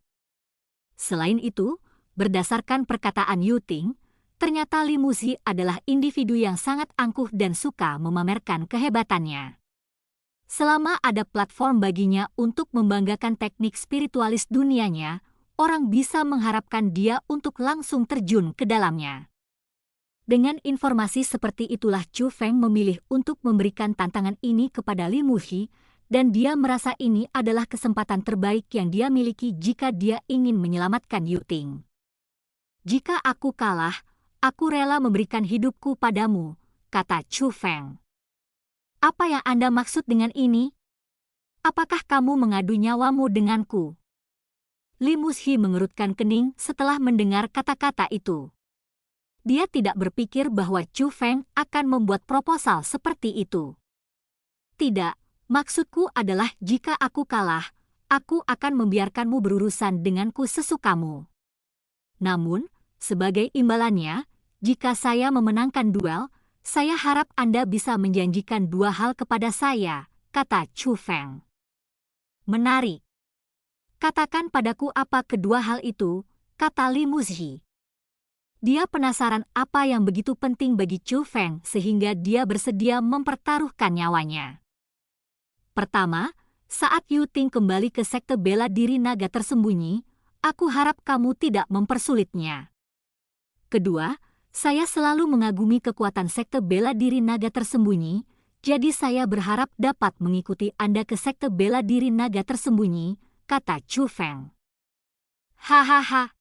Selain itu, berdasarkan perkataan Yu Ting, ternyata Li Muzhi adalah individu yang sangat angkuh dan suka memamerkan kehebatannya. Selama ada platform baginya untuk membanggakan teknik spiritualis dunianya, orang bisa mengharapkan dia untuk langsung terjun ke dalamnya. Dengan informasi seperti itulah Chu Feng memilih untuk memberikan tantangan ini kepada Li Muzhi, dan dia merasa ini adalah kesempatan terbaik yang dia miliki jika dia ingin menyelamatkan Yu Ting. Jika aku kalah, aku rela memberikan hidupku padamu, kata Chu Feng. Apa yang Anda maksud dengan ini? Apakah kamu mengadu nyawamu denganku? Li Muzhi mengerutkan kening setelah mendengar kata-kata itu. Dia tidak berpikir bahwa Chu Feng akan membuat proposal seperti itu. Tidak, maksudku adalah jika aku kalah, aku akan membiarkanmu berurusan denganku sesukamu. Namun, sebagai imbalannya, jika saya memenangkan duel, saya harap Anda bisa menjanjikan dua hal kepada saya, kata Chu Feng. Menarik. Katakan padaku apa kedua hal itu, kata Li Muzhi. Dia penasaran apa yang begitu penting bagi Chu Feng sehingga dia bersedia mempertaruhkan nyawanya. Pertama, saat Yu Ting kembali ke sekte bela diri naga tersembunyi, aku harap kamu tidak mempersulitnya. Kedua, saya selalu mengagumi kekuatan sekte bela diri naga tersembunyi, jadi saya berharap dapat mengikuti Anda ke sekte bela diri naga tersembunyi, kata Chu Feng. Hahaha.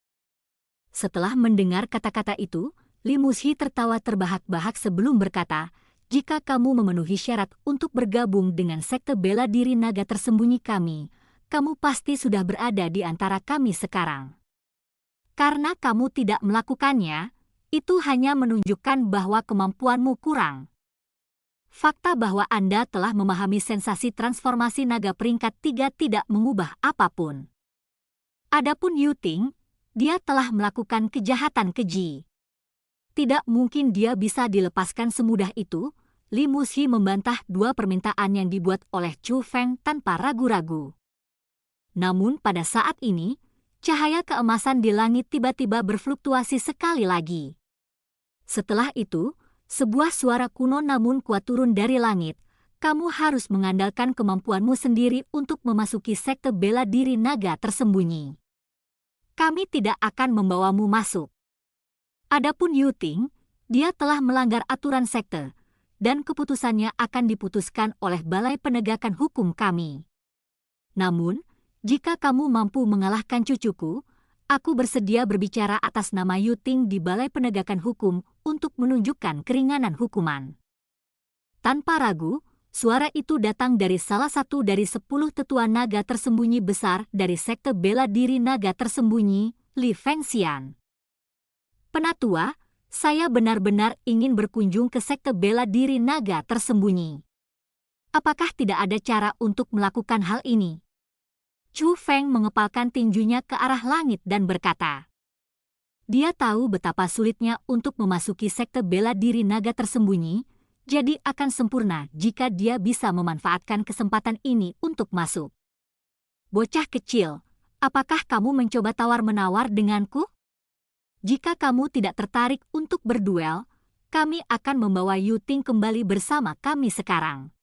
Setelah mendengar kata-kata itu, Li Muzhi tertawa terbahak-bahak sebelum berkata, jika kamu memenuhi syarat untuk bergabung dengan sekte bela diri naga tersembunyi kami, kamu pasti sudah berada di antara kami sekarang. Karena kamu tidak melakukannya, itu hanya menunjukkan bahwa kemampuanmu kurang. Fakta bahwa Anda telah memahami sensasi transformasi naga peringkat 3 tidak mengubah apapun. Adapun Yu Ting, dia telah melakukan kejahatan keji. Tidak mungkin dia bisa dilepaskan semudah itu. Li Muzhi membantah dua permintaan yang dibuat oleh Chu Feng tanpa ragu-ragu. Namun pada saat ini, cahaya keemasan di langit tiba-tiba berfluktuasi sekali lagi. Setelah itu, sebuah suara kuno namun kuat turun dari langit. Kamu harus mengandalkan kemampuanmu sendiri untuk memasuki sekte bela diri naga tersembunyi. Kami tidak akan membawamu masuk. Adapun Yu Ting, dia telah melanggar aturan sekte, dan keputusannya akan diputuskan oleh Balai Penegakan Hukum kami. Namun, jika kamu mampu mengalahkan cucuku, aku bersedia berbicara atas nama Yu Ting di Balai Penegakan Hukum untuk menunjukkan keringanan hukuman. Tanpa ragu, suara itu datang dari salah satu dari 10 tetua naga tersembunyi besar dari sekte bela diri naga tersembunyi, Li Fengxian. Penatua, saya benar-benar ingin berkunjung ke sekte bela diri naga tersembunyi. Apakah tidak ada cara untuk melakukan hal ini? Chu Feng mengepalkan tinjunya ke arah langit dan berkata, dia tahu betapa sulitnya untuk memasuki sekte bela diri naga tersembunyi, jadi akan sempurna jika dia bisa memanfaatkan kesempatan ini untuk masuk. Bocah kecil, apakah kamu mencoba tawar-menawar denganku? Jika kamu tidak tertarik untuk berduel, kami akan membawa Yu Ting kembali bersama kami sekarang.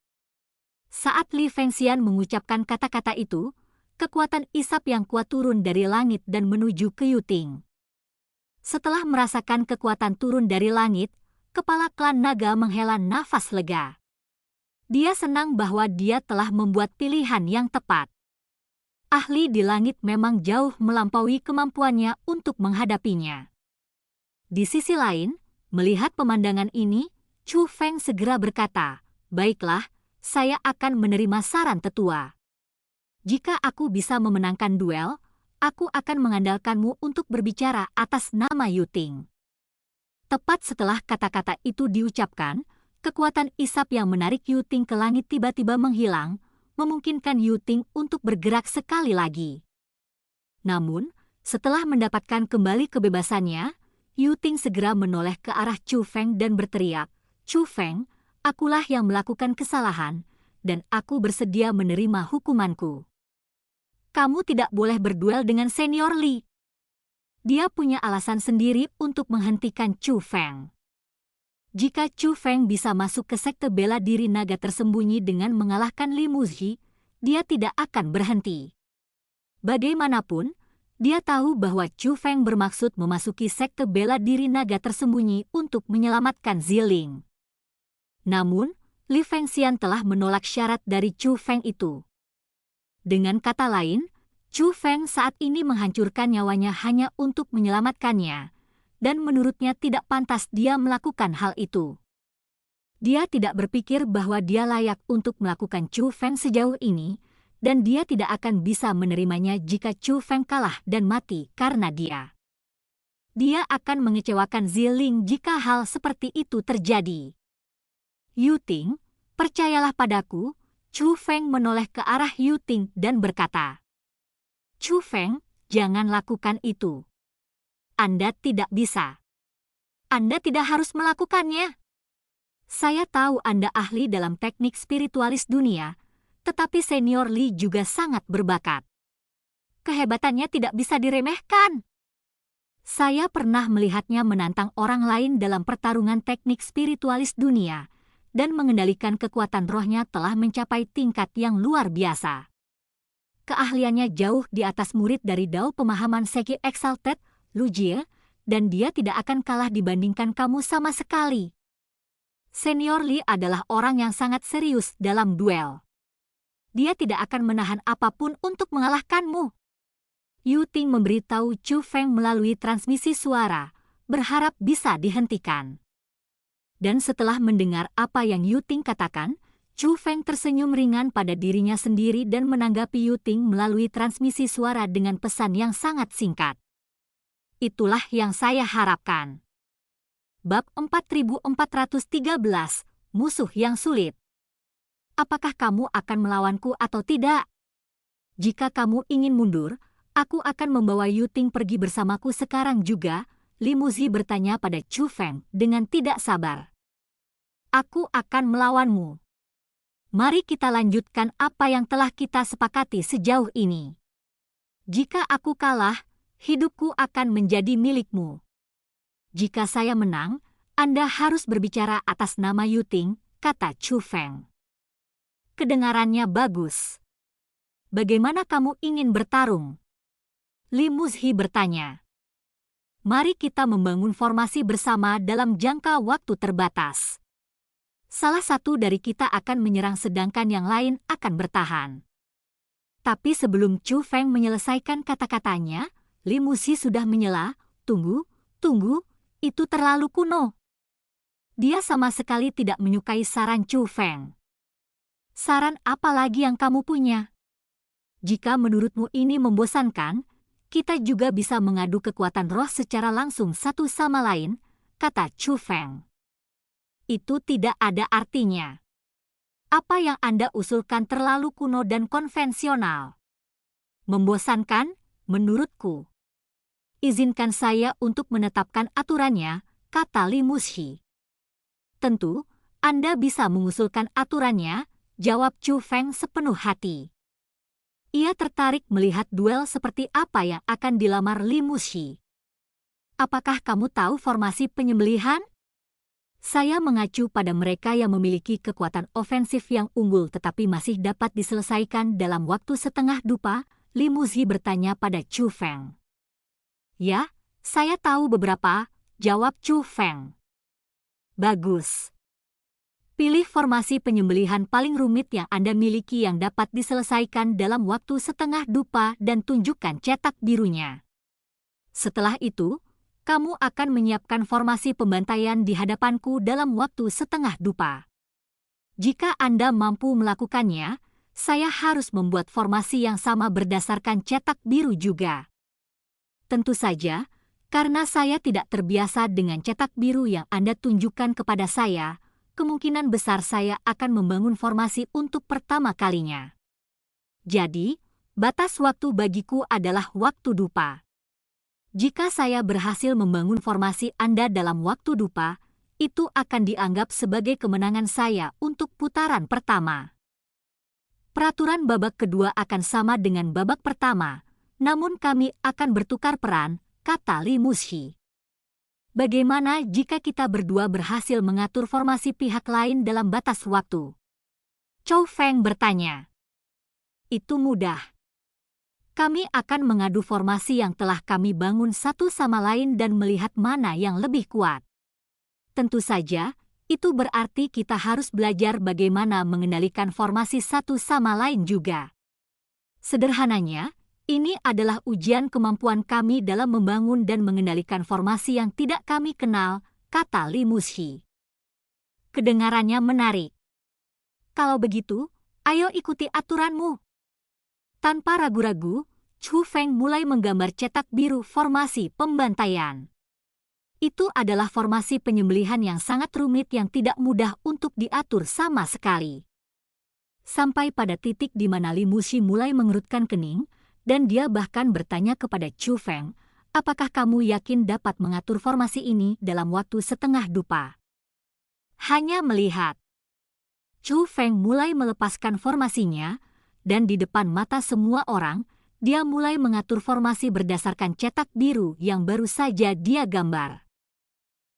Saat Li Fengxian mengucapkan kata-kata itu, kekuatan isap yang kuat turun dari langit dan menuju ke Yu Ting. Setelah merasakan kekuatan turun dari langit, kepala klan naga menghela nafas lega. Dia senang bahwa dia telah membuat pilihan yang tepat. Ahli di langit memang jauh melampaui kemampuannya untuk menghadapinya. Di sisi lain, melihat pemandangan ini, Chu Feng segera berkata, baiklah, saya akan menerima saran tetua. Jika aku bisa memenangkan duel, aku akan mengandalkanmu untuk berbicara atas nama Yu Ting. Tepat setelah kata-kata itu diucapkan, Kekuatan isap yang menarik Yu Ting ke langit tiba-tiba menghilang, memungkinkan Yu Ting untuk bergerak sekali lagi. Namun, setelah mendapatkan kembali kebebasannya, Yu Ting segera menoleh ke arah Chu Feng dan berteriak, "Chu Feng, akulah yang melakukan kesalahan, dan aku bersedia menerima hukumanku. Kamu tidak boleh berduel dengan Senior Li." Dia punya alasan sendiri untuk menghentikan Chu Feng. Jika Chu Feng bisa masuk ke sekte bela diri naga tersembunyi dengan mengalahkan Li Muzhi, dia tidak akan berhenti. Bagaimanapun, dia tahu bahwa Chu Feng bermaksud memasuki sekte bela diri naga tersembunyi untuk menyelamatkan Ziling. Namun, Li Fengxian telah menolak syarat dari Chu Feng itu. Dengan kata lain, Chu Feng saat ini menghancurkan nyawanya hanya untuk menyelamatkannya, dan menurutnya tidak pantas dia melakukan hal itu. Dia tidak berpikir bahwa dia layak untuk melakukan Chu Feng sejauh ini, dan dia tidak akan bisa menerimanya jika Chu Feng kalah dan mati karena dia. Dia akan mengecewakan Ziling jika hal seperti itu terjadi. "Yu Ting, percayalah padaku." Chu Feng menoleh ke arah Yu Ting dan berkata, "Chu Feng, jangan lakukan itu. Anda tidak bisa. Anda tidak harus melakukannya. Saya tahu Anda ahli dalam teknik spiritualis dunia, tetapi Senior Li juga sangat berbakat. Kehebatannya tidak bisa diremehkan. Saya pernah melihatnya menantang orang lain dalam pertarungan teknik spiritualis dunia, dan mengendalikan kekuatan rohnya telah mencapai tingkat yang luar biasa. Keahliannya jauh di atas murid dari Dao Pemahaman Seki Exalted, Lu Jie, dan dia tidak akan kalah dibandingkan kamu sama sekali. Senior Li adalah orang yang sangat serius dalam duel. Dia tidak akan menahan apapun untuk mengalahkanmu." Yu Ting memberitahu Chu Feng melalui transmisi suara, berharap bisa dihentikan. Dan setelah mendengar apa yang Yu Ting katakan, Chu Feng tersenyum ringan pada dirinya sendiri dan menanggapi Yu Ting melalui transmisi suara dengan pesan yang sangat singkat. "Itulah yang saya harapkan." Bab 4413, Musuh yang Sulit. Apakah kamu akan melawanku atau tidak? Jika kamu ingin mundur, aku akan membawa Yu Ting pergi bersamaku sekarang juga, Li Muzhi bertanya pada Chu Feng dengan tidak sabar. "Aku akan melawanmu. Mari kita lanjutkan apa yang telah kita sepakati sejauh ini. Jika aku kalah, hidupku akan menjadi milikmu. Jika saya menang, Anda harus berbicara atas nama Yu Ting," kata Chu Feng. "Kedengarannya bagus. Bagaimana kamu ingin bertarung?" Li Muzhi bertanya. "Mari kita membangun formasi bersama dalam jangka waktu terbatas. Salah satu dari kita akan menyerang sedangkan yang lain akan bertahan." Tapi sebelum Chu Feng menyelesaikan kata-katanya, Li Muzhi sudah menyela, Tunggu, itu terlalu kuno." Dia sama sekali tidak menyukai saran Chu Feng. "Saran apa lagi yang kamu punya? Jika menurutmu ini membosankan, kita juga bisa mengadu kekuatan roh secara langsung satu sama lain," kata Chu Feng. "Itu tidak ada artinya. Apa yang Anda usulkan terlalu kuno dan konvensional. Membosankan, menurutku. Izinkan saya untuk menetapkan aturannya," kata Li Muzhi. "Tentu, Anda bisa mengusulkan aturannya," jawab Chu Feng sepenuh hati. Ia tertarik melihat duel seperti apa yang akan dilamar Li Muzhi. "Apakah kamu tahu formasi penyembelihan? Saya mengacu pada mereka yang memiliki kekuatan ofensif yang unggul tetapi masih dapat diselesaikan dalam waktu setengah dupa," Li Muzhi bertanya pada Chu Feng. "Ya, saya tahu beberapa," jawab Chu Feng. "Bagus. Pilih formasi penyembelihan paling rumit yang Anda miliki yang dapat diselesaikan dalam waktu setengah dupa dan tunjukkan cetak birunya. Setelah itu, kamu akan menyiapkan formasi pembantaian di hadapanku dalam waktu setengah dupa. Jika Anda mampu melakukannya, saya harus membuat formasi yang sama berdasarkan cetak biru juga. Tentu saja, karena saya tidak terbiasa dengan cetak biru yang Anda tunjukkan kepada saya, kemungkinan besar saya akan membangun formasi untuk pertama kalinya. Jadi, batas waktu bagiku adalah waktu dupa. Jika saya berhasil membangun formasi Anda dalam waktu dupa, itu akan dianggap sebagai kemenangan saya untuk putaran pertama. Peraturan babak kedua akan sama dengan babak pertama, namun kami akan bertukar peran, kata Li Mushi. Bagaimana jika kita berdua berhasil mengatur formasi pihak lain dalam batas waktu? Chou Feng bertanya. Itu mudah. Kami akan mengadu formasi yang telah kami bangun satu sama lain dan melihat mana yang lebih kuat. Tentu saja, itu berarti kita harus belajar bagaimana mengendalikan formasi satu sama lain juga. Sederhananya, ini adalah ujian kemampuan kami dalam membangun dan mengendalikan formasi yang tidak kami kenal, kata Li Mushi. Kedengarannya menarik. Kalau begitu, ayo ikuti aturanmu. Tanpa ragu-ragu, Chou Feng mulai menggambar cetak biru formasi pembantaian. Itu adalah formasi penyembelihan yang sangat rumit yang tidak mudah untuk diatur sama sekali. Sampai pada titik di mana Li Mushi mulai mengerutkan kening, dan dia bahkan bertanya kepada Chou Feng, apakah kamu yakin dapat mengatur formasi ini dalam waktu setengah dupa? Hanya melihat. Chou Feng mulai melepaskan formasinya, dan di depan mata semua orang, dia mulai mengatur formasi berdasarkan cetak biru yang baru saja dia gambar.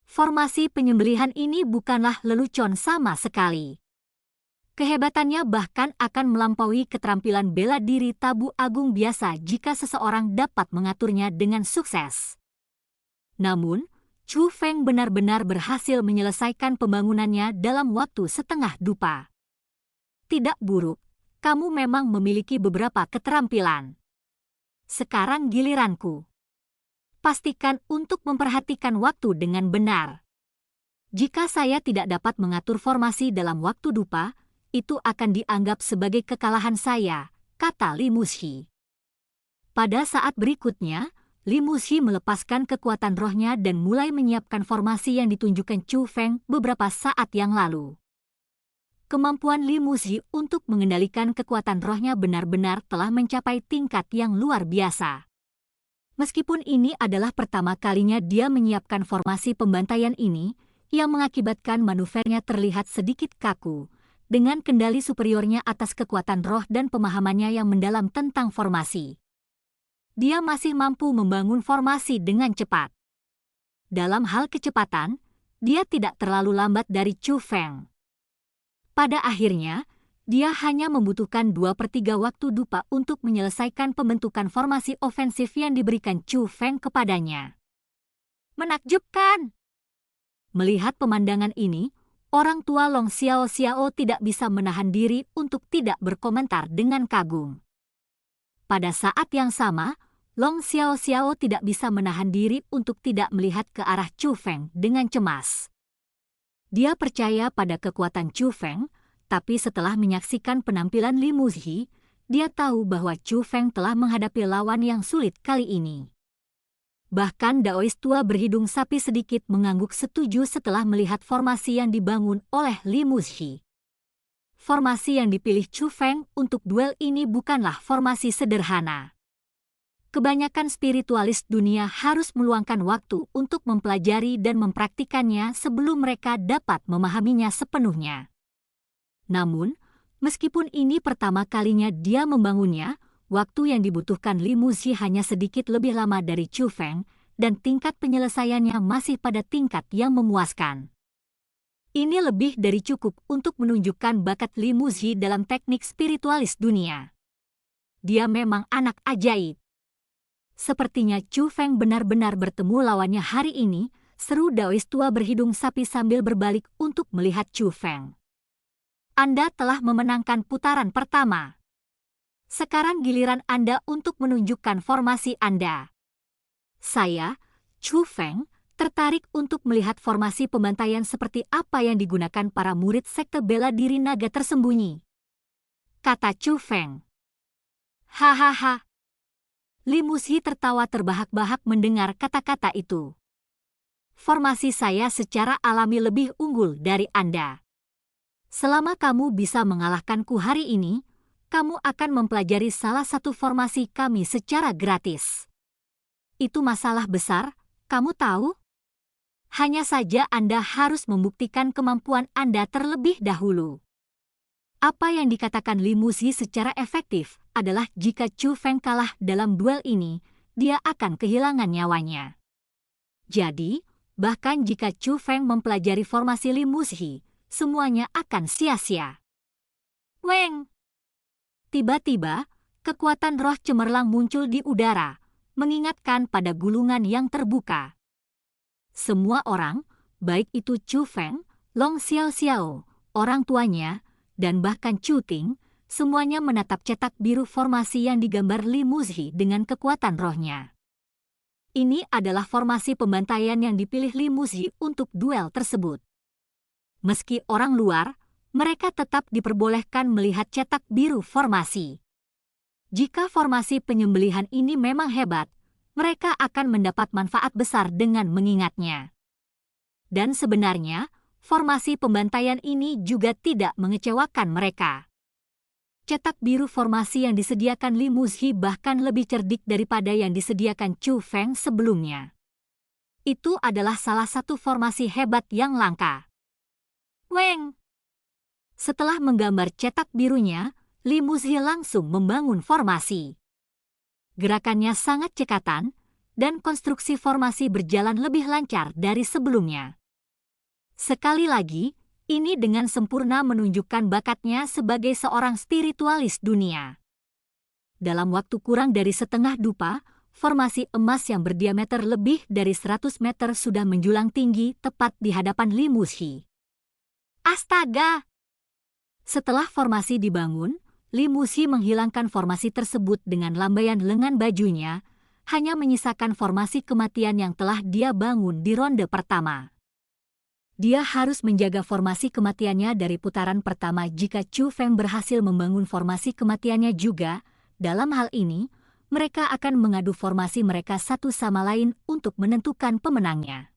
Formasi penyembelihan ini bukanlah lelucon sama sekali. Kehebatannya bahkan akan melampaui keterampilan bela diri tabu agung biasa jika seseorang dapat mengaturnya dengan sukses. Namun, Chou Feng benar-benar berhasil menyelesaikan pembangunannya dalam waktu setengah dupa. Tidak buruk, kamu memang memiliki beberapa keterampilan. Sekarang giliranku. Pastikan untuk memperhatikan waktu dengan benar. Jika saya tidak dapat mengatur formasi dalam waktu dupa, itu akan dianggap sebagai kekalahan saya, kata Li Mushi. Pada saat berikutnya, Li Mushi melepaskan kekuatan rohnya dan mulai menyiapkan formasi yang ditunjukkan Chou Feng beberapa saat yang lalu. Kemampuan Li Mushi untuk mengendalikan kekuatan rohnya benar-benar telah mencapai tingkat yang luar biasa. Meskipun ini adalah pertama kalinya dia menyiapkan formasi pembantaian ini, yang mengakibatkan manuvernya terlihat sedikit kaku, dengan kendali superiornya atas kekuatan roh dan pemahamannya yang mendalam tentang formasi. Dia masih mampu membangun formasi dengan cepat. Dalam hal kecepatan, dia tidak terlalu lambat dari Chou Feng. Pada akhirnya, dia hanya membutuhkan 2/3 waktu dupa untuk menyelesaikan pembentukan formasi ofensif yang diberikan Chou Feng kepadanya. Menakjubkan! Melihat pemandangan ini, orang tua Long Xiao tidak bisa menahan diri untuk tidak berkomentar dengan kagum. Pada saat yang sama, Long Xiao tidak bisa menahan diri untuk tidak melihat ke arah Chou Feng dengan cemas. Dia percaya pada kekuatan Chou Feng, tapi setelah menyaksikan penampilan Li Mushi, dia tahu bahwa Chou Feng telah menghadapi lawan yang sulit kali ini. Bahkan Daois tua berhidung sapi sedikit mengangguk setuju setelah melihat formasi yang dibangun oleh Li Mushi. Formasi yang dipilih Chou Feng untuk duel ini bukanlah formasi sederhana. Kebanyakan spiritualis dunia harus meluangkan waktu untuk mempelajari dan mempraktikannya sebelum mereka dapat memahaminya sepenuhnya. Namun, meskipun ini pertama kalinya dia membangunnya, waktu yang dibutuhkan Li Mushi hanya sedikit lebih lama dari Chou Feng, dan tingkat penyelesaiannya masih pada tingkat yang memuaskan. Ini lebih dari cukup untuk menunjukkan bakat Li Mushi dalam teknik spiritualis dunia. Dia memang anak ajaib. Sepertinya Chou Feng benar-benar bertemu lawannya hari ini, seru Daois tua berhidung sapi sambil berbalik untuk melihat Chou Feng. Anda telah memenangkan putaran pertama. Sekarang giliran Anda untuk menunjukkan formasi Anda. Saya, Chou Feng, tertarik untuk melihat formasi pembantaian seperti apa yang digunakan para murid sekte bela diri naga tersembunyi, kata Chou Feng. Hahaha. Li Mushi tertawa terbahak-bahak mendengar kata-kata itu. Formasi saya secara alami lebih unggul dari Anda. Selama kamu bisa mengalahkanku hari ini, kamu akan mempelajari salah satu formasi kami secara gratis. Itu masalah besar, kamu tahu? Hanya saja Anda harus membuktikan kemampuan Anda terlebih dahulu. Apa yang dikatakan Li Muzi secara efektif adalah jika Chu Feng kalah dalam duel ini, dia akan kehilangan nyawanya. Jadi, bahkan jika Chu Feng mempelajari formasi Li Muzi, semuanya akan sia-sia. Weng! Tiba-tiba, kekuatan roh cemerlang muncul di udara, mengingatkan pada gulungan yang terbuka. Semua orang, baik itu Chu Feng, Long Xiaoxiao, orang tuanya, dan bahkan Chu Ting, semuanya menatap cetak biru formasi yang digambar Li Muzi dengan kekuatan rohnya. Ini adalah formasi pembantaian yang dipilih Li Muzi untuk duel tersebut. Meski orang luar, mereka tetap diperbolehkan melihat cetak biru formasi. Jika formasi penyembelihan ini memang hebat, mereka akan mendapat manfaat besar dengan mengingatnya. Dan sebenarnya, formasi pembantaian ini juga tidak mengecewakan mereka. Cetak biru formasi yang disediakan Li Muzi bahkan lebih cerdik daripada yang disediakan Chu Feng sebelumnya. Itu adalah salah satu formasi hebat yang langka. Weng! Setelah menggambar cetak birunya, Li Muzi langsung membangun formasi. Gerakannya sangat cekatan, dan konstruksi formasi berjalan lebih lancar dari sebelumnya. Sekali lagi, ini dengan sempurna menunjukkan bakatnya sebagai seorang spiritualis dunia. Dalam waktu kurang dari setengah dupa, formasi emas yang berdiameter lebih dari 100 meter sudah menjulang tinggi tepat di hadapan Li Muzi. Astaga! Setelah formasi dibangun, Li Muzi menghilangkan formasi tersebut dengan lambaian lengan bajunya, hanya menyisakan formasi kematian yang telah dia bangun di ronde pertama. Dia harus menjaga formasi kematiannya dari putaran pertama jika Chu Feng berhasil membangun formasi kematiannya juga. Dalam hal ini, mereka akan mengadu formasi mereka satu sama lain untuk menentukan pemenangnya.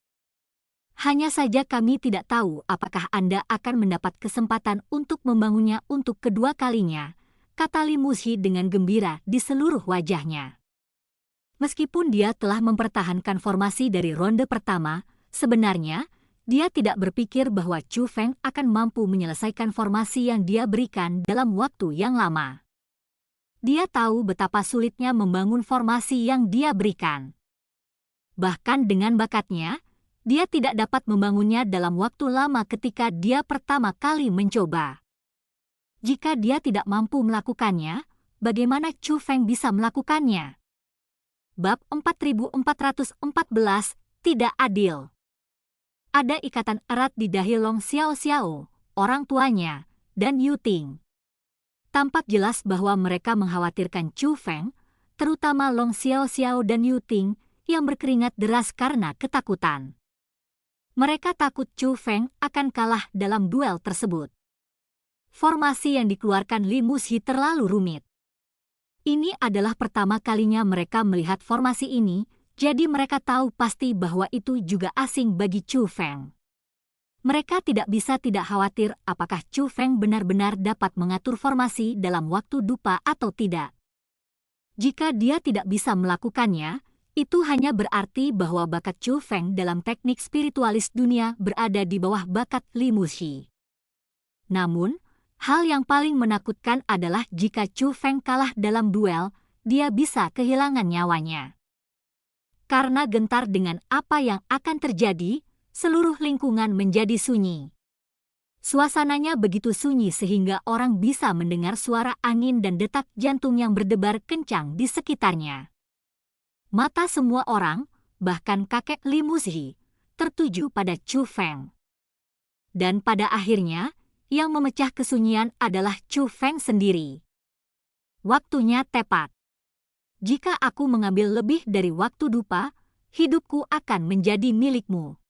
Hanya saja kami tidak tahu apakah Anda akan mendapat kesempatan untuk membangunnya untuk kedua kalinya, kata Li Muzi dengan gembira di seluruh wajahnya. Meskipun dia telah mempertahankan formasi dari ronde pertama, sebenarnya dia tidak berpikir bahwa Chu Feng akan mampu menyelesaikan formasi yang dia berikan dalam waktu yang lama. Dia tahu betapa sulitnya membangun formasi yang dia berikan. Bahkan dengan bakatnya, dia tidak dapat membangunnya dalam waktu lama ketika dia pertama kali mencoba. Jika dia tidak mampu melakukannya, bagaimana Chu Feng bisa melakukannya? Bab 4414 Tidak Adil. Ada ikatan erat di dahi Long Xiaoxiao, orang tuanya, dan Yu Ting. Tampak jelas bahwa mereka mengkhawatirkan Chu Feng, terutama Long Xiaoxiao dan Yu Ting, yang berkeringat deras karena ketakutan. Mereka takut Chu Feng akan kalah dalam duel tersebut. Formasi yang dikeluarkan Li Muzi terlalu rumit. Ini adalah pertama kalinya mereka melihat formasi ini, jadi mereka tahu pasti bahwa itu juga asing bagi Chu Feng. Mereka tidak bisa tidak khawatir apakah Chu Feng benar-benar dapat mengatur formasi dalam waktu dupa atau tidak. Jika dia tidak bisa melakukannya, itu hanya berarti bahwa bakat Chu Feng dalam teknik spiritualis dunia berada di bawah bakat Li Muzi. Namun, hal yang paling menakutkan adalah jika Chu Feng kalah dalam duel, dia bisa kehilangan nyawanya. Karena gentar dengan apa yang akan terjadi, seluruh lingkungan menjadi sunyi. Suasananya begitu sunyi sehingga orang bisa mendengar suara angin dan detak jantung yang berdebar kencang di sekitarnya. Mata semua orang, bahkan kakek Li Muzi, tertuju pada Chu Feng. Dan pada akhirnya, yang memecah kesunyian adalah Chu Feng sendiri. Waktunya tepat. Jika aku mengambil lebih dari waktu dupa, hidupku akan menjadi milikmu.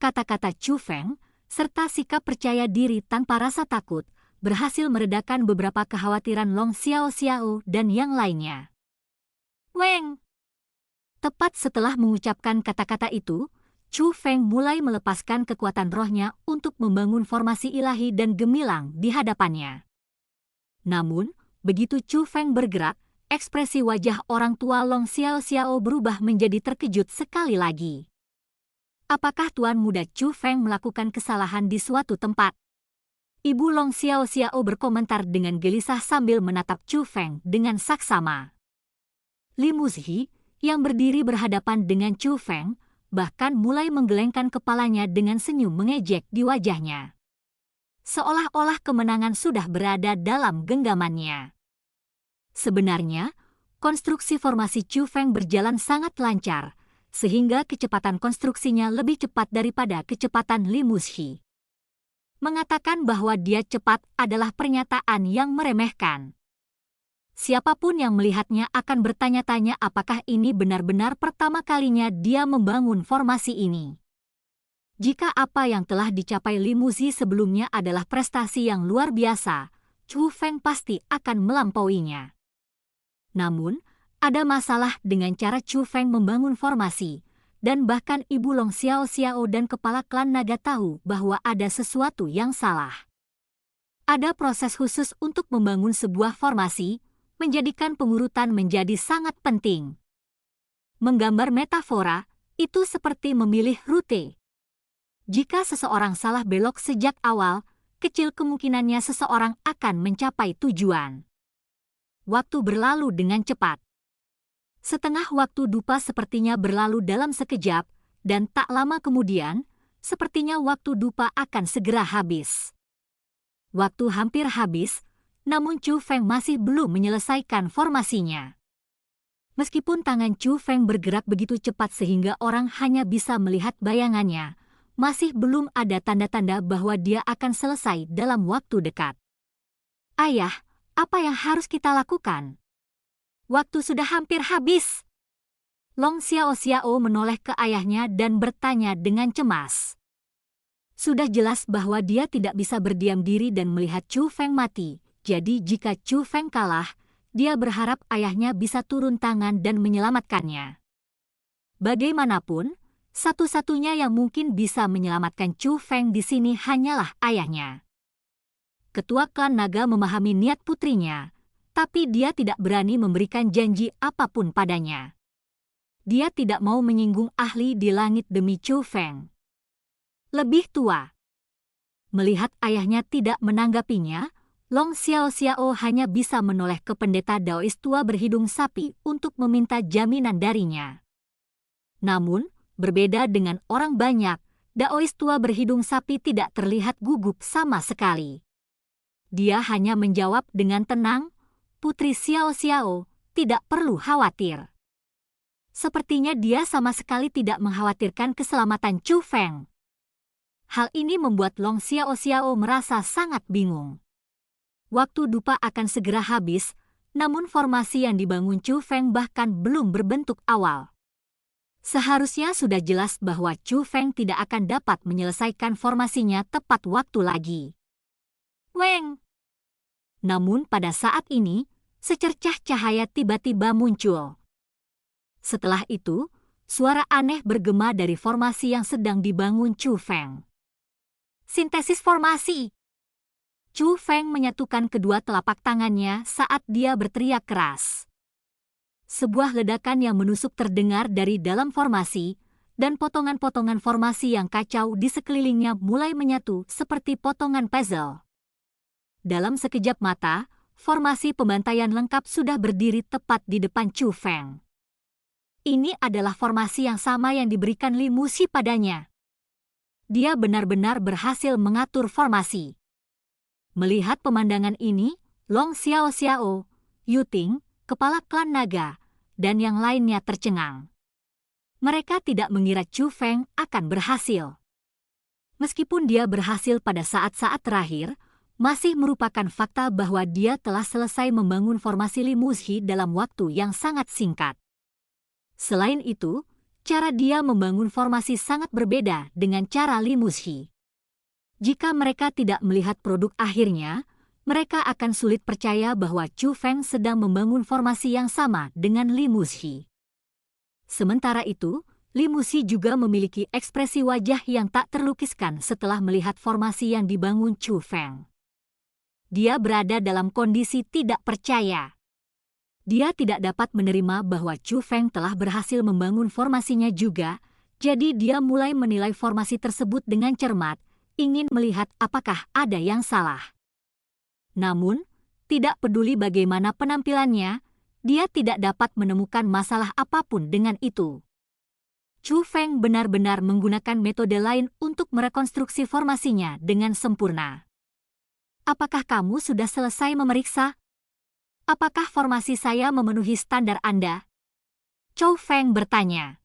Kata-kata Chu Feng, serta sikap percaya diri tanpa rasa takut, berhasil meredakan beberapa kekhawatiran Long Xiaoxiao dan yang lainnya. Weng! Tepat setelah mengucapkan kata-kata itu, Chu Feng mulai melepaskan kekuatan rohnya untuk membangun formasi ilahi dan gemilang di hadapannya. Namun, begitu Chu Feng bergerak, ekspresi wajah orang tua Long Xiaoxiao berubah menjadi terkejut sekali lagi. Apakah tuan muda Chu Feng melakukan kesalahan di suatu tempat? Ibu Long Xiaoxiao berkomentar dengan gelisah sambil menatap Chu Feng dengan saksama. Li Muzhi, yang berdiri berhadapan dengan Chu Feng, bahkan mulai menggelengkan kepalanya dengan senyum mengejek di wajahnya. Seolah-olah kemenangan sudah berada dalam genggamannya. Sebenarnya, konstruksi formasi Chu Feng berjalan sangat lancar, sehingga kecepatan konstruksinya lebih cepat daripada kecepatan Li Muzhi. Mengatakan bahwa dia cepat adalah pernyataan yang meremehkan. Siapapun yang melihatnya akan bertanya-tanya apakah ini benar-benar pertama kalinya dia membangun formasi ini. Jika apa yang telah dicapai Li Muzhi sebelumnya adalah prestasi yang luar biasa, Chu Feng pasti akan melampauinya. Namun, ada masalah dengan cara Chu Feng membangun formasi, dan bahkan Ibu Long Xiaoxiao dan kepala klan naga tahu bahwa ada sesuatu yang salah. Ada proses khusus untuk membangun sebuah formasi, menjadikan pengurutan menjadi sangat penting. Menggambar metafora, itu seperti memilih rute. Jika seseorang salah belok sejak awal, kecil kemungkinannya seseorang akan mencapai tujuan. Waktu berlalu dengan cepat. Setengah waktu dupa sepertinya berlalu dalam sekejap, dan tak lama kemudian, sepertinya waktu dupa akan segera habis. Waktu hampir habis, namun Chu Feng masih belum menyelesaikan formasinya. Meskipun tangan Chu Feng bergerak begitu cepat sehingga orang hanya bisa melihat bayangannya, masih belum ada tanda-tanda bahwa dia akan selesai dalam waktu dekat. Ayah, apa yang harus kita lakukan? Waktu sudah hampir habis. Long Xiaoxiao menoleh ke ayahnya dan bertanya dengan cemas. Sudah jelas bahwa dia tidak bisa berdiam diri dan melihat Chu Feng mati. Jadi jika Chu Feng kalah, dia berharap ayahnya bisa turun tangan dan menyelamatkannya. Bagaimanapun, satu-satunya yang mungkin bisa menyelamatkan Chu Feng di sini hanyalah ayahnya. Ketua klan naga memahami niat putrinya, tapi dia tidak berani memberikan janji apapun padanya. Dia tidak mau menyinggung ahli di langit demi Chu Feng. Lebih tua. Melihat ayahnya tidak menanggapinya, Long Xiaoxiao hanya bisa menoleh ke pendeta Daois tua berhidung sapi untuk meminta jaminan darinya. Namun, berbeda dengan orang banyak, Daois tua berhidung sapi tidak terlihat gugup sama sekali. Dia hanya menjawab dengan tenang, "Putri Xiaoxiao, tidak perlu khawatir." Sepertinya dia sama sekali tidak mengkhawatirkan keselamatan Chu Feng. Hal ini membuat Long Xiaoxiao merasa sangat bingung. Waktu dupa akan segera habis, namun formasi yang dibangun Chu Feng bahkan belum berbentuk awal. Seharusnya sudah jelas bahwa Chu Feng tidak akan dapat menyelesaikan formasinya tepat waktu lagi. Weng! Namun pada saat ini, secercah cahaya tiba-tiba muncul. Setelah itu, suara aneh bergema dari formasi yang sedang dibangun Chu Feng. Sintesis formasi! Chu Feng menyatukan kedua telapak tangannya saat dia berteriak keras. Sebuah ledakan yang menusuk terdengar dari dalam formasi, dan potongan-potongan formasi yang kacau di sekelilingnya mulai menyatu seperti potongan puzzle. Dalam sekejap mata, formasi pembantaian lengkap sudah berdiri tepat di depan Chu Feng. Ini adalah formasi yang sama yang diberikan Li Muzhi padanya. Dia benar-benar berhasil mengatur formasi. Melihat pemandangan ini, Long Xiaoxiao, Yuting, kepala klan naga, dan yang lainnya tercengang. Mereka tidak mengira Chu Feng akan berhasil. Meskipun dia berhasil pada saat-saat terakhir, masih merupakan fakta bahwa dia telah selesai membangun formasi Li Muzhi dalam waktu yang sangat singkat. Selain itu, cara dia membangun formasi sangat berbeda dengan cara Li Muzhi. Jika mereka tidak melihat produk akhirnya, mereka akan sulit percaya bahwa Chu Feng sedang membangun formasi yang sama dengan Li Muzhi. Sementara itu, Li Muxi juga memiliki ekspresi wajah yang tak terlukiskan setelah melihat formasi yang dibangun Chu Feng. Dia berada dalam kondisi tidak percaya. Dia tidak dapat menerima bahwa Chu Feng telah berhasil membangun formasinya juga, jadi dia mulai menilai formasi tersebut dengan cermat, ingin melihat apakah ada yang salah. Namun, tidak peduli bagaimana penampilannya, dia tidak dapat menemukan masalah apapun dengan itu. Chu Feng benar-benar menggunakan metode lain untuk merekonstruksi formasinya dengan sempurna. Apakah kamu sudah selesai memeriksa? Apakah formasi saya memenuhi standar Anda? Chu Feng bertanya.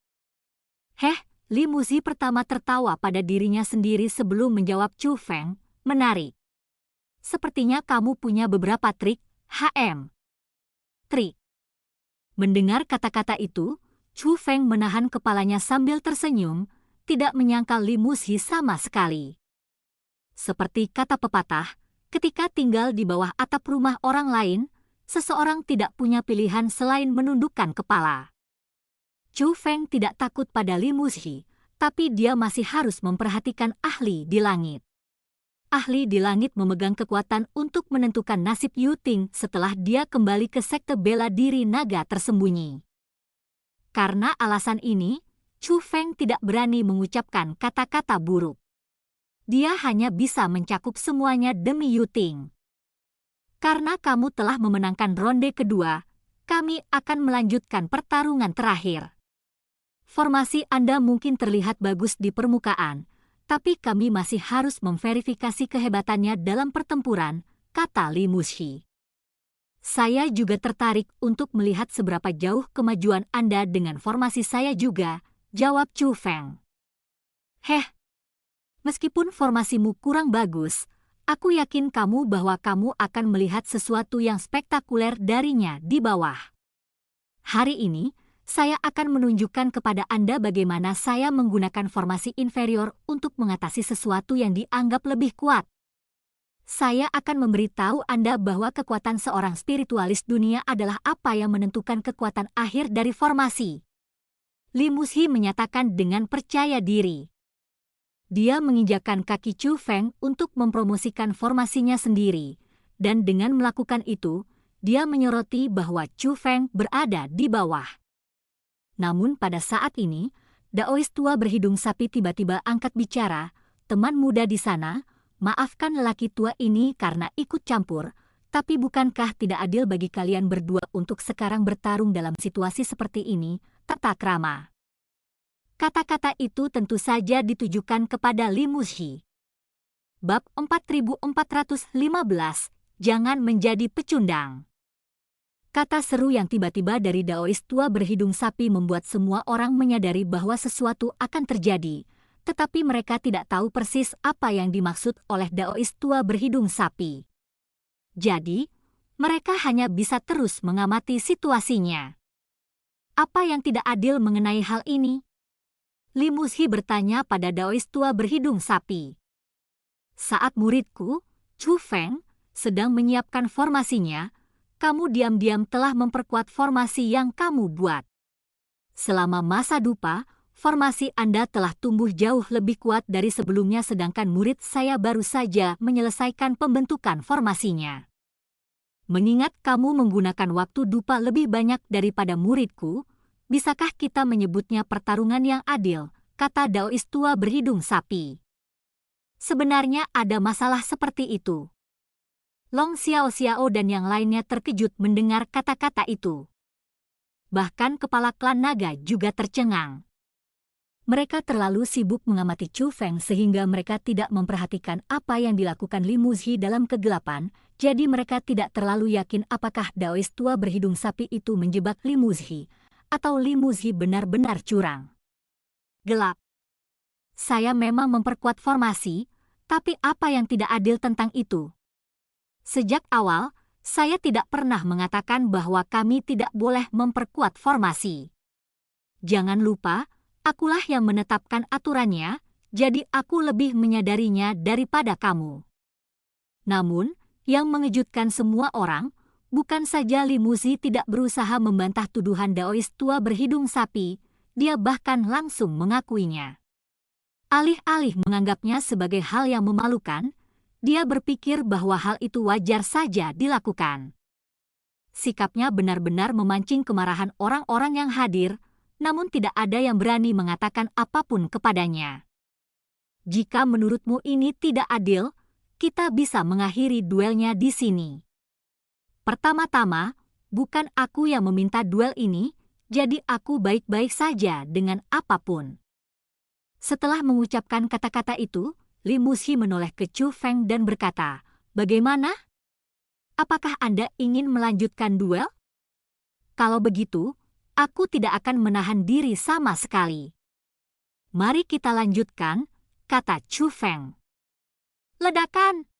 Li Muxi pertama tertawa pada dirinya sendiri sebelum menjawab Chu Feng, menarik. Sepertinya kamu punya beberapa trik, HM. Trik. Mendengar kata-kata itu, Chu Feng menahan kepalanya sambil tersenyum, tidak menyangka Li Muxi sama sekali. Seperti kata pepatah, ketika tinggal di bawah atap rumah orang lain, seseorang tidak punya pilihan selain menundukkan kepala. Chu Feng tidak takut pada Li Muxi, tapi dia masih harus memperhatikan ahli di langit. Ahli di langit memegang kekuatan untuk menentukan nasib Yu Ting setelah dia kembali ke sekte bela diri naga tersembunyi. Karena alasan ini, Chu Feng tidak berani mengucapkan kata-kata buruk. Dia hanya bisa mencakup semuanya demi Yu Ting. Karena kamu telah memenangkan ronde kedua, kami akan melanjutkan pertarungan terakhir. Formasi Anda mungkin terlihat bagus di permukaan, tapi kami masih harus memverifikasi kehebatannya dalam pertempuran, kata Li Muxi. Saya juga tertarik untuk melihat seberapa jauh kemajuan Anda dengan formasi saya juga, jawab Chu Feng. Meskipun formasimu kurang bagus, aku yakin kamu bahwa kamu akan melihat sesuatu yang spektakuler darinya di bawah. Hari ini, saya akan menunjukkan kepada Anda bagaimana saya menggunakan formasi inferior untuk mengatasi sesuatu yang dianggap lebih kuat. Saya akan memberitahu Anda bahwa kekuatan seorang spiritualis dunia adalah apa yang menentukan kekuatan akhir dari formasi. Li Muxi menyatakan dengan percaya diri. Dia menginjakkan kaki Chu Feng untuk mempromosikan formasinya sendiri, dan dengan melakukan itu, dia menyoroti bahwa Chu Feng berada di bawah. Namun pada saat ini, Daois tua berhidung sapi tiba-tiba angkat bicara, teman muda di sana, maafkan lelaki tua ini karena ikut campur, tapi bukankah tidak adil bagi kalian berdua untuk sekarang bertarung dalam situasi seperti ini, tata krama? Kata-kata itu tentu saja ditujukan kepada Li Muxi. Bab 4415, Jangan menjadi pecundang. Kata seru yang tiba-tiba dari Daois tua berhidung sapi membuat semua orang menyadari bahwa sesuatu akan terjadi, tetapi mereka tidak tahu persis apa yang dimaksud oleh Daois tua berhidung sapi. Jadi, mereka hanya bisa terus mengamati situasinya. Apa yang tidak adil mengenai hal ini? Li Muxi bertanya pada Daois tua berhidung sapi. Saat muridku, Chu Feng, sedang menyiapkan formasinya, kamu diam-diam telah memperkuat formasi yang kamu buat. Selama masa dupa, formasi Anda telah tumbuh jauh lebih kuat dari sebelumnya sedangkan murid saya baru saja menyelesaikan pembentukan formasinya. Mengingat kamu menggunakan waktu dupa lebih banyak daripada muridku, bisakah kita menyebutnya pertarungan yang adil, kata Daois tua berhidung sapi. Sebenarnya ada masalah seperti itu. Long Xiao Xiao dan yang lainnya terkejut mendengar kata-kata itu. Bahkan kepala klan naga juga tercengang. Mereka terlalu sibuk mengamati Chu Feng sehingga mereka tidak memperhatikan apa yang dilakukan Li Muxi dalam kegelapan, jadi mereka tidak terlalu yakin apakah Daois tua berhidung sapi itu menjebak Li Muxi, atau Li Muxi benar-benar curang. Gelap. Saya memang memperkuat formasi, tapi apa yang tidak adil tentang itu? Sejak awal, saya tidak pernah mengatakan bahwa kami tidak boleh memperkuat formasi. Jangan lupa, akulah yang menetapkan aturannya, jadi aku lebih menyadarinya daripada kamu. Namun, yang mengejutkan semua orang, bukan saja Li Muxi tidak berusaha membantah tuduhan Daois tua berhidung sapi, dia bahkan langsung mengakuinya. Alih-alih menganggapnya sebagai hal yang memalukan, dia berpikir bahwa hal itu wajar saja dilakukan. Sikapnya benar-benar memancing kemarahan orang-orang yang hadir, namun tidak ada yang berani mengatakan apapun kepadanya. Jika menurutmu ini tidak adil, kita bisa mengakhiri duelnya di sini. Pertama-tama, bukan aku yang meminta duel ini, jadi aku baik-baik saja dengan apapun. Setelah mengucapkan kata-kata itu, Li Muxi menoleh ke Chu Feng dan berkata, "Bagaimana? Apakah Anda ingin melanjutkan duel? Kalau begitu, aku tidak akan menahan diri sama sekali." "Mari kita lanjutkan," kata Chu Feng. Ledakan!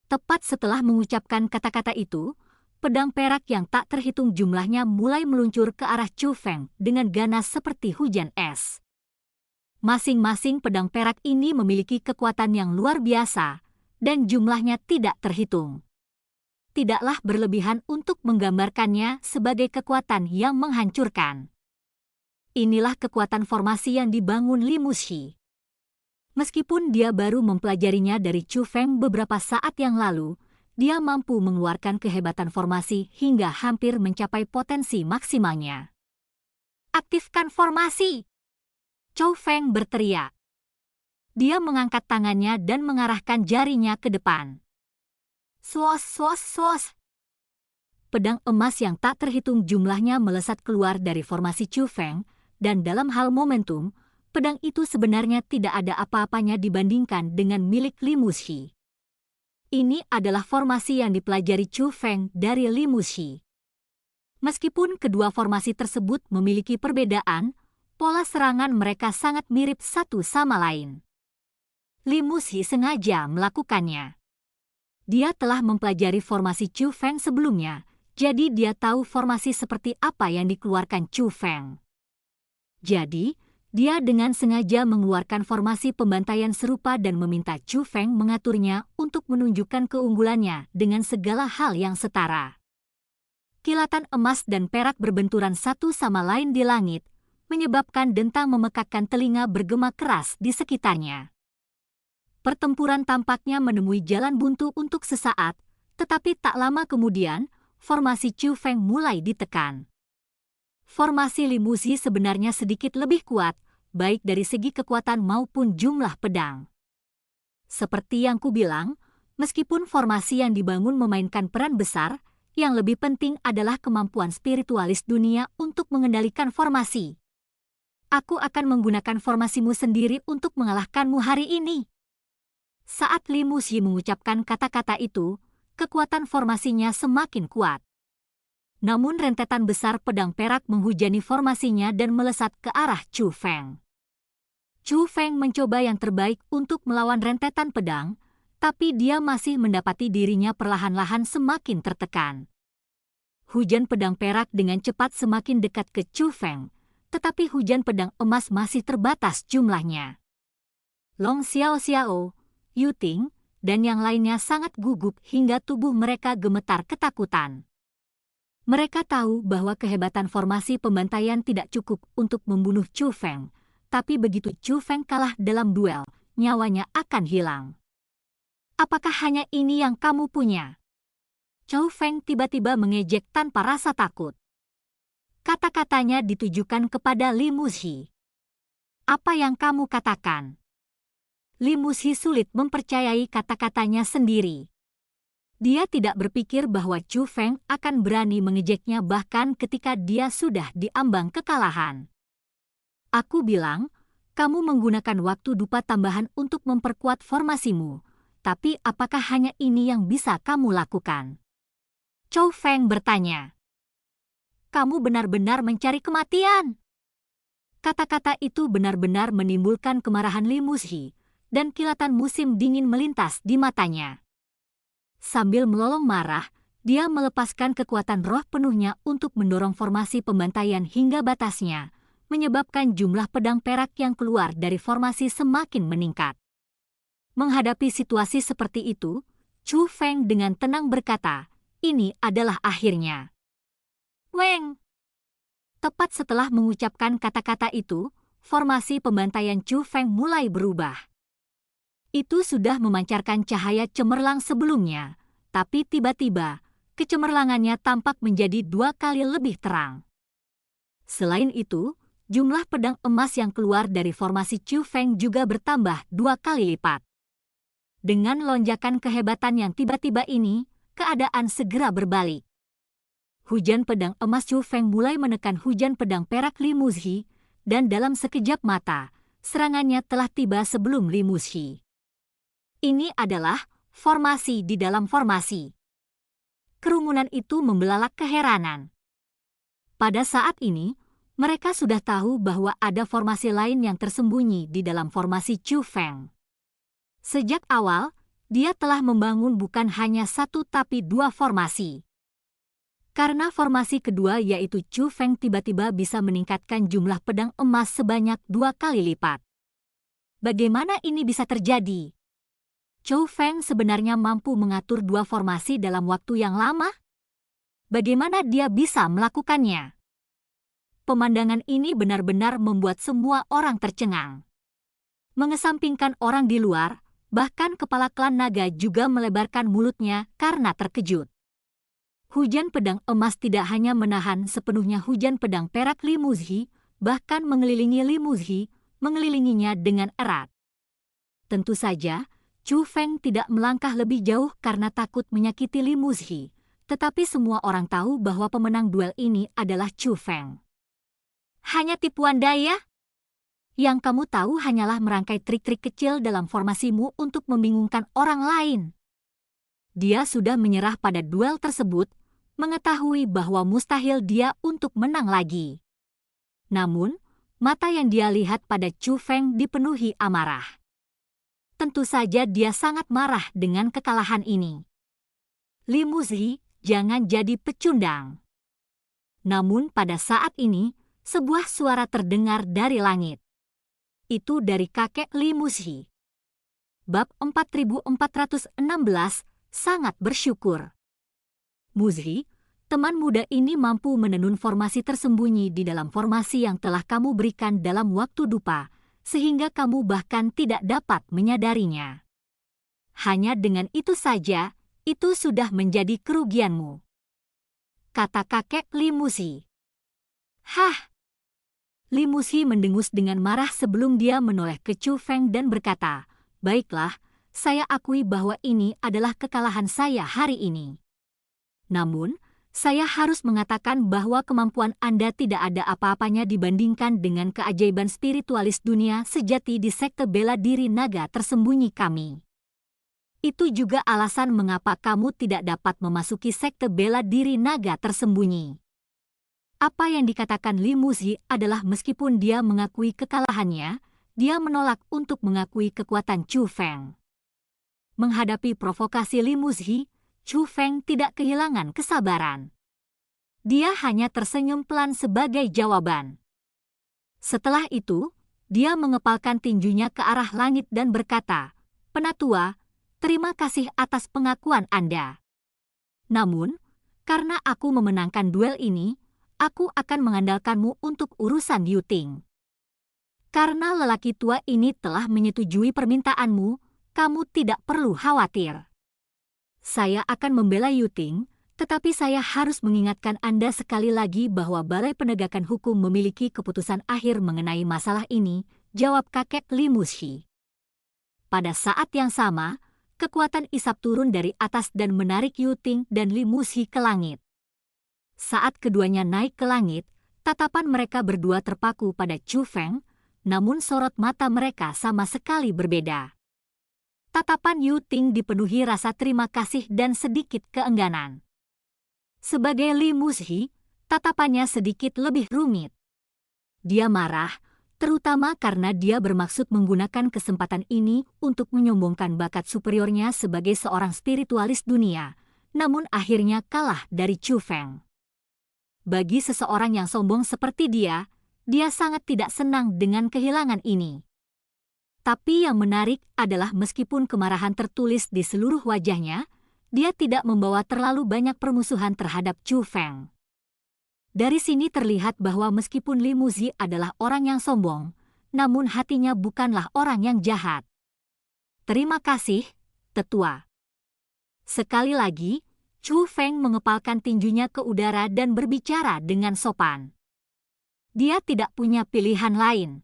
Tepat setelah mengucapkan kata-kata itu, pedang perak yang tak terhitung jumlahnya mulai meluncur ke arah Chu Feng dengan ganas seperti hujan es. Masing-masing pedang perak ini memiliki kekuatan yang luar biasa, dan jumlahnya tidak terhitung. Tidaklah berlebihan untuk menggambarkannya sebagai kekuatan yang menghancurkan. Inilah kekuatan formasi yang dibangun Li Muxi. Meskipun dia baru mempelajarinya dari Chu Feng beberapa saat yang lalu, dia mampu mengeluarkan kehebatan formasi hingga hampir mencapai potensi maksimalnya. "Aktifkan formasi!" Chu Feng berteriak. Dia mengangkat tangannya dan mengarahkan jarinya ke depan. Swos, swos, swos. Pedang emas yang tak terhitung jumlahnya melesat keluar dari formasi Chu Feng, dan dalam hal momentum, pedang itu sebenarnya tidak ada apa-apanya dibandingkan dengan milik Li Muxi. Ini adalah formasi yang dipelajari Chu Feng dari Li Muxi. Meskipun kedua formasi tersebut memiliki perbedaan, pola serangan mereka sangat mirip satu sama lain. Li Muxi sengaja melakukannya. Dia telah mempelajari formasi Chu Feng sebelumnya, jadi dia tahu formasi seperti apa yang dikeluarkan Chu Feng. Jadi, dia dengan sengaja mengeluarkan formasi pembantaian serupa dan meminta Chu Feng mengaturnya untuk menunjukkan keunggulannya dengan segala hal yang setara. Kilatan emas dan perak berbenturan satu sama lain di langit, menyebabkan dentang memekakkan telinga bergema keras di sekitarnya. Pertempuran tampaknya menemui jalan buntu untuk sesaat, tetapi tak lama kemudian, formasi Chu Feng mulai ditekan. Formasi Li Muxi sebenarnya sedikit lebih kuat, baik dari segi kekuatan maupun jumlah pedang. Seperti yang kubilang, meskipun formasi yang dibangun memainkan peran besar, yang lebih penting adalah kemampuan spiritualis dunia untuk mengendalikan formasi. Aku akan menggunakan formasimu sendiri untuk mengalahkanmu hari ini. Saat Li Muxi mengucapkan kata-kata itu, kekuatan formasinya semakin kuat. Namun rentetan besar pedang perak menghujani formasinya dan melesat ke arah Chu Feng. Chu Feng mencoba yang terbaik untuk melawan rentetan pedang, tapi dia masih mendapati dirinya perlahan-lahan semakin tertekan. Hujan pedang perak dengan cepat semakin dekat ke Chu Feng, tetapi hujan pedang emas masih terbatas jumlahnya. Long Xiao Xiao, Yu Ting, dan yang lainnya sangat gugup hingga tubuh mereka gemetar ketakutan. Mereka tahu bahwa kehebatan formasi pembantaian tidak cukup untuk membunuh Chu Feng, tapi begitu Chu Feng kalah dalam duel, nyawanya akan hilang. "Apakah hanya ini yang kamu punya?" Chu Feng tiba-tiba mengejek tanpa rasa takut. Kata-katanya ditujukan kepada Li Muxi. "Apa yang kamu katakan?" Li Muxi sulit mempercayai kata-katanya sendiri. Dia tidak berpikir bahwa Chu Feng akan berani mengejeknya bahkan ketika dia sudah diambang kekalahan. "Aku bilang, kamu menggunakan waktu dupa tambahan untuk memperkuat formasimu, tapi apakah hanya ini yang bisa kamu lakukan?" Chu Feng bertanya. "Kamu benar-benar mencari kematian?" Kata-kata itu benar-benar menimbulkan kemarahan Li Muxi, dan kilatan musim dingin melintas di matanya. Sambil melolong marah, dia melepaskan kekuatan roh penuhnya untuk mendorong formasi pembantaian hingga batasnya, menyebabkan jumlah pedang perak yang keluar dari formasi semakin meningkat. Menghadapi situasi seperti itu, Chu Feng dengan tenang berkata, "Ini adalah akhirnya." Weng! Tepat setelah mengucapkan kata-kata itu, formasi pembantaian Chu Feng mulai berubah. Itu sudah memancarkan cahaya cemerlang sebelumnya, tapi tiba-tiba, kecemerlangannya tampak menjadi 2 kali lebih terang. Selain itu, jumlah pedang emas yang keluar dari formasi Chu Feng juga bertambah 2 kali lipat. Dengan lonjakan kehebatan yang tiba-tiba ini, keadaan segera berbalik. Hujan pedang emas Chu Feng mulai menekan hujan pedang perak Li Muzhi, dan dalam sekejap mata, serangannya telah tiba sebelum Li Muzhi. Ini adalah formasi di dalam formasi. Kerumunan itu membelalak keheranan. Pada saat ini, mereka sudah tahu bahwa ada formasi lain yang tersembunyi di dalam formasi Chu Feng. Sejak awal, dia telah membangun bukan hanya 1 tapi 2 formasi. Karena formasi kedua yaitu Chu Feng tiba-tiba bisa meningkatkan jumlah pedang emas sebanyak 2 kali lipat. Bagaimana ini bisa terjadi? Chu Feng sebenarnya mampu mengatur 2 formasi dalam waktu yang lama? Bagaimana dia bisa melakukannya? Pemandangan ini benar-benar membuat semua orang tercengang. Mengesampingkan orang di luar, bahkan kepala klan naga juga melebarkan mulutnya karena terkejut. Hujan pedang emas tidak hanya menahan sepenuhnya hujan pedang perak Li Muzhi, bahkan mengelilingi Li Muzhi, mengelilinginya dengan erat. Tentu saja, Chu Feng tidak melangkah lebih jauh karena takut menyakiti Li Muzhi, tetapi semua orang tahu bahwa pemenang duel ini adalah Chu Feng. Hanya tipuan daya? Yang kamu tahu hanyalah merangkai trik-trik kecil dalam formasimu untuk membingungkan orang lain. Dia sudah menyerah pada duel tersebut, mengetahui bahwa mustahil dia untuk menang lagi. Namun, mata yang dia lihat pada Chu Feng dipenuhi amarah. Tentu saja dia sangat marah dengan kekalahan ini. Li Muzhi, jangan jadi pecundang. Namun pada saat ini, sebuah suara terdengar dari langit. Itu dari kakek Li Muzhi. Bab 4416, sangat bersyukur. Muzhi, teman muda ini mampu menenun formasi tersembunyi di dalam formasi yang telah kamu berikan dalam waktu dupa, sehingga kamu bahkan tidak dapat menyadarinya. Hanya dengan itu saja, itu sudah menjadi kerugianmu, kata kakek Li Muzhi. Hah! Li Muzhi mendengus dengan marah sebelum dia menoleh ke Chu Feng dan berkata, baiklah, saya akui bahwa ini adalah kekalahan saya hari ini. Namun, saya harus mengatakan bahwa kemampuan Anda tidak ada apa-apanya dibandingkan dengan keajaiban spiritualis dunia sejati di sekte bela diri naga tersembunyi kami. Itu juga alasan mengapa kamu tidak dapat memasuki sekte bela diri naga tersembunyi. Apa yang dikatakan Li Muzhi adalah meskipun dia mengakui kekalahannya, dia menolak untuk mengakui kekuatan Chu Feng. Menghadapi provokasi Li Muzhi, Chu Feng tidak kehilangan kesabaran. Dia hanya tersenyum pelan sebagai jawaban. Setelah itu, dia mengepalkan tinjunya ke arah langit dan berkata, Penatua, terima kasih atas pengakuan Anda. Namun, karena aku memenangkan duel ini, aku akan mengandalkanmu untuk urusan Yuting. Karena lelaki tua ini telah menyetujui permintaanmu, kamu tidak perlu khawatir. Saya akan membela Yuting, tetapi saya harus mengingatkan Anda sekali lagi bahwa Balai Penegakan Hukum memiliki keputusan akhir mengenai masalah ini, jawab kakek Li Muzhi. Pada saat yang sama, kekuatan isap turun dari atas dan menarik Yuting dan Li Muzhi ke langit. Saat keduanya naik ke langit, tatapan mereka berdua terpaku pada Chu Feng, namun sorot mata mereka sama sekali berbeda. Tatapan Yuting dipenuhi rasa terima kasih dan sedikit keengganan. Sebagai Li Muzhi, tatapannya sedikit lebih rumit. Dia marah, terutama karena dia bermaksud menggunakan kesempatan ini untuk menyombongkan bakat superiornya sebagai seorang spiritualis dunia, namun akhirnya kalah dari Chu Feng. Bagi seseorang yang sombong seperti dia sangat tidak senang dengan kehilangan ini. Tapi yang menarik adalah meskipun kemarahan tertulis di seluruh wajahnya, dia tidak membawa terlalu banyak permusuhan terhadap Chu Feng. Dari sini terlihat bahwa meskipun Li Muzi adalah orang yang sombong, namun hatinya bukanlah orang yang jahat. Terima kasih, Tetua. Sekali lagi, Chu Feng mengepalkan tinjunya ke udara dan berbicara dengan sopan. Dia tidak punya pilihan lain.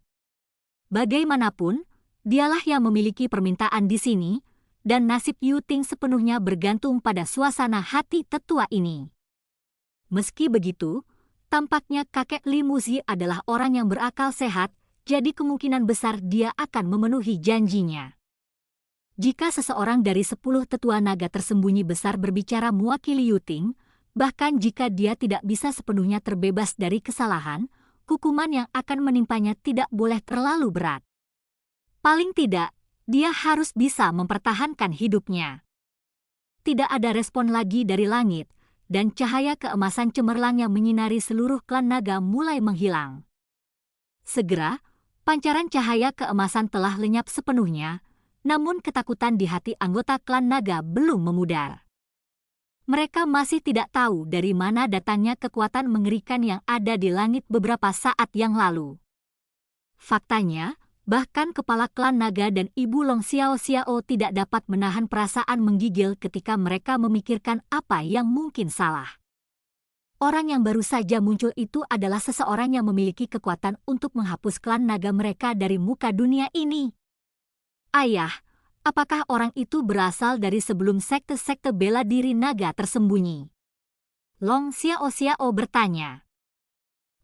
Bagaimanapun, dialah yang memiliki permintaan di sini, dan nasib Yu Ting sepenuhnya bergantung pada suasana hati tetua ini. Meski begitu, tampaknya kakek Li Muzi adalah orang yang berakal sehat, jadi kemungkinan besar dia akan memenuhi janjinya. Jika seseorang dari 10 tetua naga tersembunyi besar berbicara mewakili Yu Ting, bahkan jika dia tidak bisa sepenuhnya terbebas dari kesalahan, hukuman yang akan menimpanya tidak boleh terlalu berat. Paling tidak, dia harus bisa mempertahankan hidupnya. Tidak ada respon lagi dari langit, dan cahaya keemasan cemerlang yang menyinari seluruh klan naga mulai menghilang. Segera, pancaran cahaya keemasan telah lenyap sepenuhnya, namun ketakutan di hati anggota klan naga belum memudar. Mereka masih tidak tahu dari mana datangnya kekuatan mengerikan yang ada di langit beberapa saat yang lalu. Faktanya, bahkan kepala klan naga dan Ibu Long Xiao Xiao tidak dapat menahan perasaan menggigil ketika mereka memikirkan apa yang mungkin salah. Orang yang baru saja muncul itu adalah seseorang yang memiliki kekuatan untuk menghapus klan naga mereka dari muka dunia ini. Ayah, apakah orang itu berasal dari sebelum sekte-sekte bela diri naga tersembunyi? Long Xiao Xiao bertanya.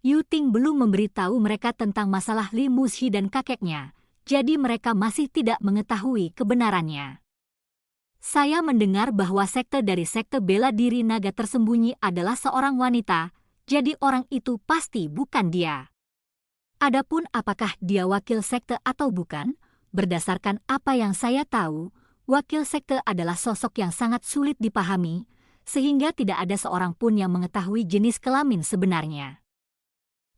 Yu Ting belum memberitahu mereka tentang masalah Li Muzi dan kakeknya, jadi mereka masih tidak mengetahui kebenarannya. Saya mendengar bahwa sekte dari sekte bela diri naga tersembunyi adalah seorang wanita, jadi orang itu pasti bukan dia. Adapun apakah dia wakil sekte atau bukan, berdasarkan apa yang saya tahu, wakil sekte adalah sosok yang sangat sulit dipahami, sehingga tidak ada seorang pun yang mengetahui jenis kelamin sebenarnya.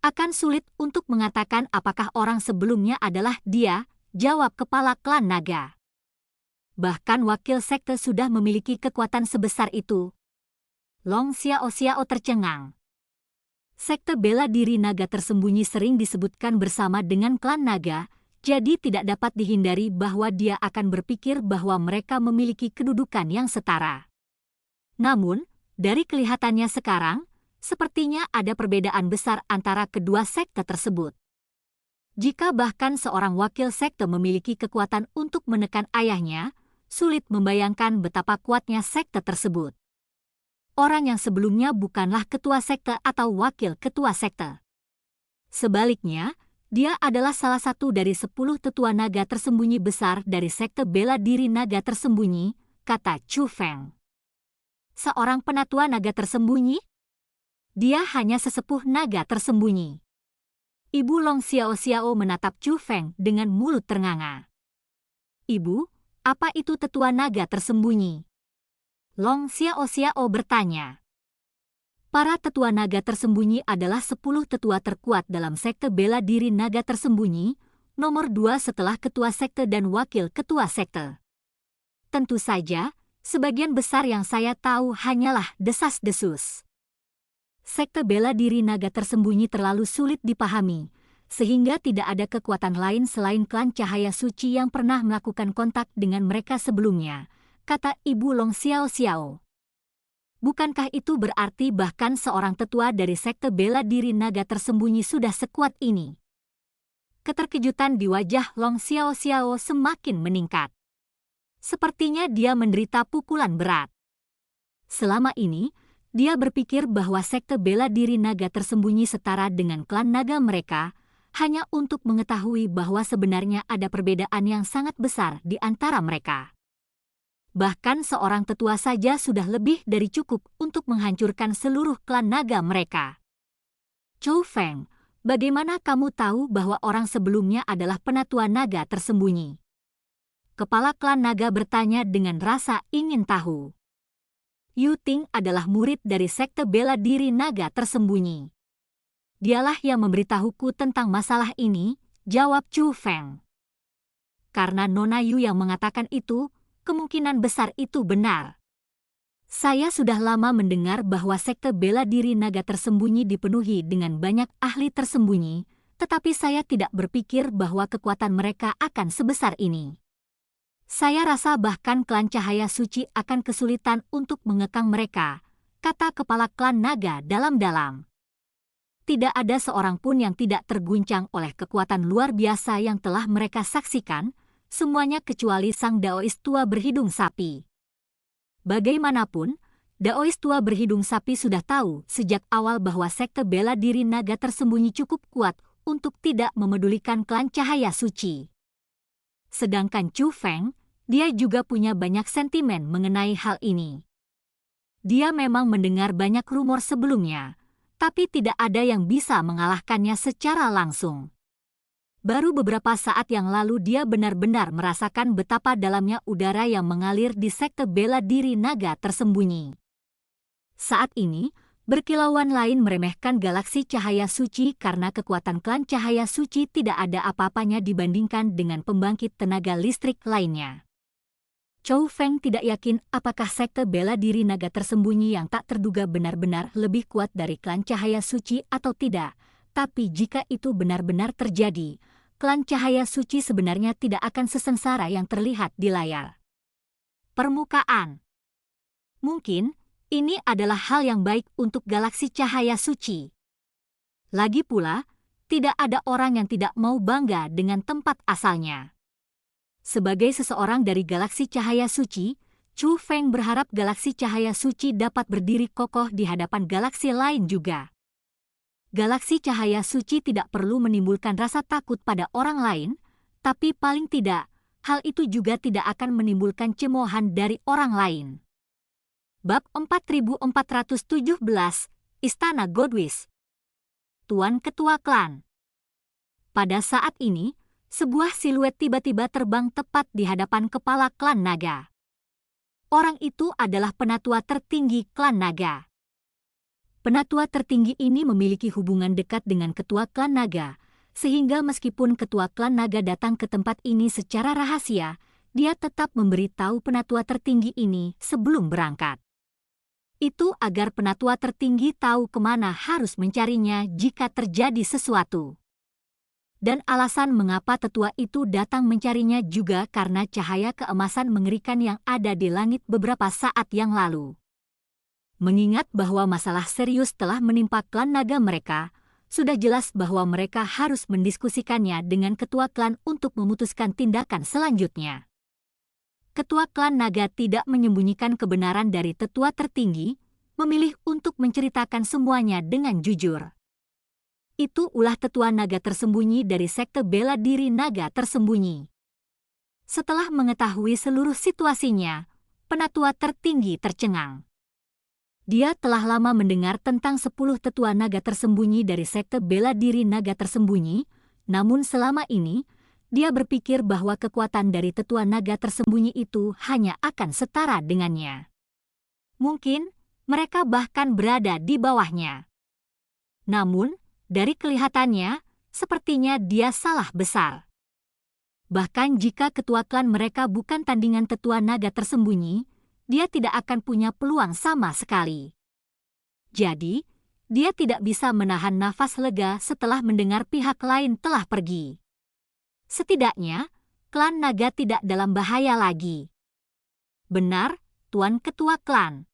Akan sulit untuk mengatakan apakah orang sebelumnya adalah dia, jawab kepala klan naga. Bahkan wakil sekte sudah memiliki kekuatan sebesar itu. Long Xiao Xiao tercengang. Sekte bela diri naga tersembunyi sering disebutkan bersama dengan klan naga, jadi tidak dapat dihindari bahwa dia akan berpikir bahwa mereka memiliki kedudukan yang setara. Namun, dari kelihatannya sekarang, sepertinya ada perbedaan besar antara kedua sekte tersebut. Jika bahkan seorang wakil sekte memiliki kekuatan untuk menekan ayahnya, sulit membayangkan betapa kuatnya sekte tersebut. Orang yang sebelumnya bukanlah ketua sekte atau wakil ketua sekte. Sebaliknya, dia adalah salah satu dari 10 tetua naga tersembunyi besar dari sekte bela diri naga tersembunyi, kata Chu Feng. Seorang penatua naga tersembunyi? Dia hanya sesepuh naga tersembunyi. Ibu Long Xiao Xiao menatap Chu Feng dengan mulut ternganga. Ibu, apa itu tetua naga tersembunyi? Long Xiao Xiao bertanya. Para tetua naga tersembunyi adalah 10 tetua terkuat dalam sekte bela diri naga tersembunyi, nomor 2 setelah ketua sekte dan wakil ketua sekte. Tentu saja, sebagian besar yang saya tahu hanyalah desas-desus. Sekte bela diri naga tersembunyi terlalu sulit dipahami, sehingga tidak ada kekuatan lain selain klan cahaya suci yang pernah melakukan kontak dengan mereka sebelumnya, kata Ibu Long Xiao Xiao. Bukankah itu berarti bahkan seorang tetua dari sekte bela diri naga tersembunyi sudah sekuat ini? Keterkejutan di wajah Long Xiao Xiao semakin meningkat. Sepertinya dia menderita pukulan berat. Selama ini, dia berpikir bahwa sekte bela diri naga tersembunyi setara dengan klan naga mereka, hanya untuk mengetahui bahwa sebenarnya ada perbedaan yang sangat besar di antara mereka. Bahkan seorang tetua saja sudah lebih dari cukup untuk menghancurkan seluruh klan naga mereka. Chu Feng, bagaimana kamu tahu bahwa orang sebelumnya adalah penatua naga tersembunyi? Kepala klan naga bertanya dengan rasa ingin tahu. Yu Ting adalah murid dari sekte bela diri naga tersembunyi. Dialah yang memberitahuku tentang masalah ini, jawab Chu Feng. Karena Nona Yu yang mengatakan itu, kemungkinan besar itu benar. Saya sudah lama mendengar bahwa sekte bela diri naga tersembunyi dipenuhi dengan banyak ahli tersembunyi, tetapi saya tidak berpikir bahwa kekuatan mereka akan sebesar ini. Saya rasa bahkan klan Cahaya Suci akan kesulitan untuk mengekang mereka, kata kepala klan naga dalam-dalam. Tidak ada seorang pun yang tidak terguncang oleh kekuatan luar biasa yang telah mereka saksikan, semuanya kecuali sang Daois tua berhidung sapi. Bagaimanapun, Daois tua berhidung sapi sudah tahu sejak awal bahwa sekte bela diri naga tersembunyi cukup kuat untuk tidak memedulikan klan Cahaya Suci. Sedangkan Chu Feng, dia juga punya banyak sentimen mengenai hal ini. Dia memang mendengar banyak rumor sebelumnya, tapi tidak ada yang bisa mengalahkannya secara langsung. Baru beberapa saat yang lalu dia benar-benar merasakan betapa dalamnya udara yang mengalir di sekte bela diri naga tersembunyi. Saat ini, berkilauan lain meremehkan galaksi Cahaya Suci karena kekuatan klan Cahaya Suci tidak ada apa-apanya dibandingkan dengan pembangkit tenaga listrik lainnya. Chou Feng tidak yakin apakah sekte bela diri naga tersembunyi yang tak terduga benar-benar lebih kuat dari klan Cahaya Suci atau tidak, tapi jika itu benar-benar terjadi, klan Cahaya Suci sebenarnya tidak akan sesengsara yang terlihat di layar permukaan. Mungkin, ini adalah hal yang baik untuk galaksi Cahaya Suci. Lagi pula, tidak ada orang yang tidak mau bangga dengan tempat asalnya. Sebagai seseorang dari galaksi Cahaya Suci, Chu Feng berharap galaksi Cahaya Suci dapat berdiri kokoh di hadapan galaksi lain juga. Galaksi Cahaya Suci tidak perlu menimbulkan rasa takut pada orang lain, tapi paling tidak, hal itu juga tidak akan menimbulkan cemoohan dari orang lain. Bab 4417, Istana Godwish. Tuan Ketua Klan. Pada saat ini, sebuah siluet tiba-tiba terbang tepat di hadapan kepala klan naga. Orang itu adalah penatua tertinggi klan naga. Penatua tertinggi ini memiliki hubungan dekat dengan ketua klan naga, sehingga meskipun ketua klan naga datang ke tempat ini secara rahasia, dia tetap memberitahu penatua tertinggi ini sebelum berangkat. Itu agar penatua tertinggi tahu kemana harus mencarinya jika terjadi sesuatu. Dan alasan mengapa tetua itu datang mencarinya juga karena cahaya keemasan mengerikan yang ada di langit beberapa saat yang lalu. Mengingat bahwa masalah serius telah menimpa klan naga mereka, sudah jelas bahwa mereka harus mendiskusikannya dengan ketua klan untuk memutuskan tindakan selanjutnya. Ketua klan naga tidak menyembunyikan kebenaran dari tetua tertinggi, memilih untuk menceritakan semuanya dengan jujur. Itu ulah tetua naga tersembunyi dari sekte bela diri naga tersembunyi. Setelah mengetahui seluruh situasinya, penatua tertinggi tercengang. Dia telah lama mendengar tentang 10 tetua naga tersembunyi dari sekte bela diri naga tersembunyi, namun selama ini, dia berpikir bahwa kekuatan dari tetua naga tersembunyi itu hanya akan setara dengannya. Mungkin, mereka bahkan berada di bawahnya. Namun, dari kelihatannya, sepertinya dia salah besar. Bahkan jika ketua klan mereka bukan tandingan tetua naga tersembunyi, dia tidak akan punya peluang sama sekali. Jadi, dia tidak bisa menahan nafas lega setelah mendengar pihak lain telah pergi. Setidaknya, klan naga tidak dalam bahaya lagi. Benar, Tuan Ketua Klan.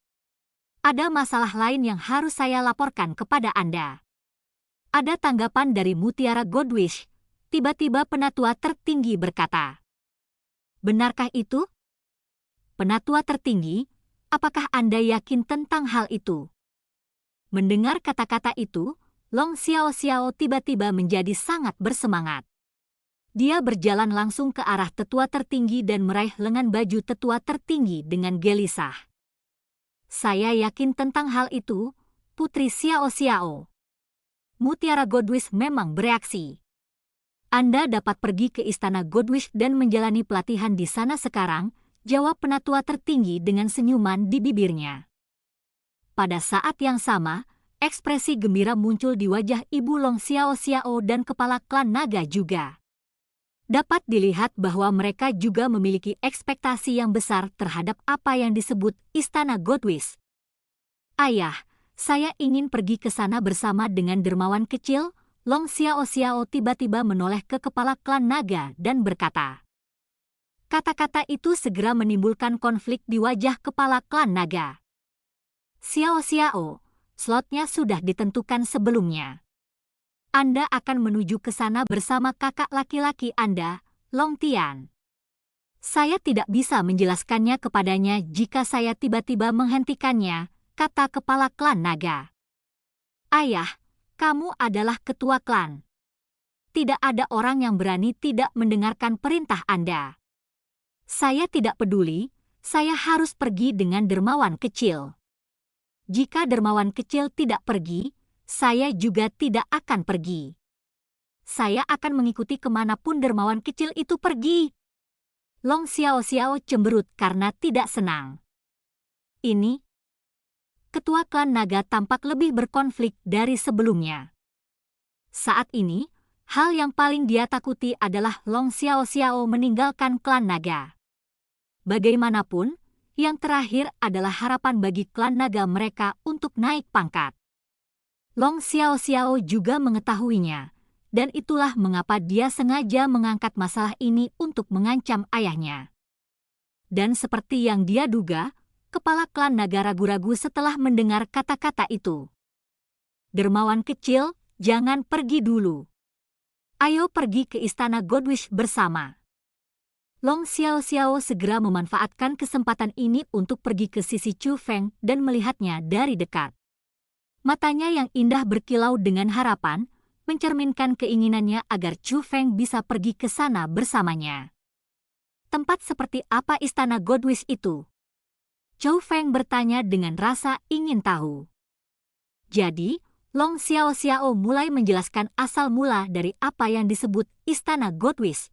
Ada masalah lain yang harus saya laporkan kepada Anda. Ada tanggapan dari Mutiara Godwish. Tiba-tiba penatua tertinggi berkata. Benarkah itu? Penatua tertinggi, apakah Anda yakin tentang hal itu? Mendengar kata-kata itu, Long Xiao Xiao tiba-tiba menjadi sangat bersemangat. Dia berjalan langsung ke arah tetua tertinggi dan meraih lengan baju tetua tertinggi dengan gelisah. Saya yakin tentang hal itu, Putri Xiao Xiao. Mutiara Godwish memang bereaksi. Anda dapat pergi ke Istana Godwish dan menjalani pelatihan di sana sekarang, jawab penatua tertinggi dengan senyuman di bibirnya. Pada saat yang sama, ekspresi gembira muncul di wajah Ibu Long Xiao Xiao dan kepala klan naga juga. Dapat dilihat bahwa mereka juga memiliki ekspektasi yang besar terhadap apa yang disebut Istana Godwis. Ayah, saya ingin pergi ke sana bersama dengan dermawan kecil. Long Xiao Xiao tiba-tiba menoleh ke kepala klan naga dan berkata. Kata-kata itu segera menimbulkan konflik di wajah kepala klan naga. Xiao Xiao, slotnya sudah ditentukan sebelumnya. Anda akan menuju ke sana bersama kakak laki-laki Anda, Long Tian. Saya tidak bisa menjelaskannya kepadanya jika saya tiba-tiba menghentikannya, kata kepala klan naga. Ayah, kamu adalah ketua klan. Tidak ada orang yang berani tidak mendengarkan perintah Anda. Saya tidak peduli, saya harus pergi dengan dermawan kecil. Jika dermawan kecil tidak pergi, saya juga tidak akan pergi. Saya akan mengikuti kemanapun dermawan kecil itu pergi. Long Xiao Xiao cemberut karena tidak senang. Ini, ketua klan naga tampak lebih berkonflik dari sebelumnya. Saat ini, hal yang paling dia takuti adalah Long Xiao Xiao meninggalkan klan naga. Bagaimanapun, yang terakhir adalah harapan bagi klan naga mereka untuk naik pangkat. Long Xiao Xiao juga mengetahuinya, dan itulah mengapa dia sengaja mengangkat masalah ini untuk mengancam ayahnya. Dan seperti yang dia duga, kepala klan naga ragu-ragu setelah mendengar kata-kata itu. Dermawan kecil, jangan pergi dulu. Ayo pergi ke Istana Godwis bersama. Long Xiao Xiao segera memanfaatkan kesempatan ini untuk pergi ke sisi Chu Feng dan melihatnya dari dekat. Matanya yang indah berkilau dengan harapan, mencerminkan keinginannya agar Chu Feng bisa pergi ke sana bersamanya. Tempat seperti apa Istana Godwis itu? Chu Feng bertanya dengan rasa ingin tahu. Jadi, Long Xiao Xiao mulai menjelaskan asal mula dari apa yang disebut Istana Godwis.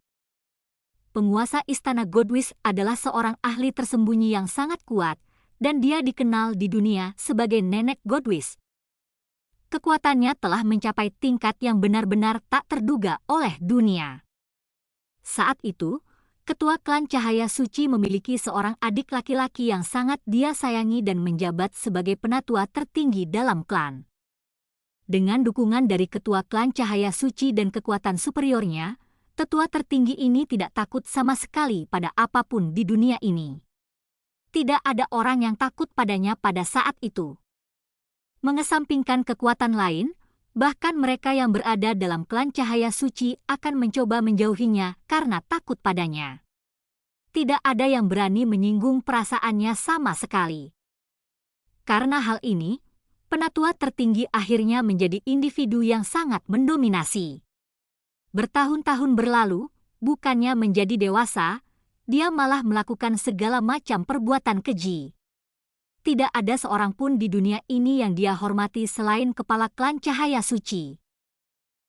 Penguasa Istana Godwis adalah seorang ahli tersembunyi yang sangat kuat, dan dia dikenal di dunia sebagai Nenek Godwis. Kekuatannya telah mencapai tingkat yang benar-benar tak terduga oleh dunia. Saat itu, ketua klan Cahaya Suci memiliki seorang adik laki-laki yang sangat dia sayangi dan menjabat sebagai penatua tertinggi dalam klan. Dengan dukungan dari ketua klan Cahaya Suci dan kekuatan superiornya, tetua tertinggi ini tidak takut sama sekali pada apapun di dunia ini. Tidak ada orang yang takut padanya pada saat itu. Mengesampingkan kekuatan lain, bahkan mereka yang berada dalam klan Cahaya Suci akan mencoba menjauhinya karena takut padanya. Tidak ada yang berani menyinggung perasaannya sama sekali. Karena hal ini, penatua tertinggi akhirnya menjadi individu yang sangat mendominasi. Bertahun-tahun berlalu, bukannya menjadi dewasa, dia malah melakukan segala macam perbuatan keji. Tidak ada seorang pun di dunia ini yang dia hormati selain kepala klan Cahaya Suci.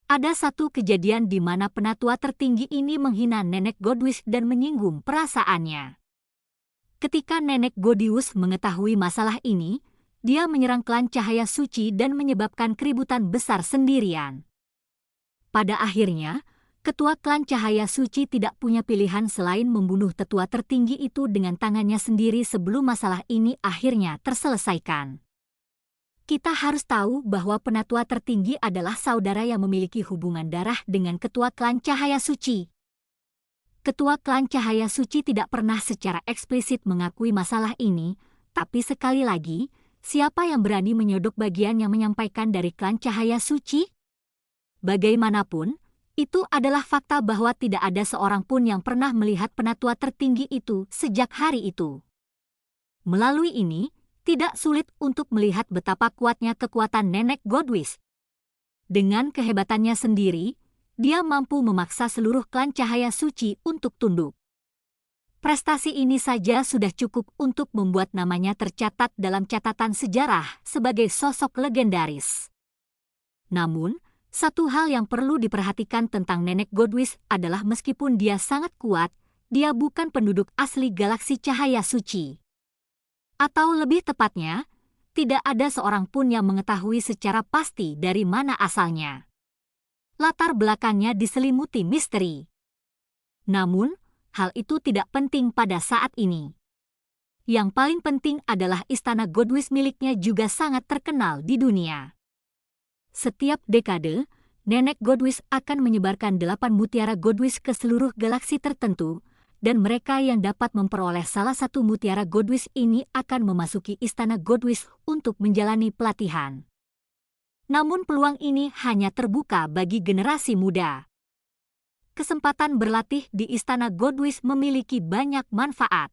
Ada satu kejadian di mana penatua tertinggi ini menghina Nenek Godwis dan menyinggung perasaannya. Ketika Nenek Godius mengetahui masalah ini, dia menyerang klan Cahaya Suci dan menyebabkan keributan besar sendirian. Pada akhirnya, ketua klan Cahaya Suci tidak punya pilihan selain membunuh tetua tertinggi itu dengan tangannya sendiri sebelum masalah ini akhirnya terselesaikan. Kita harus tahu bahwa penatua tertinggi adalah saudara yang memiliki hubungan darah dengan ketua klan Cahaya Suci. Ketua klan Cahaya Suci tidak pernah secara eksplisit mengakui masalah ini, tapi sekali lagi, siapa yang berani menyodok bagian yang menyampaikan dari klan Cahaya Suci? Bagaimanapun, itu adalah fakta bahwa tidak ada seorang pun yang pernah melihat penatua tertinggi itu sejak hari itu. Melalui ini, tidak sulit untuk melihat betapa kuatnya kekuatan Nenek Godwis. Dengan kehebatannya sendiri, dia mampu memaksa seluruh klan Cahaya Suci untuk tunduk. Prestasi ini saja sudah cukup untuk membuat namanya tercatat dalam catatan sejarah sebagai sosok legendaris. Namun, satu hal yang perlu diperhatikan tentang Nenek Godwis adalah meskipun dia sangat kuat, dia bukan penduduk asli galaksi Cahaya Suci. Atau lebih tepatnya, tidak ada seorang pun yang mengetahui secara pasti dari mana asalnya. Latar belakangnya diselimuti misteri. Namun, hal itu tidak penting pada saat ini. Yang paling penting adalah istana Godwis miliknya juga sangat terkenal di dunia. Setiap dekade, Nenek Godwis akan menyebarkan 8 mutiara Godwis ke seluruh galaksi tertentu, dan mereka yang dapat memperoleh salah satu mutiara Godwis ini akan memasuki istana Godwis untuk menjalani pelatihan. Namun peluang ini hanya terbuka bagi generasi muda. Kesempatan berlatih di istana Godwis memiliki banyak manfaat.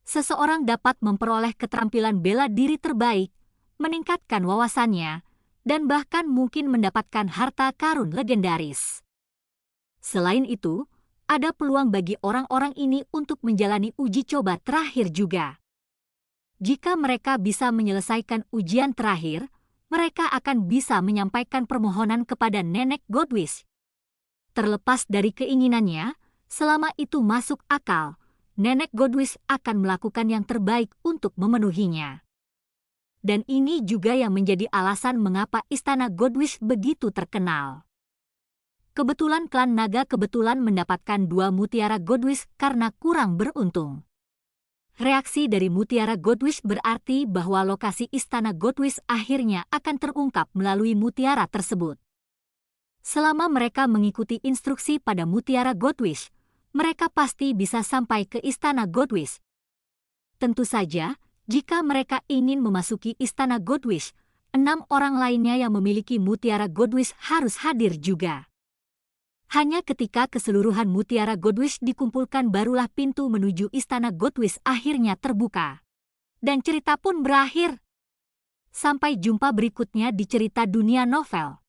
Seseorang dapat memperoleh keterampilan bela diri terbaik, meningkatkan wawasannya, dan bahkan mungkin mendapatkan harta karun legendaris. Selain itu, ada peluang bagi orang-orang ini untuk menjalani uji coba terakhir juga. Jika mereka bisa menyelesaikan ujian terakhir, mereka akan bisa menyampaikan permohonan kepada Nenek Godwis. Terlepas dari keinginannya, selama itu masuk akal, Nenek Godwis akan melakukan yang terbaik untuk memenuhinya. Dan ini juga yang menjadi alasan mengapa istana Godwis begitu terkenal. Kebetulan klan naga kebetulan mendapatkan 2 mutiara Godwis karena kurang beruntung. Reaksi dari mutiara Godwis berarti bahwa lokasi istana Godwis akhirnya akan terungkap melalui mutiara tersebut. Selama mereka mengikuti instruksi pada mutiara Godwis, mereka pasti bisa sampai ke istana Godwis. Tentu saja, jika mereka ingin memasuki istana Godwis, 6 orang lainnya yang memiliki mutiara Godwis harus hadir juga. Hanya ketika keseluruhan mutiara Godwis dikumpulkan barulah pintu menuju istana Godwis akhirnya terbuka. Dan cerita pun berakhir. Sampai jumpa berikutnya di cerita dunia novel.